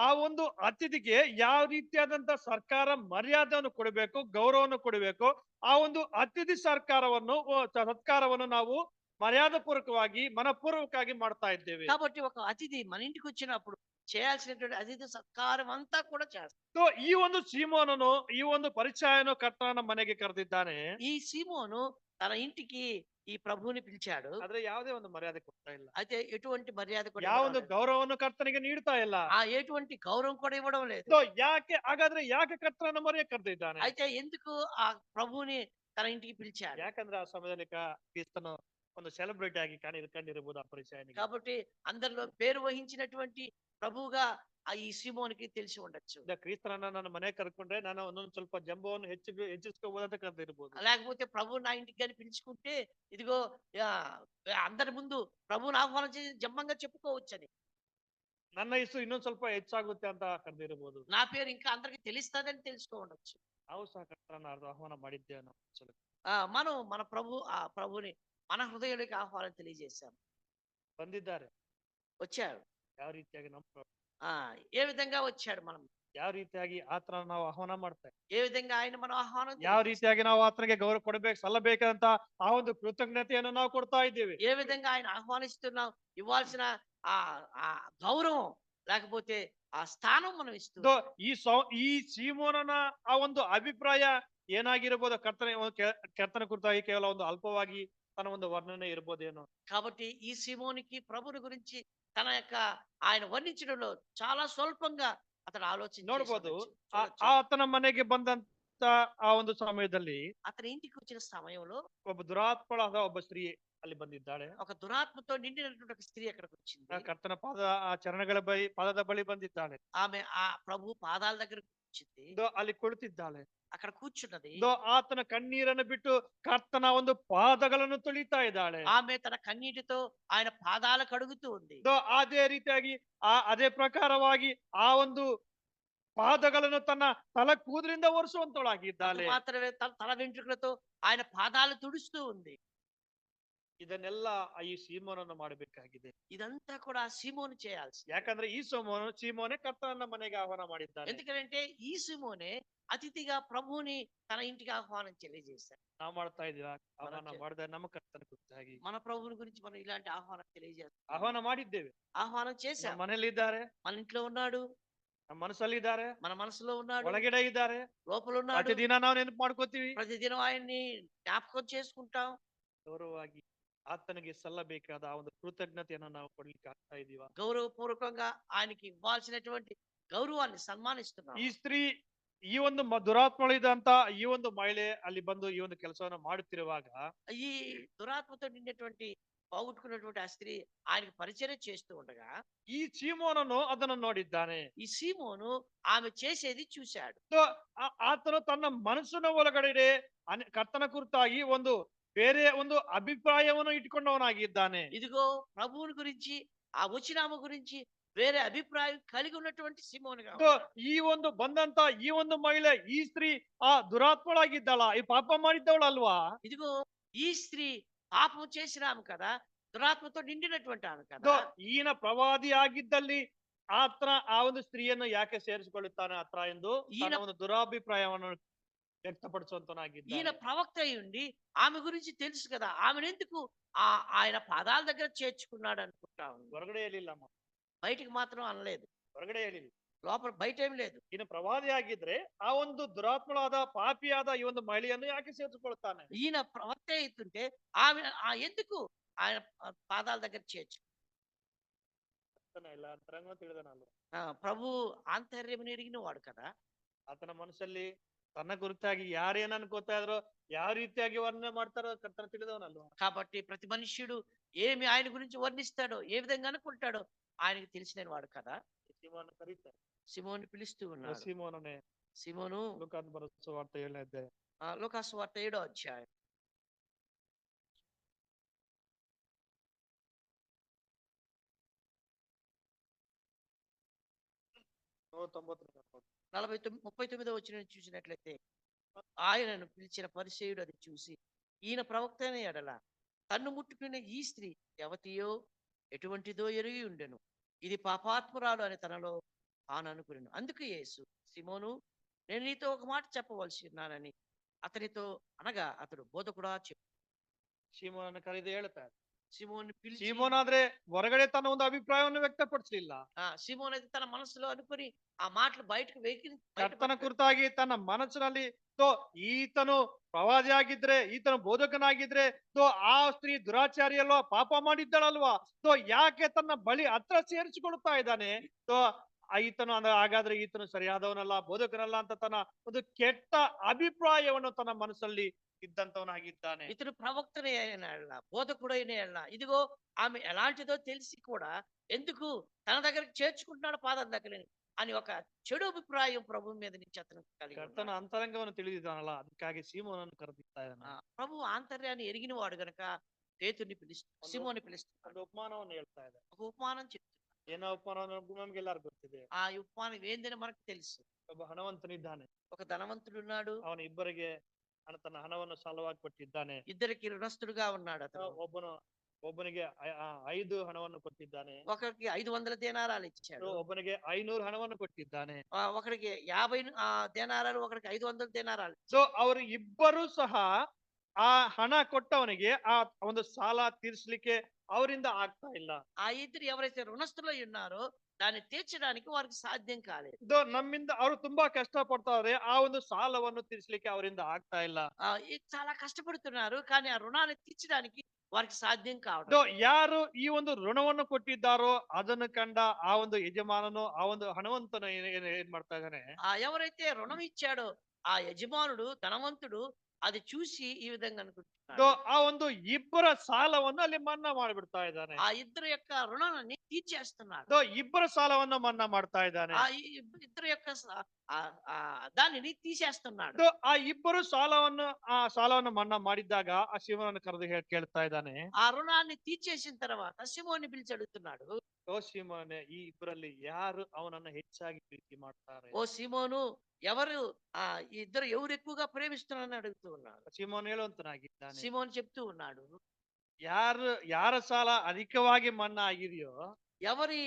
Speaker 2: ಆ ಒಂದು ಅತಿಥಿಗೆ ಯಾವ ರೀತಿಯಾದಂತ ಸರ್ಕಾರ ಮರ್ಯಾದೆಯನ್ನು ಕೊಡಬೇಕು, ಗೌರವವನ್ನು ಕೊಡಬೇಕು, ಆ ಒಂದು ಅತಿಥಿ ಸತ್ಕಾರವನ್ನು ನಾವು ಮರ್ಯಾದೆ ಪೂರ್ವಕವಾಗಿ ಮನಪೂರ್ವಕವಾಗಿ ಮಾಡ್ತಾ ಇದ್ದೇವೆ.
Speaker 3: కాబట్టి ఒక అతిథి మన ఇంటికి వచ్చినప్పుడు చేయాల్సినటువంటి అతిథి సత్కారం అంతా కూడా చేస్తాం.
Speaker 2: ಸೊ ಈ ಒಂದು ಸೀಮೋನನು ಈ ಒಂದು ಪರಿಚಯನು ಕರ್ತನ ಮನೆಗೆ ಕರೆದಿದ್ದಾನೆ.
Speaker 3: ఈ సీమోను తన ఇంటికి ఈ ప్రభువుని పిలిచాడు.
Speaker 2: ಆದ್ರೆ ಯಾವುದೇ ಒಂದು ಮರ್ಯಾದೆ ಕೊಡ್ತಾ ಇಲ್ಲ,
Speaker 3: అయితే ఎటువంటి మర్యాద కూడా
Speaker 2: ಯಾವ
Speaker 3: ఇవ్వడం
Speaker 2: ಒಂದು
Speaker 3: లేదు.
Speaker 2: ಗೌರವವನ್ನು ಕರ್ತನಿಗೆ ನೀಡ್ತಾ ಇಲ್ಲ.
Speaker 3: ఎటువంటి గౌరవం కూడా ఇవ్వడం లేదు.
Speaker 2: ಸೊ ಯಾಕೆ ಕರ್ತನ ಮನೆಗೆ ಕರೆದಿದ್ದಾನೆ?
Speaker 3: అయితే ఎందుకు ఆ ప్రభువుని తన ఇంటికి పిలిచాడు?
Speaker 2: ಯಾಕಂದ್ರೆ ಆ ಸಮಯದಲ್ಲಿ ಕ್ರಿಸ್ತನು ಒಂದು ಸೆಲೆಬ್ರಿಟಿ ಆಗಿ ಕಂಡಿರಬಹುದು ಆ ಪರಿಚಯನಿಗೆ.
Speaker 3: కాబట్టి అందరిలో పేరు వహించినటువంటి ప్రభువుగా ఈ సీమోనికి తెలిసి ఉండొచ్చు.
Speaker 2: ಕ್ರಿಸ್ತನನ್ನ ನನ್ನ ಮನೆ ಕರ್ಕೊಂಡ್ರೆ ನಾನು ಒಂದೊಂದು ಸ್ವಲ್ಪ ಜಂಬವನ್ನು ಹೆಚ್ಚಿಸ್ಕೋಬಹುದಂತ ಕರೆದಿರ್ಬೋದು.
Speaker 3: లేకపోతే ప్రభు నా ఇంటికి కానీ పిలుచుకుంటే ఇదిగో ఆ, అందరి ముందు ప్రభువుని ఆహ్వానం చేసి జమ్మంగా చెప్పుకోవచ్చని,
Speaker 2: ನನ್ನ ಹೆಸರು ಇನ್ನೊಂದ್ ಸ್ವಲ್ಪ ಹೆಚ್ಚಾಗುತ್ತೆ ಅಂತ ಕರೆದಿರಬಹುದು.
Speaker 3: నా పేరు ఇంకా అందరికి తెలుస్తుందని తెలుసుకో ఉండొచ్చు.
Speaker 2: ನಾವು ಸಹ ಕರ್ತನನ್ನ ಆಹ್ವಾನ ಮಾಡಿದ್ದೇವೆ ನಾವು.
Speaker 3: మనం మన ప్రభుని మన హృదయంలోకి ఆహ్వానం తెలియజేశాం.
Speaker 2: ಬಂದಿದ್ದಾರೆ.
Speaker 3: వచ్చాడు.
Speaker 2: ಯಾವ ರೀತಿಯಾಗಿ
Speaker 3: ఏ విధంగా వచ్చాడు? మనం
Speaker 2: ಯಾವ ರೀತಿಯಾಗಿ ಆತನ ನಾವು ಆಹ್ವಾನ ಮಾಡ್ತೇವೆ,
Speaker 3: ఏ విధంగా ఆయన మనం ఆహ్వానం
Speaker 2: ಯಾವ ರೀತಿಯಾಗಿ ನಾವು ಆತನಿಗೆ ಗೌರವ ಕೊಡಬೇಕು, ಸಲ್ಲಬೇಕಂತ ಆ ಒಂದು ಕೃತಜ್ಞತೆಯನ್ನು ನಾವು ಕೊಡ್ತಾ ಇದ್ದೇವೆ.
Speaker 3: ఏ విధంగా ఆయన ఆహ్వానిస్తున్నాం, ఇవ్వాల్సిన ఆ ఆ గౌరవం లేకపోతే ఆ స్థానం మనం ఇస్తూ.
Speaker 2: ಈ ಸೀಮೋನನ ಆ ಒಂದು ಅಭಿಪ್ರಾಯ ಏನಾಗಿರ್ಬೋದು? ಕರ್ತನ ಕುರಿತಾಗಿ ಕೇವಲ ಒಂದು ಅಲ್ಪವಾಗಿ ತನ್ನ ಒಂದು ವರ್ಣನೆ ಇರ್ಬೋದೇನೋ.
Speaker 3: కాబట్టి ఈ సీమోనికి ప్రభుని గురించి తన యొక్క ఆయన వర్ణించడంలో చాలా స్వల్పంగా అతను ఆలోచన
Speaker 2: ನೋಡ್ಬೋದು.
Speaker 3: చూడొచ్చు.
Speaker 2: ಆತನ ಮನೆಗೆ ಬಂದಂತ ಆ ಒಂದು ಸಮಯದಲ್ಲಿ
Speaker 3: అతని ఇంటికి వచ్చిన సమయంలో
Speaker 2: ಒಬ್ಬ ದುರಾತ್ಮಳಾದ ಒಬ್ಬ ಸ್ತ್ರೀ ಅಲ್ಲಿ ಬಂದಿದ್ದಾಳೆ.
Speaker 3: ఒక దురాత్మతో నిండినటువంటి ఒక స్త్రీ అక్కడికి వచ్చింది.
Speaker 2: ಕರ್ತನ ಪಾದದ ಬಳಿ ಬಂದಿದ್ದಾಳೆ.
Speaker 3: ఆమె ఆ ప్రభు పాదాల దగ్గర వచ్చింది.
Speaker 2: ಅಲ್ಲಿ ಕುಳಿತಿದ್ದಾಳೆ.
Speaker 3: అక్కడ కూర్చున్నది.
Speaker 2: ಆತನ ಕಣ್ಣೀರನ್ನು ಬಿಟ್ಟು ಕರ್ತನ ಒಂದು ಪಾದಗಳನ್ನು ತೊಳಿತಾ ಇದ್ದಾಳೆ.
Speaker 3: ఆమె తన కన్నీటితో ఆయన పాదాలు కడుగుతూ ఉంది.
Speaker 2: ಅದೇ ರೀತಿಯಾಗಿ ಅದೇ ಪ್ರಕಾರವಾಗಿ ಆ ಒಂದು ಪಾದಗಳನ್ನು ತನ್ನ ತಲ ಕೂದಲಿಂದ ಒರೆಸುವಂತಳಾಗಿದ್ದಾಳೆ.
Speaker 3: మాత్రమే తల వెంట్రుకలతో ఆయన పాదాలు తుడుస్తూ ఉంది.
Speaker 2: ಇದನ್ನೆಲ್ಲ ಈ ಸೀಮೋನನ್ನು ಮಾಡಬೇಕಾಗಿದೆ.
Speaker 3: ఇదంతా కూడా సీమోను చేయాల్సి.
Speaker 2: ಯಾಕಂದ್ರೆ ಈ ಸೀಮೋನೆ ಕರ್ತನನ್ನ ಮನೆಗೆ ಆಹ್ವಾನ ಮಾಡಿದ್ದಾನೆ.
Speaker 3: ఎందుకంటే ఈ సీమోనే అతిథిగా ప్రభువుని తన ఇంటికి ఆహ్వానం తెలియజేశారు.
Speaker 2: ನಾವು ಮಾಡ್ತಾ ಇದೀವ ಆಹ್ವಾನ ಮಾಡಿದ ನಮ್ಮ ಕರ್ತನ ಕುರಿತಾಗಿ
Speaker 3: మన ప్రభువుని గురించి మనం ఇలాంటి ఆహ్వానం తెలియజేస్తాం.
Speaker 2: ಆಹ್ವಾನ ಮಾಡಿದ್ದೇವೆ.
Speaker 3: ఆహ్వానం చేశాం.
Speaker 2: ಮನೆಯಲ್ಲಿ ಇದ್ದಾರೆ,
Speaker 3: మన ఇంట్లో ఉన్నాడు,
Speaker 2: ನಮ್ಮ ಮನಸ್ಸಲ್ಲಿ ಇದ್ದಾರೆ,
Speaker 3: మన మనసులో ఉన్నాడు,
Speaker 2: ಒಳಗಡೆ ಇದ್ದಾರೆ.
Speaker 3: లోపల ఉన్నాడు.
Speaker 2: ಪ್ರತಿದಿನ ನಾವು ನೆನಪು ಮಾಡ್ಕೋತೀವಿ.
Speaker 3: ప్రతిదినం ఆయన్ని జ్ఞాపకం చేసుకుంటాం.
Speaker 2: ಗೌರವವಾಗಿ ಆತನಿಗೆ ಸಲ್ಲಬೇಕಾದ ಆ ಒಂದು ಕೃತಜ್ಞತೆಯನ್ನು ನಾವು ಕೊಡ್ಲಿಕ್ಕೆ ಆಗ್ತಾ ಇದೀವ.
Speaker 3: గౌరవపూర్వకంగా ఆయనకి ఇవ్వాల్సినటువంటి గౌరవాన్ని సన్మానిస్తున్నాం.
Speaker 2: ಈ ಸ್ತ್ರೀ ಈ ಒಂದು ದುರಾತ್ಮಳಿದಂತ ಈ ಒಂದು ಮಹಿಳೆ ಅಲ್ಲಿ ಬಂದು ಈ ಒಂದು ಕೆಲಸವನ್ನು ಮಾಡುತ್ತಿರುವಾಗ
Speaker 3: ఈ దురాత్మతో నిండినటువంటి పోగొట్టుకున్నటువంటి ఆ స్త్రీ ఆయనకి పరిచయం చేస్తూ ఉండగా
Speaker 2: ಈ ಸೀಮೋನನು ಅದನ್ನು ನೋಡಿದ್ದಾನೆ.
Speaker 3: ఈ సీమోను ఆమె చేసేది చూశాడు.
Speaker 2: ಆತನು ತನ್ನ ಮನಸ್ಸಿನ ಒಳಗಡೆ ಕರ್ತನ ಕುರಿತಾಗಿ ಒಂದು ಬೇರೆ ಒಂದು ಅಭಿಪ್ರಾಯವನ್ನು ಇಟ್ಕೊಂಡವನಾಗಿದ್ದಾನೆ.
Speaker 3: ఇదిగో ప్రభువుని గురించి ఆ వచ్చినామ గురించి వేరే అభిప్రాయం కలిగి ఉన్నటువంటి సీమోనుగా
Speaker 2: ಈ ಒಂದು ಬಂದಂತ ಈ ಒಂದು ಮಹಿಳೆ, ಈ ಸ್ತ್ರೀ ಆ ದುರಾತ್ಮಳಾಗಿದ್ದಾಳ, ಈ ಪಾಪ ಮಾಡಿದ್ದವಳಲ್ವಾ?
Speaker 3: ఇదిగో ఈ స్త్రీ పాపం చేసినాము కదా, దురాత్మతో నిండినటువంటి ఆమె కదా.
Speaker 2: ಈಯನ ಪ್ರವಾದಿ ಆಗಿದ್ದಲ್ಲಿ ಆತನ ಆ ಒಂದು ಸ್ತ್ರೀಯನ್ನು ಯಾಕೆ ಸೇರಿಸಿಕೊಳ್ಳುತ್ತಾನೆ ಹತ್ರ ಎಂದು ತನ್ನ ಒಂದು ದುರಾಭಿಪ್ರಾಯವನ್ನು ವ್ಯಕ್ತಪಡಿಸುವಂತನಾಗಿದ್ದಾನೆ.
Speaker 3: ఈయన ప్రవక్త అయి ఉండి ఆమె గురించి తెలుసు కదా, ఆమెను ఎందుకు ఆయన పాదాల దగ్గర చేర్చుకున్నాడు అనుకుంటా ఉంది.
Speaker 2: ಹೊರಗಡೆ ಹೇಳಿಲ್ಲಮ್ಮ,
Speaker 3: బయటికి మాత్రం అనలేదు,
Speaker 2: ಹೊರಗಡೆ ಹೇಳಿಲ್ಲ,
Speaker 3: లోపల బయట ఏం లేదు.
Speaker 2: ಈಯನ ಪ್ರವಾದಿ ಆಗಿದ್ರೆ ಆ ಒಂದು ದುರಾತ್ಮಳಾದ ಪಾಪಿಯಾದ ಈ ಒಂದು ಮಹಿಳೆಯನ್ನು ಯಾಕೆ ಸೇರಿಸಿಕೊಳ್ತಾನೆ?
Speaker 3: ఈయన ప్రవక్త అవుతుంటే ఆమె ఎందుకు ఆయన పాదాల దగ్గర చేర్చు?
Speaker 2: ಎಲ್ಲ ಅಂತರಂಗ ತಿಳಿದನಲ್ಲ.
Speaker 3: ప్రభు ఆంతర్యం ఎరిగిన వాడు కదా.
Speaker 2: ಆತನ ಮನಸ್ಸಲ್ಲಿ ತನ್ನ ಕುರಿತಾಗಿ ಯಾರೇನ್ ಅನ್ಕೋತಾ ಇದ್ರು, ಯಾವ ರೀತಿಯಾಗಿ ವರ್ಣನೆ ಮಾಡ್ತಾರೋ ಕರ್ತನ ತಿಳಿದವನಲ್ವಾ.
Speaker 3: కాబట్టి ప్రతి మనుష్యుడు ఏమి ఆయన గురించి వర్ణిస్తాడో, ఏ విధంగా అనుకుంటాడో ఆయనకి తెలిసిన వాడు కదా. సిమోను పిలుస్తూ ఉన్నాడు.
Speaker 2: సీమోననే
Speaker 3: సిమోను,
Speaker 2: లూకాసు బరుసు సువార్త 7వ అధ్యాయం.
Speaker 3: లూకాసు వార్త 7వ అధ్యాయం.
Speaker 2: ఓ 99.
Speaker 3: 39వ వచనం చూసినట్లయితే, ఆయనను పిలిచిన పరిసయ్యుడు అది చూసి, ఈయన ప్రవక్త అయిన ఎడల తన్ను ముట్టుకున్న ఈ స్త్రీ ఎవతియో ఎటువంటిదో ఎరిగి ఉండెను. ఇది పాపాత్మురాలు అని తనలో తాను అనుకునేను. అందుకు యేసు, సిమోను, నేను నీతో ఒక మాట చెప్పవలసి ఉన్నానని అతనితో అనగా, అతడు బోధకుడా చెప్పు.
Speaker 2: ಸೀಮೋನನ್ನು ಕರೆದು ಹೇಳ್ತಾರೆ.
Speaker 3: సిమోను పిలిచి,
Speaker 2: ಸೀಮೋನ್ ಆದ್ರೆ ಹೊರಗಡೆ ತನ್ನ ಒಂದು ಅಭಿಪ್ರಾಯವನ್ನು ವ್ಯಕ್ತಪಡಿಸಲಿಲ್ಲ.
Speaker 3: సిమోన్ అయితే తన మనసులో అనుకుని ఆ మాటలు బయటకు
Speaker 2: ಕರ್ತನ ಕುರಿತಾಗಿ ತನ್ನ ಮನಸ್ಸಿನಲ್ಲಿ ಈತನು ಪ್ರವಾದಿಯಾಗಿದ್ರೆ, ಈತನು ಬೋಧಕನಾಗಿದ್ರೆ, ಆ ಸ್ತ್ರೀ ದುರಾಚಾರಿಯಲ್ವಾ, ಪಾಪ ಮಾಡಿದ್ದಳಲ್ವಾ, ಯಾಕೆ ತನ್ನ ಬಳಿ ಹತ್ರ ಸೇರಿಸಿಕೊಳ್ತಾ ಇದ್ದಾನೆ, ಈತನು ಅಂದ್ರೆ ಹಾಗಾದ್ರೆ ಈತನು ಸರಿಯಾದವನಲ್ಲ, ಬೋಧಕನಲ್ಲ ಅಂತ ತನ್ನ ಒಂದು ಕೆಟ್ಟ ಅಭಿಪ್ರಾಯವನ್ನು ತನ್ನ ಮನಸ್ಸಲ್ಲಿ ఇద్దంతవనాగిದ್ದಾನೆ.
Speaker 3: ఇతను ప్రవక్తనే అయిన ఎడల, బోధకుడైన ఎడల, ఇదిగో ఆమె ఎలాంటిదో తెలిసి కూడా ఎందుకు తన దగ్గరికి చేర్చుకుంటున్నాడు పాదం దగ్గర అని ఒక చెడు అభిప్రాయం ప్రభు మీద నుంచి అతను కలిగి
Speaker 2: ಕರ್ತನ
Speaker 3: ఉన్నాడు.
Speaker 2: ಅಂತರಂಗವನ್ನು ತಿಳಿದಿದ್ದಾನಲ್ಲ, ಅದಕ್ಕಾಗಿ ಸೀಮೋನನ್ನು ಕರೆದಿರ್ತಾ ಇದ್ದಾನೆ.
Speaker 3: ప్రభు ఆంతర్యాన్ని ఎరిగిన వాడు గనక పేతుర్ని పిలుస్తాడు, సిమోని పిలుస్తాడు.
Speaker 2: ಒಂದು ಉಪಮಾನವನ್ನು ಹೇಳ್ತಾ ಇದೆ.
Speaker 3: ఒక ఉపమానం చెప్తున్నాడు.
Speaker 2: ಏನೋ ಉಪಮಾನ ನಮ್ಗೆಲ್ಲರಿಗೂ ಗೊತ್ತಿದೆ.
Speaker 3: ఆ ఉపమానం ఏందని మనకు తెలుసు.
Speaker 2: ಒಬ್ಬ ಹಣವಂತನಿದ್ದಾನೆ.
Speaker 3: ఒక ధనవంతుడు ఉన్నాడు.
Speaker 2: ಅವನು ಇಬ್ಬರಿಗೆ ತನ್ನ ಹಣವನ್ನು ಸಾಲವಾಗಿ ಕೊಟ್ಟಿದ್ದಾನೆ.
Speaker 3: ఇద్దరికి రుణస్థుడుగా ఉన్నాడు అతను.
Speaker 2: ಒಬ್ಬನಿಗೆ 5 ಹಣವನ್ನು ಕೊಟ್ಟಿದ್ದಾನೆ.
Speaker 3: ఒకరికి 500 దేనారాలు ఇచ్చాడు.
Speaker 2: ಒಬ್ಬನಿಗೆ 500 ಹಣವನ್ನು ಕೊಟ್ಟಿದ್ದಾನೆ.
Speaker 3: ఒకరికి 50 దేనారాలు, ఒకరికి 500 దేనారాలు.
Speaker 2: ಸೊ ಅವರು ಇಬ್ಬರು ಸಹ ಆ ಹಣ ಕೊಟ್ಟವನಿಗೆ ಆ ಒಂದು ಸಾಲ ತೀರಿಸಲಿಕ್ಕೆ ಅವರಿಂದ ಆಗ್ತಾ ಇಲ್ಲ.
Speaker 3: ఆ ఇద్దరు ఎవరైతే రుణస్థులై ఉన్నారో దాన్ని తీర్చడానికి వారికి సాధ్యం కాలేదు.
Speaker 2: ನಮ್ಮಿಂದ ಅವರು ತುಂಬಾ ಕಷ್ಟ ಪಡ್ತಾವ್ರೆ, ಆ ಒಂದು ಸಾಲವನ್ನು ತೀರಿಸಲಿಕ್ಕೆ ಅವರಿಂದ ಆಗ್ತಾ ಇಲ್ಲ.
Speaker 3: చాలా కష్టపడుతున్నారు, కానీ ఆ రుణాన్ని తీర్చడానికి వారికి సాధ్యం కావడం.
Speaker 2: ಯಾರು ಈ ಒಂದು ಋಣವನ್ನು ಕೊಟ್ಟಿದ್ದಾರೋ ಅದನ್ನು ಕಂಡ ಆ ಒಂದು ಯಜಮಾನನು, ಆ ಒಂದು ಹಣವಂತನು ಏನ್ ಮಾಡ್ತಾ ಇದ್ದಾನೆ,
Speaker 3: ఎవరైతే రుణం ఇచ్చాడో ఆ యజమానుడు, ధనవంతుడు అది చూసి ఈ విధంగా అనుకుంటున్నాడు.
Speaker 2: ಆ ಒಂದು ಇಬ್ಬರ ಸಾಲವನ್ನು ಅಲ್ಲಿ ಮನ್ನಾ ಮಾಡಿಬಿಡ್ತಾ ಇದ್ದಾನೆ.
Speaker 3: ఆ ఇద్దరు యొక్క రుణాన్ని తీర్చేస్తున్నాడు.
Speaker 2: ಇಬ್ಬರ ಸಾಲವನ್ನು ಮನ್ನಾ ಮಾಡ್ತಾ ಇದ್ದಾನೆ.
Speaker 3: ఆ ఇద్దరు యొక్క దానిని తీసేస్తున్నాడు.
Speaker 2: ಆ ಇಬ್ಬರು ಆ ಸಾಲವನ್ನು ಮನ್ನಾ ಮಾಡಿದ್ದಾಗ ಆ ಶಿವನನ್ನು ಕರೆದು ಕೇಳ್ತಾ ಇದ್ದಾನೆ.
Speaker 3: ఆ రుణాన్ని తీర్చేసిన తర్వాత సిమోని పిలిచి అడుగుతున్నాడు,
Speaker 2: ಓ ಸಿಮೋನೆ, ಈ ಇಬ್ಬರಲ್ಲಿ ಯಾರು ಅವನನ್ನು ಹೆಚ್ಚಾಗಿ ಪ್ರೀತಿ ಮಾಡ್ತಾರೆ?
Speaker 3: ఓ సిమోను, ఎవరు ఈ ఇద్దరు ఎవరు ఎక్కువగా ప్రేమిస్తున్నారని అడుగుతూ ఉన్నాడు.
Speaker 2: ಸಿಮೋನ್ ಹೇಳುವಂತನಾಗಿದ್ದಾನೆ.
Speaker 3: సిమోన్ చెప్తూ ఉన్నాడు,
Speaker 2: ಯಾರ ಸಾಲ ಅಧಿಕವಾಗಿ ಮನ್ನಾ ಆಗಿದೆಯೋ,
Speaker 3: ఎవరి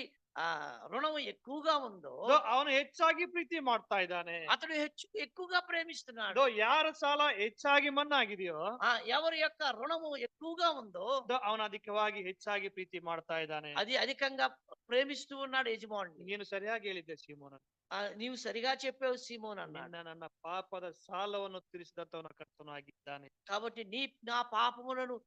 Speaker 3: రుణం ఎక్కువగా ఉందో
Speaker 2: ಅವನು ಹೆಚ್ಚಾಗಿ ಪ್ರೀತಿ ಮಾಡ್ತಾ ಇದ್ದಾನೆ.
Speaker 3: అతడు ఎక్కువగా ప్రేమిస్తున్నాడు.
Speaker 2: ಯಾರ ಸಾಲ ಹೆಚ್ಚಾಗಿ ಮನ್ನಾ ಆಗಿದೆಯೋ,
Speaker 3: ఎవరి యొక్క రుణము ఎక్కువగా ఉందో
Speaker 2: ಅವನು ಅಧಿಕವಾಗಿ ಹೆಚ್ಚಾಗಿ ಪ್ರೀತಿ ಮಾಡ್ತಾ ಇದ್ದಾನೆ.
Speaker 3: అది అధికంగా ప్రేమిస్తూ ఉన్నాడు యజమానుని.
Speaker 2: ನೀನು ಸರಿಯಾಗಿ ಹೇಳಿದ್ದೆ ಸಿಮೋನ.
Speaker 3: నీవు సరిగా చెప్పావు సిమోన్ అన్నాడు.
Speaker 2: ನನ್ನ ಪಾಪದ ಸಾಲವನ್ನು ತೀರಿಸಿದಂತವನ ಕರ್ತನು ಆಗಿದ್ದಾನೆ.
Speaker 3: కాబట్టి నా పాపములను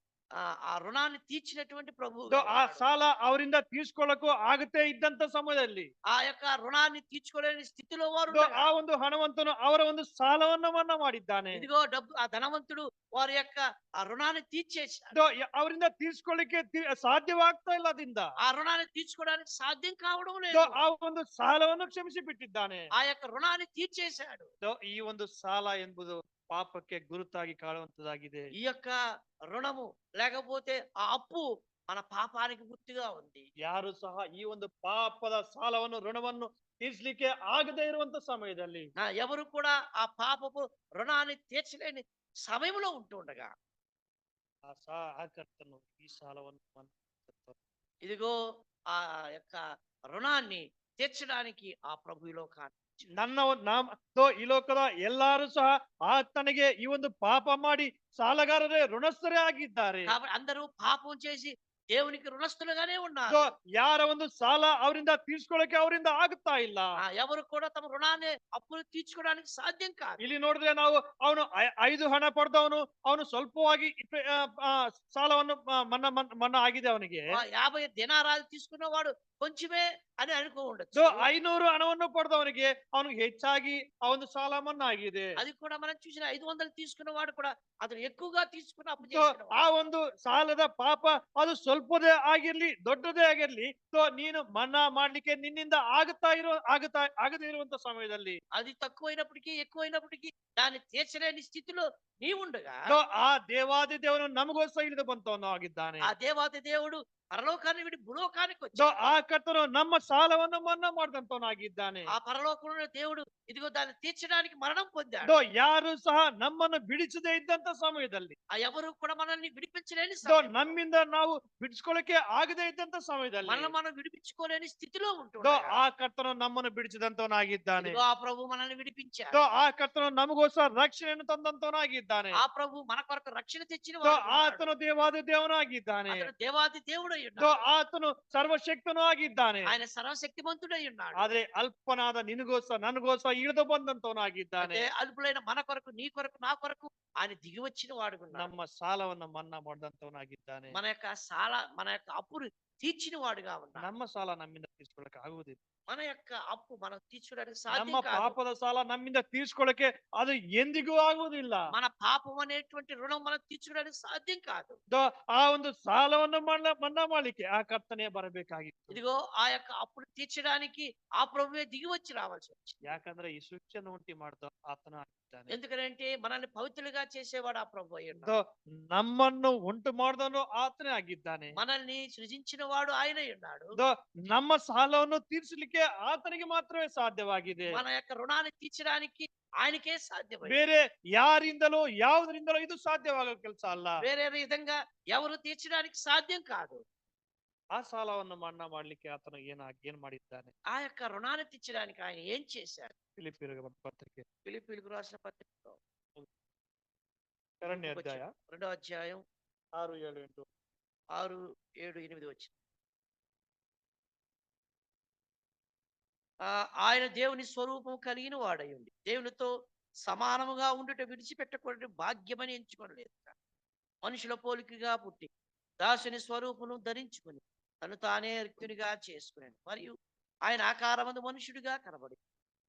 Speaker 3: ఆ రుణాన్ని తీర్చినటువంటి ప్రభువు.
Speaker 2: ಆ ಸಾಲ ಅವರಿಂದ ತೀರ್ಸ್ಕೊಳ್ಳಕ್ಕೂ ಆಗತ್ತೆ ಇದ್ದಂತ ಸಮಯದಲ್ಲಿ
Speaker 3: ఆ యొక్క రుణాన్ని తీర్చుకోలేని స్థితిలో వారు
Speaker 2: ಆ ಒಂದು ಹಣವಂತನು ಅವರ ಒಂದು ಸಾಲವನ್ನು ಮನ್ನಾ ಮಾಡಿದ್ದಾನೆ.
Speaker 3: ఇదిగో ఆ ధనవంతుడు వారి యొక్క ఆ రుణాన్ని తీర్చేశాడు.
Speaker 2: ಅವರಿಂದ ತೀರ್ಸ್ಕೊಳ್ಳಿಕ್ಕೆ ಸಾಧ್ಯವಾಗ್ತಾ ಇಲ್ಲ, ಅದಿಂದ
Speaker 3: ఆ రుణాన్ని తీర్చుకోవడానికి సాధ్యం కావడం లేదు.
Speaker 2: ಆ ಒಂದು ಸಾಲವನ್ನು ಕ್ಷಮಿಸಿ ಬಿಟ್ಟಿದ್ದಾನೆ.
Speaker 3: ఆ యొక్క రుణాన్ని తీర్చేశాడు.
Speaker 2: ಈ ಒಂದು ಸಾಲ ಎಂಬುದು ಪಾಪಕ್ಕೆ ಗುರುತಾಗಿ ಕಾಣುವಂತದಾಗಿದೆ.
Speaker 3: ఈ యొక్క రుణము లేకపోతే ఆ అప్పు మన పాపానికి గుర్తుగా ఉంది.
Speaker 2: ಯಾರು ಸಹ ಈ ಒಂದು ಪಾಪದ ಸಾಲವನ್ನು ಋಣವನ್ನು ತೀರ್ಸಲಿಕ್ಕೆ ಆಗದೇ ಇರುವಂತ ಸಮಯದಲ್ಲಿ
Speaker 3: ఎవరు కూడా ఆ పాపపు రుణాన్ని తీర్చలేని సమయంలో ఉంటుండగా
Speaker 2: ಆ ಕರ್ತನು ಈ ಸಾಲವನ್ನು
Speaker 3: ఇదిగో ఆ యొక్క రుణాన్ని తీర్చడానికి ఆ ప్రభువులో
Speaker 2: ಈ ಲೋಕದ ಎಲ್ಲಾರು ಸಹ ಆತನಿಗೆ ಈ ಒಂದು ಪಾಪ ಮಾಡಿ ಸಾಲಗಾರರೇ ಋಣಸ್ಥರೇ ಆಗಿದ್ದಾರೆ.
Speaker 3: కాబట్టి అందరూ పాపం చేసి దేవునికి రుణస్థులుగానే ఉన్నారు.
Speaker 2: ಯಾರ ಒಂದು ಸಾಲ ಅವರಿಂದ ತೀರ್ಸ್ಕೊಳ್ಳಕ್ಕೆ ಅವರಿಂದ ಆಗುತ್ತಾ ಇಲ್ಲ.
Speaker 3: ఎవరు కూడా తమ రుణాన్ని అప్పులు తీర్చుకోవడానికి సాధ్యం కాదు.
Speaker 2: ಇಲ್ಲಿ ನೋಡಿದ್ರೆ ನಾವು ಅವನು 5 ಹಣ ಪಡೆದವನು, ಅವನು ಸ್ವಲ್ಪವಾಗಿ ಸಾಲವನ್ನು ಮನ್ನಾ ಆಗಿದೆ ಅವನಿಗೆ.
Speaker 3: 50 ದಿನಾರಾలు తీసుకున్నవాడు కొంచెమే అని అనుకో ఉండొచ్చు.
Speaker 2: 500 ಹಣವನ್ನು ಪಡೆದವನಿಗೆ ಅವನಿಗೆ ಹೆಚ್ಚಾಗಿ ಆ ಒಂದು ಸಾಲ ಮನ್ನಾ ಆಗಿದೆ.
Speaker 3: అది కూడా మనం చూసిన 500 తీసుకున్నవాడు కూడా అతను ఎక్కువగా తీసుకున్న అప్పు చేశాడు.
Speaker 2: ಆ ಒಂದು ಸಾಲದ ಪಾಪ ಅದು ಸ್ವಲ್ಪದೇ ಆಗಿರ್ಲಿ ದೊಡ್ಡದೇ ಆಗಿರ್ಲಿ ನೀನು ಮನ್ನಾ ಮಾಡ್ಲಿಕ್ಕೆ ನಿನ್ನಿಂದ ಆಗದೇ ಇರುವಂತ ಸಮಯದಲ್ಲಿ
Speaker 3: అది తక్కువైనప్పటికీ ఎక్కువైనప్పటికీ దాన్ని తీర్చలేని స్థితిలో నీవుండగా
Speaker 2: ಆ ದೇವಾದಿ ದೇವನು ನಮಗೋಸ್ಕರ ಇಳಿದು ಬಂತವನು ಆಗಿದ್ದಾನೆ.
Speaker 3: ఆ దేవాది దేవుడు పరలోకాన్ని విడి భూలోకానికి
Speaker 2: ಆ
Speaker 3: వచ్చాడు.
Speaker 2: ಕರ್ತನು ನಮ್ಮ ಸಾಲವನ್ನು ಮನ್ನಾ ಮಾಡಿದಂತವನಾಗಿದ್ದಾನೆ.
Speaker 3: ఆ పరలోకంలో దేవుడు ఇదిగో దాన్ని తీర్చడానికి మరణం పొందాడు.
Speaker 2: ಯಾರು ಸಹ ನಮ್ಮನ್ನು ಬಿಡಿಸದೇ ಇದ್ದಂತ ಸಮಯದಲ್ಲಿ,
Speaker 3: ఆ ఎవరు కూడా మనల్ని విడిపించలేని
Speaker 2: ನಮ್ಮಿಂದ ನಾವು ಬಿಡಿಸ್ಕೊಳ್ಳಕ್ಕೆ ಆಗದೇ ಇದ್ದಂತ ಸಮಯದಲ್ಲಿ
Speaker 3: మనం విడిపించుకోలేని స్థితిలో
Speaker 2: ಆ
Speaker 3: ఉంటున్నాడు.
Speaker 2: ಕರ್ತನು ನಮ್ಮನ್ನು ಬಿಡಿಸಿದಂತವನಾಗಿದ್ದಾನೆ.
Speaker 3: ఇదిగో ఆ ప్రభు మనల్ని విడిపించాడు.
Speaker 2: ಆ ಕರ್ತನು ನಮಗೋಸ್ಕರ ರಕ್ಷಣೆಯನ್ನು ತಂದಂತವನಾಗಿದ್ದಾನೆ.
Speaker 3: ఆ ప్రభు మన కొరకు రక్షణ తెచ్చిన వాడు ఉన్నాడు.
Speaker 2: ಆತನು ದೇವಾದಿ ದೇವನಾಗಿದ್ದಾನೆ.
Speaker 3: అతను దేవాది దేవుడై
Speaker 2: దో
Speaker 3: ఉన్నాడు.
Speaker 2: ಆತನು ಸರ್ವಶಕ್ತನೂ ಆಗಿದ್ದಾನೆ.
Speaker 3: ఆయన సర్వశక్తిమంతుడై ఉన్నాడు.
Speaker 2: ಆದ್ರೆ ಅಲ್ಪನಾದ ನಿನಗೋಸ್ಕರ ನನಗೋಸ್ಕರ ಇಳಿದು ಬಂದಂತವನಾಗಿದ್ದಾನೆ.
Speaker 3: అయితే అల్పులైన మన కొరకు నీ కొరకు నా కొరకు ఆయన దిగి వచ్చిన వాడు ఉన్నాడు.
Speaker 2: ನಮ್ಮ ಸಾಲವನ್ನು ಮನ್ನಾ ಮಾಡಿದಂತವನಾಗಿದ್ದಾನೆ.
Speaker 3: మన యొక్క అప్పును తీర్చిన వాడుగా ఉన్నాడు.
Speaker 2: ನಮ್ಮ ಸಾಲ ನಮ್ಮಿಂದ ತೀರ್ಸ್ಕೊಳ್ಳಕ್ಕೆ ಆಗುವುದಿಲ್ಲ.
Speaker 3: మన యొక్క అప్పు మనం తీర్చడానికి
Speaker 2: ನಮ್ಮ
Speaker 3: సాధ్యం కాదు.
Speaker 2: ಪಾಪದ ಸಾಲ ನಮ್ಮಿಂದ ತೀರ್ಸ್ಕೊಳ್ಳಕ್ಕೆ ಅದು ಎಂದಿಗೂ ಆಗುವುದಿಲ್ಲ.
Speaker 3: మన పాపం అనేటువంటి రుణం మనం తీర్చడానికి సాధ్యం కాదు.
Speaker 2: ಆ ಒಂದು ಸಾಲವನ್ನು ಮನ್ನಾ ಮಾಡ್ಲಿಕ್ಕೆ ಆ ಕರ್ತನೇ ಬರಬೇಕಾಗಿತ್ತು.
Speaker 3: ఇదిగో ఆ యొక్క అప్పును తీర్చడానికి ఆ ప్రభువే దిగి వచ్చి రావాల్సి వచ్చింది.
Speaker 2: ಯಾಕಂದ್ರೆ ಈ ಸೃಷ್ಟಿಯನ್ನು ಉಂಟು ಮಾಡಿದ ಆತನ ಆಗಿದ್ದಾನೆ.
Speaker 3: ఎందుకంటే మనల్ని పవిత్రులుగా చేసేవాడు ఆ ప్రభు అయి ఉన్నాడు.
Speaker 2: ನಮ್ಮನ್ನು ಉಂಟು ಮಾಡಿದವನು ಆತನೇ ಆಗಿದ್ದಾನೆ.
Speaker 3: మనల్ని సృజించిన వాడు ఆయనై ఉన్నాడు.
Speaker 2: ನಮ್ಮ ಸಾಲವನ್ನು ತೀರಿಸಲಿಕ್ಕೆ ಆತನಿಗೆ ಮಾತ್ರವೇ ಸಾಧ್ಯವಾಗಿದೆ.
Speaker 3: మన యొక్క రుణాన్ని తీర్చడానికి ఆయనకే సాధ్యమైంది.
Speaker 2: ಬೇರೆ ಯಾರಿಂದಲೋ ಯಾವುದರಿಂದಲೋ ಇದು ಸಾಧ್ಯವಾಗೋ ಕೆಲಸ ಅಲ್ಲ.
Speaker 3: వేరే విధంగా ఎవరు తీర్చడానికి సాధ్యం కాదు.
Speaker 2: ಆ ಸಾಲವನ್ನು ಮನ್ನಾ ಮಾಡ್ಲಿಕ್ಕೆ ಆತನು ಏನ್ ಮಾಡಿದ್ದಾನೆ.
Speaker 3: ఆ యొక్క రుణాన్ని తీర్చడానికి ఆయన ఏం చేశాడు?
Speaker 2: ಫಿಲಿಪ್ಪಿಯರಿಗೆ ಬರೆದ పత్రిಕೆ
Speaker 3: ఫిలిప్పీయులకు రాసిన పత్రికలో
Speaker 2: 2ನೇ ಅಧ್ಯಾಯ
Speaker 3: 2వ అధ్యాయం
Speaker 2: 6, 7, 8
Speaker 3: 6, 7, 8 వచ్చి ఆయన దేవుని స్వరూపం కలిగిన వాడై ఉండి దేవునితో సమానముగా ఉండుట విడిచిపెట్టకూడని భాగ్యమని ఎంచుకోలేదు. మనుషుల పోలికగా పుట్టి దాసుని స్వరూపమును ధరించుకుని తను తానే రిక్తునిగా చేసుకున్నాడు. మరియు ఆయన ఆకారమందు మనుషుడిగా కనబడి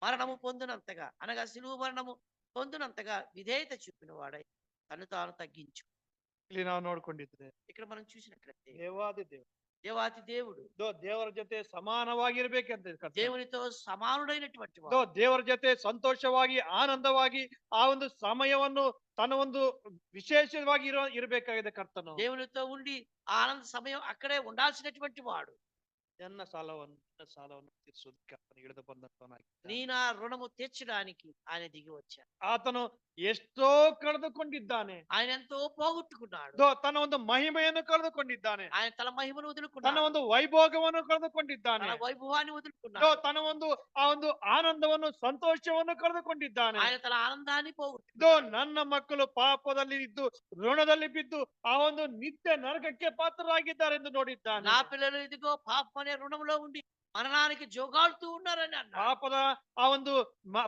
Speaker 3: మరణము పొందినంతగా అనగా సిలువ మరణము పొందినంతగా విధేయత చూపిన వాడై తను తాను తగ్గించు.
Speaker 2: ಇಲ್ಲಿ ನಾವು ನೋಡ್ಕೊಂಡಿದ್ರೆ
Speaker 3: ఇక్కడ మనం చూసినట్లయితే
Speaker 2: ದೇವಾದಿ ದೇವ
Speaker 3: దేవాతి దేవుడు
Speaker 2: ದೇವರ ಜೊತೆ ಸಮಾನವಾಗಿರ್ಬೇಕಂತ ಕರ್ತನು.
Speaker 3: దేవునితో సమానుడైనటువంటి వాడు.
Speaker 2: ದೇವರ ಜೊತೆ ಸಂತೋಷವಾಗಿ ಆನಂದವಾಗಿ ಆ ಒಂದು ಸಮಯವನ್ನು ತನ್ನ ಒಂದು ವಿಶೇಷವಾಗಿ ಇರಬೇಕಾಗಿದೆ ಕರ್ತನು.
Speaker 3: దేవునితో ఉండి ఆ ఆనంద సమయం అక్కడే ఉండాల్సినటువంటి వాడు.
Speaker 2: ನನ್ನ ಸಾಲವನ್ನು ತೀರಿಸುವುದಕ್ಕೆ ಆತನು ಇಳಿದು ಬಂದಂತವನಾಗಿದ್ದಾನೆ.
Speaker 3: నీ నా రుణము తీర్చడానికి ఆయన దిగి వచ్చాడు.
Speaker 2: ಆತನು ಎಷ್ಟೋ ಕಳೆದುಕೊಂಡಿದ್ದಾನೆ.
Speaker 3: ఆయన ఎంతో పోగొట్టుకున్నాడు.
Speaker 2: ತನ್ನ ಒಂದು ಮಹಿಮೆಯನ್ನು ಕಳೆದುಕೊಂಡಿದ್ದಾನೆ.
Speaker 3: ఆయన తన మహిమను
Speaker 2: ತನ್ನ
Speaker 3: వదులుకున్నాడు.
Speaker 2: ಒಂದು ವೈಭೋಗವನ್ನು ಕಳೆದುಕೊಂಡಿದ್ದಾನೆ.
Speaker 3: తన వైభవాన్ని వదులుకున్నాడు.
Speaker 2: ತನ್ನ ಆ ಒಂದು ಆನಂದವನ್ನು ಸಂತೋಷವನ್ನು ಕಳೆದುಕೊಂಡಿದ್ದಾನೆ.
Speaker 3: ఆయన తన ఆనందాన్ని
Speaker 2: ಇದು
Speaker 3: పోగొట్టుకున్నాడు.
Speaker 2: ನನ್ನ ಮಕ್ಕಳು ಪಾಪದಲ್ಲಿ ಇದ್ದು ಋಣದಲ್ಲಿ ಬಿದ್ದು ಆ ಒಂದು ನಿತ್ಯ ನರಕಕ್ಕೆ ಪಾತ್ರರಾಗಿದ್ದಾರೆ ಎಂದು ನೋಡಿದ್ದಾನೆ.
Speaker 3: నా పిల్లలు ఇదిగో పాపం అనే రుణంలో ఉండి మరణానికి జోగాడుతూ ఉన్నారని అన్నాడు.
Speaker 2: ಪಾಪದ ಆ ಒಂದು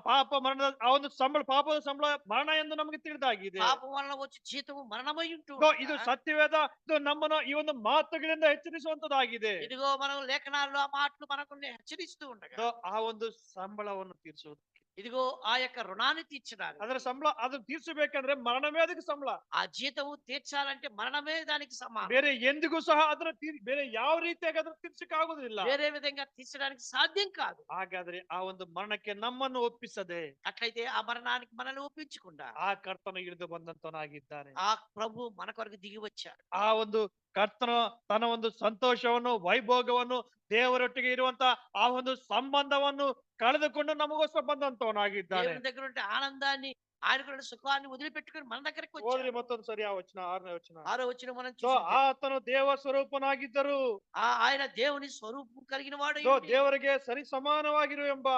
Speaker 2: ಪಾಪ ಮರಣದ ಆ ಒಂದು ಪಾಪದ ಸಂಬಳ ಮರಣ ಎಂದು ನಮಗೆ ತಿಳಿದಾಗಿದೆ.
Speaker 3: పాపం వలన వచ్చి జీతము మరణమై ఉంటూ
Speaker 2: ಇದು
Speaker 3: ఉండగా,
Speaker 2: ಸತ್ಯವೇದ ಇದು ನಮ್ಮನ್ನು ಈ ಒಂದು ಮಾತುಗಳಿಂದ ಎಚ್ಚರಿಸುವಂತದ್ದಾಗಿದೆ.
Speaker 3: ఇదిగో మనం లేఖనాల్లో ఆ మాటలు మనకు హెచ్చరిస్తూ ఉండగా
Speaker 2: ಆ ಒಂದು ಸಂಬಳವನ್ನು ತೀರಿಸುವುದು,
Speaker 3: ఇదిగో ఆ యొక్క రుణాన్ని తీర్చడానికి
Speaker 2: ಅದರ ಸಂಬಳ ಅದನ್ನು ತೀರ್ಸಬೇಕಂದ್ರೆ ಮರಣವೇ ಅದಕ್ಕೆ ಸಂಬಳ.
Speaker 3: ఆ జీతము తీర్చాలంటే మరణమే దానికి సమానం.
Speaker 2: ಬೇರೆ ಎಂದಿಗೂ ಸಹ ಅದರ ಬೇರೆ ಯಾವ ರೀತಿಯಾಗಿ ಅದನ್ನು ತೀರ್ಸಕ್ಕೆ ಆಗುದಿಲ್ಲ.
Speaker 3: వేరే విధంగా తీర్చడానికి సాధ్యం కాదు.
Speaker 2: ಹಾಗಾದ್ರೆ ಆ ಒಂದು ಮರಣಕ್ಕೆ ನಮ್ಮನ್ನು ಒಪ್ಪಿಸದೆ
Speaker 3: అట్లయితే ఆ మరణానికి మనల్ని ఒప్పించకుండా
Speaker 2: ಆ ಕರ್ತನು ಇಳಿದು ಬಂದಂತವನಾಗಿದ್ದಾನೆ.
Speaker 3: ఆ ప్రభు మన కొరకు దిగి వచ్చాడు.
Speaker 2: ಆ ಒಂದು ಕರ್ತನು ತನ್ನ ಒಂದು ಸಂತೋಷವನ್ನು ವೈಭೋಗವನ್ನು ದೇವರೊಟ್ಟಿಗೆ ಇರುವಂತ ಆ ಒಂದು ಸಂಬಂಧವನ್ನು ಕಳೆದುಕೊಂಡು ನಮಗೋಸ್ಕರ ಬಂದಂತವನಾಗಿದ್ದಾನೆ.
Speaker 3: దేవుని దగ్గర ఉంటే ఆనందాన్ని ఆయన సుఖాన్ని వదిలిపెట్టుకుని మన దగ్గరకు
Speaker 2: ಓದ್ರಿ
Speaker 3: వచ్చాడు.
Speaker 2: ಮತ್ತೊಂದು ಸರಿ ಆ ವಚನ 6ನೇ ವಚನ.
Speaker 3: 6వ వచనం మనం
Speaker 2: ಸೊ
Speaker 3: చూసినట్లయితే,
Speaker 2: ಆತನು ದೇವ ಸ್ವರೂಪನಾಗಿದ್ದರು
Speaker 3: ఆయన దేవుని స్వరూపం కలిగిన వాడు
Speaker 2: ದೇವರಿಗೆ ಸರಿ ಸಮಾನವಾಗಿರುವ ಎಂಬ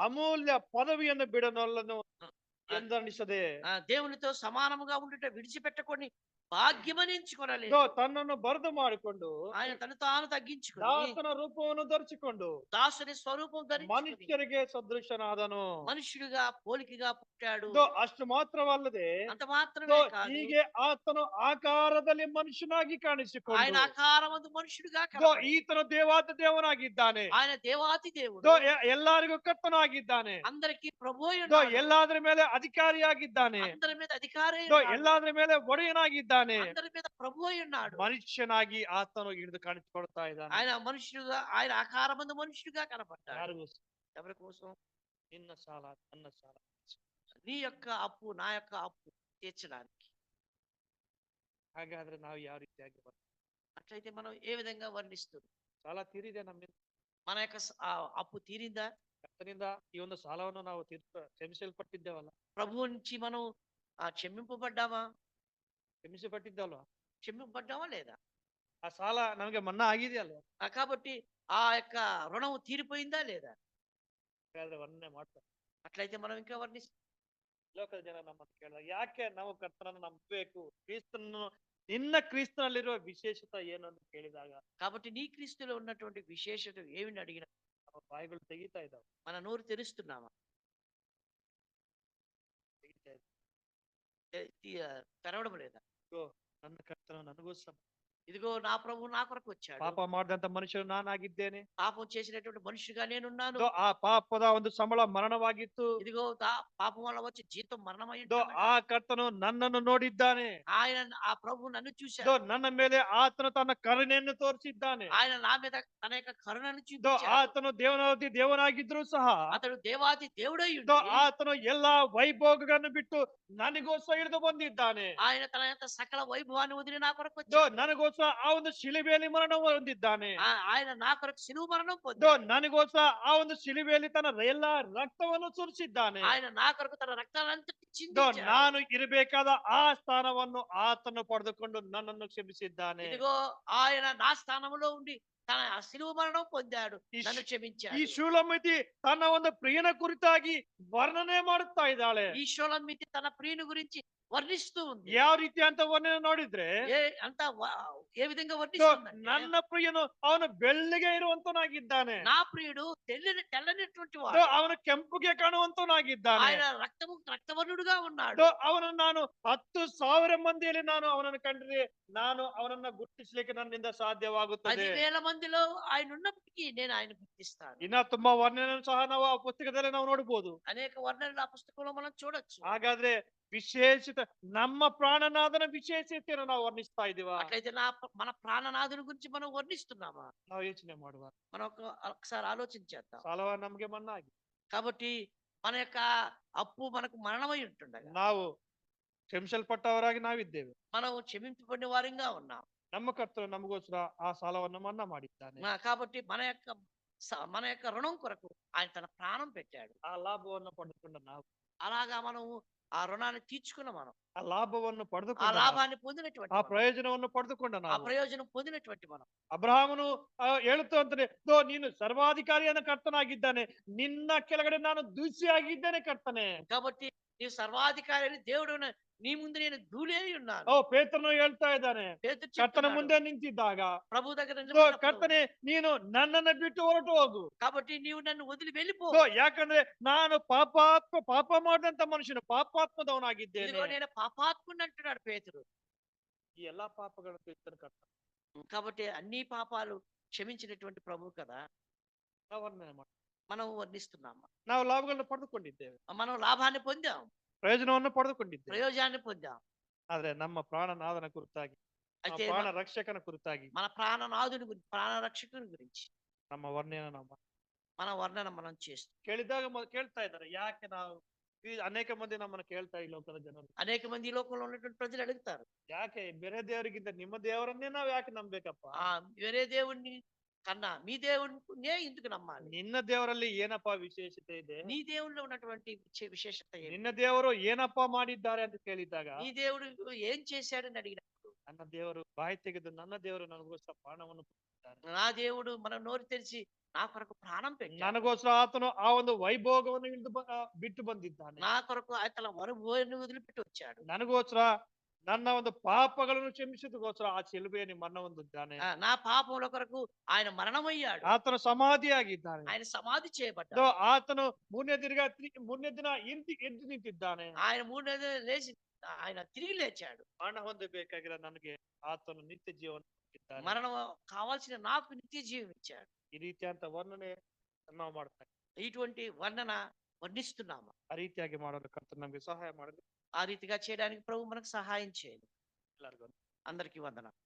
Speaker 2: ಅಮೂಲ್ಯ ಪದವಿಯನ್ನು ಬಿಡನೊಲ್ಲನು ಎಂದನಿಸದೆ
Speaker 3: దేవునితో సమానముగా ఉండుట విడిచిపెట్టకొని భాగ్యమని ఎంచుకొనలేదు.
Speaker 2: ತನ್ನನ್ನು ಬರದು ಮಾಡಿಕೊಂಡು
Speaker 3: ఆయన తను తాను తగ్గించుకొని
Speaker 2: ದಾಸನ ರೂಪವನ್ನು ಧರಿಸಿಕೊಂಡು
Speaker 3: దాసుని స్వరూపం ధరించుకొని
Speaker 2: ಮನುಷ್ಯರಿಗೆ ಸದೃಶನಾದನು.
Speaker 3: మనుష్యుడిగా పోలికగా పుట్టాడు.
Speaker 2: ಅಷ್ಟು ಮಾತ್ರವಲ್ಲದೆ
Speaker 3: అంత మాత్రమే కాదు,
Speaker 2: ಹೀಗೆ ಆತನು ಆಕಾರದಲ್ಲಿ ಮನುಷ್ಯನಾಗಿ
Speaker 3: ఆయన
Speaker 2: ಕಾಣಿಸಿಕೊಂಡು
Speaker 3: ఆకారమందు మనుషుడిగా కనబడి,
Speaker 2: ಈತನು ದೇವಾದ ದೇವನಾಗಿದ್ದಾನೆ.
Speaker 3: ఆయన దేవాతి దేవుడు,
Speaker 2: ಎಲ್ಲರಿಗೂ ಕರ್ತನಾಗಿದ್ದಾನೆ.
Speaker 3: అందరికీ ప్రభువై ఉన్నాడు.
Speaker 2: ಎಲ್ಲಾದ್ರ ಮೇಲೆ ಅಧಿಕಾರಿಯಾಗಿದ್ದಾನೆ.
Speaker 3: అందరి మీద అధికారి
Speaker 2: ಇదో
Speaker 3: ఉన్నాడు.
Speaker 2: ಎಲ್ಲಾದ್ರ ಮೇಲೆ ಒಡೆಯನಾಗಿದ್ದಾನೆ.
Speaker 3: అందరి మీద ప్రభు అయి ఉన్నాడు.
Speaker 2: ಮನುಷ್ಯನಾಗಿ ಆತನು ಇಳಿದು ಕಾಣಿಸಿಕೊಳ್ತಾ ಇದ್ದಾನೆ.
Speaker 3: ఆయన మనుషుడుగా, ఆయన ఆకారమందు మనుషుడుగా కనపడ్డాడు.
Speaker 2: ಯಾರಿಗೋಸ್ಕರ?
Speaker 3: ఎవరి కోసం?
Speaker 2: ನಿನ್ನ ಸಾಲ ನನ್ನ ಸಾಲ
Speaker 3: నీ యొక్క అప్పు, నా యొక్క అప్పు తీర్చడానికి.
Speaker 2: ಹಾಗಾದ್ರೆ ನಾವು ಯಾವ ರೀತಿಯಾಗಿ
Speaker 3: అట్లయితే మనం ఏ విధంగా వర్ణిస్తుంది?
Speaker 2: ಸಾಲ ತೀರಿದೆ ನಮ್ಮಿಂದ?
Speaker 3: మన యొక్క అప్పు తీరిందా?
Speaker 2: ಕರ್ತನಿಂದ ಈ ಒಂದು ಸಾಲವನ್ನು ನಾವು ಕ್ಷಮಿಸಲ್ಪಟ್ಟಿದ್ದೇವಲ್ಲ?
Speaker 3: ప్రభువు నుంచి మనం క్షమింపబడ్డామಾ?
Speaker 2: ಕ್ಷಮಿಸಲ್ಪಟ್ಟಿದ್ದಲ್ವಾ?
Speaker 3: క్షమింపబడ్డామా లేదా?
Speaker 2: ಆ ಸಾಲ ನಮಗೆ ಮನ್ನಾ ಆಗಿದೆಯಲ್ವಾ?
Speaker 3: కాబట్టి ఆ యొక్క రుణం తీరిపోయిందా లేదా?
Speaker 2: ಹಾಗಾದ್ರೆ ವರ್ಣನೆ ಮಾಡ್ತಾರೆ.
Speaker 3: అట్లయితే మనం ఇంకా వర్ణిస్తాం.
Speaker 2: ಲೋಕದ ಜನ ನಮ್ಮನ್ನು ಕೇಳಿದಾಗ ಯಾಕೆ ನಾವು ಕರ್ತನನ್ನು ನಂಬಬೇಕು, ಕ್ರಿಸ್ತನನ್ನು, ನಿನ್ನ ಕ್ರಿಸ್ತನಲ್ಲಿರುವ ವಿಶೇಷತೆ ಏನು ಅಂತ ಕೇಳಿದಾಗ
Speaker 3: కాబట్టి నీ క్రీస్తులో ఉన్నటువంటి విశేషత ఏమిని అడిగిన
Speaker 2: ನಮ್ಮ ಬಾಯಿಗಳು ತೆಗಿತಾ ಇದ್ದಾವೆ.
Speaker 3: మన నోరు తెరుస్తున్నామా?
Speaker 2: ತೆಗಿತಾ ಇದ್ದಾವೆ.
Speaker 3: తెరవడం లేదా?
Speaker 2: ನನ್ನ ಕರ್ತನ ನನಗೋಸ್ಕರ
Speaker 3: ఇదిగో నా ప్రభు నా కొరకు వచ్చాడు.
Speaker 2: ಪಾಪ ಮಾಡಿದಂತ ಮನುಷ್ಯನು ನಾನಾಗಿದ್ದೇನೆ.
Speaker 3: పాపం చేసినటువంటి మనుషుగా నేనున్నాను.
Speaker 2: ಆ ಪಾಪದ ಒಂದು ಸಂಬಳ ಮರಣವಾಗಿತ್ತು.
Speaker 3: ఇదిగో పాపం వల్ల వచ్చే జీతం మరణమై
Speaker 2: ಆ ಕರ್ತನು ನನ್ನನ್ನು ನೋಡಿದ್ದಾನೆ.
Speaker 3: ఆయన, ఆ ప్రభు నన్ను చూశాడు.
Speaker 2: ನನ್ನ ಮೇಲೆ ಆತನು ತನ್ನ ಕರುಣೆಯನ್ನು ತೋರಿಸಿದ್ದಾನೆ.
Speaker 3: ఆయన నా మీద తన యొక్క కరుణను
Speaker 2: ಆತನು
Speaker 3: చూపించాడు.
Speaker 2: ದೇವನಾಗಿದ್ರು ಸಹ
Speaker 3: అతడు దేవాది దేవుడై
Speaker 2: ಆತನು ಎಲ್ಲಾ ವೈಭೋಗಗಳನ್ನು ಬಿಟ್ಟು ನನಗೋಸ್ಕರ ಇಳಿದು ಬಂದಿದ್ದಾನೆ.
Speaker 3: ఆయన తన యొక్క సకల వైభవాన్ని వదిలి నా కొరకు వచ్చాడు.
Speaker 2: ನನಗೋಸ್ಕರ ಆ ಒಂದು ಶಿಲುಬೆಯಲ್ಲಿ ಮರಣ ಹೊಂದಿದ್ದಾನೆ.
Speaker 3: ఆయన నా కొరకు శిలువ మరణం పొందాడు.
Speaker 2: ನನಗೋಸ್ಕರ ಆ ಒಂದು ಶಿಲುಬೆಯಲ್ಲಿ ತನ್ನ ಎಲ್ಲಾ ರಕ್ತವನ್ನು ಸುರಿಸಿದ್ದಾನೆ.
Speaker 3: ఆయన నా కొరకు తన రక్తాన్నంతటి చిందించాడు.
Speaker 2: ನಾನು ಇರಬೇಕಾದ ಆ ಸ್ಥಾನವನ್ನು ಆತನು ಪಡೆದುಕೊಂಡು ನನ್ನನ್ನು ಕ್ಷಮಿಸಿದ್ದಾನೆ.
Speaker 3: ఇదిగో ఆయన నా స్థానంలో ఉండి తన శిలువ మరణం పొందాడు, నన్ను
Speaker 2: ಈ
Speaker 3: క్షమించాడు.
Speaker 2: ಶೂಲಮಿತಿ ತನ್ನ ಒಂದು ಪ್ರಿಯನ ಕುರಿತಾಗಿ ವರ್ಣನೆ ಮಾಡುತ್ತಾ ಇದ್ದಾಳೆ.
Speaker 3: ఈ షోలమితి తన ప్రియుని గురించి వర్ణిస్తూ ఉంది.
Speaker 2: ಯಾವ ರೀತಿ ಅಂತ ವರ್ಣನೆ ನೋಡಿದ್ರೆ
Speaker 3: ఏ విధంగా వర్ణిస్తుంది?
Speaker 2: ನನ್ನ ಪ್ರಿಯನು ಅವನು ಬೆಳ್ಳಿಗೆ ಇರುವಂತನಾಗಿದ್ದಾನೆ.
Speaker 3: నా ప్రియుడు తెల్లనిటువంటి వాడు.
Speaker 2: ಅವನು ಕೆಂಪುಗೆ ಕಾಣುವಂತನಾಗಿದ್ದಾನೆ.
Speaker 3: ఆయన రక్తవర్ణుడుగా ఉన్నాడు.
Speaker 2: ಅವನನ್ನು ನಾನು 10,000 ಮಂದಿಯಲ್ಲಿ ನಾನು ಅವನನ್ನು ಕಂಡ್ರೆ ನಾನು ಅವನನ್ನ ಗುರುತಿಸ್ಲಿಕ್ಕೆ ನನ್ನಿಂದ ಸಾಧ್ಯವಾಗುತ್ತದೆ.
Speaker 3: 10,000 మందిలో ఆయన ఉన్నప్పటికీ నేను ఆయన గుర్తిస్తాను.
Speaker 2: ಇನ್ನ ತುಂಬಾ ವರ್ಣನೆ ಸಹ ನಾವು ಆ ಪುಸ್ತಕದಲ್ಲಿ ನಾವು ನೋಡಬಹುದು.
Speaker 3: అనేక వర్ణనలు ఆ పుస్తకంలో మనం చూడొచ్చు.
Speaker 2: ಹಾಗಾದ್ರೆ ವಿಶೇಷತೆ ನಮ್ಮ ಪ್ರಾಣನಾದನ ವಿಶೇಷತೆಯನ್ನು ನಾವು ವರ್ಣಿಸ್ತಾ ಇದೀವಾ?
Speaker 3: అట్లయితే మన ప్రాణనాథుని గురించి మనం వర్ణిస్తున్నామా?
Speaker 2: ನಾವು ಯೋಚನೆ ಮಾಡುವ.
Speaker 3: మనం ఒకసారి ఆలోచించేద్దాం.
Speaker 2: ಸಾಲವ ನಮ್ಗೆ ಮನ್ನಾ ಆಗಿ
Speaker 3: కాబట్టి మన యొక్క అప్పు మనకు మరణమై ఉంటుండగా
Speaker 2: ನಾವು ಕ್ಷಮಿಸಲ್ಪಟ್ಟವರಾಗಿ ನಾವಿದ್ದೇವೆ.
Speaker 3: మనం క్షమించబడిన వారంగా ఉన్నాం.
Speaker 2: ನಮ್ಮ ಕರ್ತನು ನಮಗೋಸ್ಕರ ಆ ಸಾಲವನ್ನು ಮನ್ನಾ ಮಾಡಿದ್ದಾನೆ.
Speaker 3: కాబట్టి మన యొక్క రుణం కొరకు ఆయన తన ప్రాణం పెట్టాడు.
Speaker 2: ಆ ಲಾಭವನ್ನು ಪಡೆದುಕೊಂಡ ನಾವು,
Speaker 3: అలాగా మనం ఆ రుణాన్ని తీర్చుకున్న మనం,
Speaker 2: ಆ ಲಾಭವನ್ನು
Speaker 3: ఆ
Speaker 2: ಪಡೆದುಕೊಂಡ,
Speaker 3: లాభాన్ని పొందినటువంటి
Speaker 2: ಆ
Speaker 3: మనం,
Speaker 2: ಪ್ರಯೋಜನವನ್ನು ಪಡೆದುಕೊಂಡ
Speaker 3: ఆ
Speaker 2: ನಾವು,
Speaker 3: ప్రయోజనం పొందినటువంటి మనం.
Speaker 2: ಅಬ್ರಹಾಮನು ಹೇಳುತ್ತಾ ಅಂತಾನೆ, ನೀನು ಸರ್ವಾಧಿಕಾರಿಯಾದ ಕರ್ತನಾಗಿದ್ದಾನೆ, ನಿನ್ನ ಕೆಳಗಡೆ ನಾನು ದೂಸಿಯಾಗಿದ್ದೇನೆ ಕರ್ತನೆ.
Speaker 3: కాబట్టి నీవు సర్వాధికారి అని దేవుడు, నీ ముందు నేను ధూళి అయి ఉన్నాను.
Speaker 2: ಪೇತ್ರನು ಹೇಳ್ತಾ ಇದ್ದಾನೆ,
Speaker 3: పేతురు
Speaker 2: ಕರ್ತನ
Speaker 3: చెప్తున్నాడు,
Speaker 2: ಮುಂದೆ ನಿಂತಿದ್ದಾಗ,
Speaker 3: ప్రభు దగ్గర నిలబడినప్పుడు,
Speaker 2: ಕರ್ತನೆ ನೀನು ನನ್ನನ್ನ ಬಿಟ್ಟು ಹೊರಟು ಹೋಗು.
Speaker 3: కాబట్టి నీవు నన్ను వదిలి వెళ్ళిపో.
Speaker 2: ಯಾಕಂದ್ರೆ ನಾನು ಪಾಪ ಮಾಡಿದಂತ ಮನುಷ್ಯನು, ಪಾಪಾತ್ಮದವನಾಗಿದ್ದೇನೆ.
Speaker 3: ఇదిగో నేను పాపాత్ముని అంటున్నాడు పేతురు.
Speaker 2: ಈ ಎಲ್ಲಾ ಪಾಪಗಳನ್ನು ಕ್ರಿಸ್ತನ ಕರ್ತ.
Speaker 3: కాబట్టి అన్ని పాపాలు క్షమించినటువంటి ప్రభు కదా
Speaker 2: ನಾವು ವರ್ಣನೆ ಮಾಡ್ತೀವಿ.
Speaker 3: మనం వర్ణిస్తున్నాము.
Speaker 2: ನಾವು ಲಾಭಗಳನ್ನು ಪಡೆದುಕೊಂಡಿದ್ದೇವೆ,
Speaker 3: మనం లాభాన్ని పొందాం,
Speaker 2: ಪ್ರಯೋಜನವನ್ನು ಪಡೆದುಕೊಂಡಿದ್ದೇವೆ.
Speaker 3: ప్రయోజనాన్ని పొందాం.
Speaker 2: ಆದ್ರೆ ನಮ್ಮ ಪ್ರಾಣನಾಥನ ಕುರಿತಾಗಿ, ನಮ್ಮ
Speaker 3: అయితే
Speaker 2: ಪ್ರಾಣ ರಕ್ಷಕನ ಕುರಿತಾಗಿ
Speaker 3: మన ప్రాణనాథుని గురించి, ప్రాణ రక్షకుని గురించి
Speaker 2: ನಮ್ಮ ವರ್ಣನೆ ನಾವು
Speaker 3: మన వర్ణన మనం చేస్తాం.
Speaker 2: ಕೇಳಿದಾಗ ಕೇಳ್ತಾ ಇದ್ದಾರೆ, ಯಾಕೆ ನಾವು ಅನೇಕ ಮಂದಿ ನಮ್ಮನ್ನು ಕೇಳ್ತಾ ಈ ಲೋಕದ ಜನರು,
Speaker 3: అనేక మంది ఈ లోకంలో ఉన్నటువంటి ప్రజలు అడుగుతారు,
Speaker 2: ಯಾಕೆ ಬೇರೆ ದೇವರಿಗಿಂತ ನಿಮ್ಮ ದೇವರನ್ನೇ ನಾವು ಯಾಕೆ ನಂಬೇಕಪ್ಪ?
Speaker 3: వేరే దేవుణ్ణి కన్నా మీ దేవుణ్ణే ఎందుకు నమ్మాలి?
Speaker 2: ನಿನ್ನ ದೇವರಲ್ಲಿ ಏನಪ್ಪಾ ವಿಶೇಷತೆ ಇದೆ?
Speaker 3: నీ దేవుళ్ళో ఉన్నటువంటి విశేషత ఏంటి?
Speaker 2: ನಿನ್ನ ದೇವರು ಏನಪ್ಪಾ ಮಾಡಿದ್ದಾರೆ ಅಂತ ಕೇಳಿದಾಗ,
Speaker 3: నీ దేవుడు ఏం చేశాడని అడిగినప్పుడు,
Speaker 2: ನನ್ನ ದೇವರು ಬಾಯಿ ತೆಗೆದು, ನನ್ನ ದೇವರು ನನಗೋಸ್ಕರ ಪ್ರಾಣವನ್ನು ಕೊಟ್ಟಿದ್ದಾನೆ,
Speaker 3: నా దేవుడు మన నోరు తెరిచి నా కొరకు ప్రాణం పెట్టాడు,
Speaker 2: ನನಗೋಸ್ಕರ ಆತನು ಆ ಒಂದು ವೈಭೋಗವನ್ನು ಬಿಟ್ಟು ಬಂದಿದ್ದಾನೆ,
Speaker 3: నా కొరకు ఆయన వరుభోని వదిలిపెట్టి వచ్చాడు,
Speaker 2: ನನಗೋಸ್ಕರ ನನ್ನ ಒಂದು ಪಾಪಗಳನ್ನು ಕ್ಷಮಿಸಿದಗೋಸ್ಕರ ಆ ಶಿಲುಬೆಯನ್ನು ಮರಣ ಹೊಂದಿದ್ದಾನೆ,
Speaker 3: నా పాపముల కొరకు ఆయన మరణమయ్యాడు,
Speaker 2: ಆತನು ಸಮಾಧಿಯಾಗಿದ್ದಾನೆ,
Speaker 3: ఆయన సమాధి చేయబడ్డాడు,
Speaker 2: ಆತನು ಮೂರನೇ ದಿನ ಎದ್ದು ನಿಂತಿದ್ದಾನೆ,
Speaker 3: ఆయన మూడేది లేచి ఆయన తిరిగి లేచాడు.
Speaker 2: ಮರಣ ಹೊಂದಬೇಕಾಗಿರೋ ನನಗೆ ಆತನು ನಿತ್ಯ ಜೀವನ ಕೊಟ್ಟಿದ್ದಾನೆ.
Speaker 3: మరణం కావాల్సిన నాకు నిత్య జీవం ఇచ్చాడు.
Speaker 2: ಈ ರೀತಿಯಂತ ವರ್ಣನೆ ನಾವು ಮಾಡ್ತಾ
Speaker 3: ఇటువంటి వర్ణన వర్ణిస్తున్నాము.
Speaker 2: ಆ ರೀತಿಯಾಗಿ ಮಾಡಲು ಕರ್ತನು ನಮಗೆ ಸಹಾಯ ಮಾಡಲಿ.
Speaker 3: ఆ రీతిగా చేయడానికి ప్రభు మనకు సహాయం చేయండి.
Speaker 2: ಎಲ್ಲರಿಗೂ
Speaker 3: అందరికీ వందనాలు.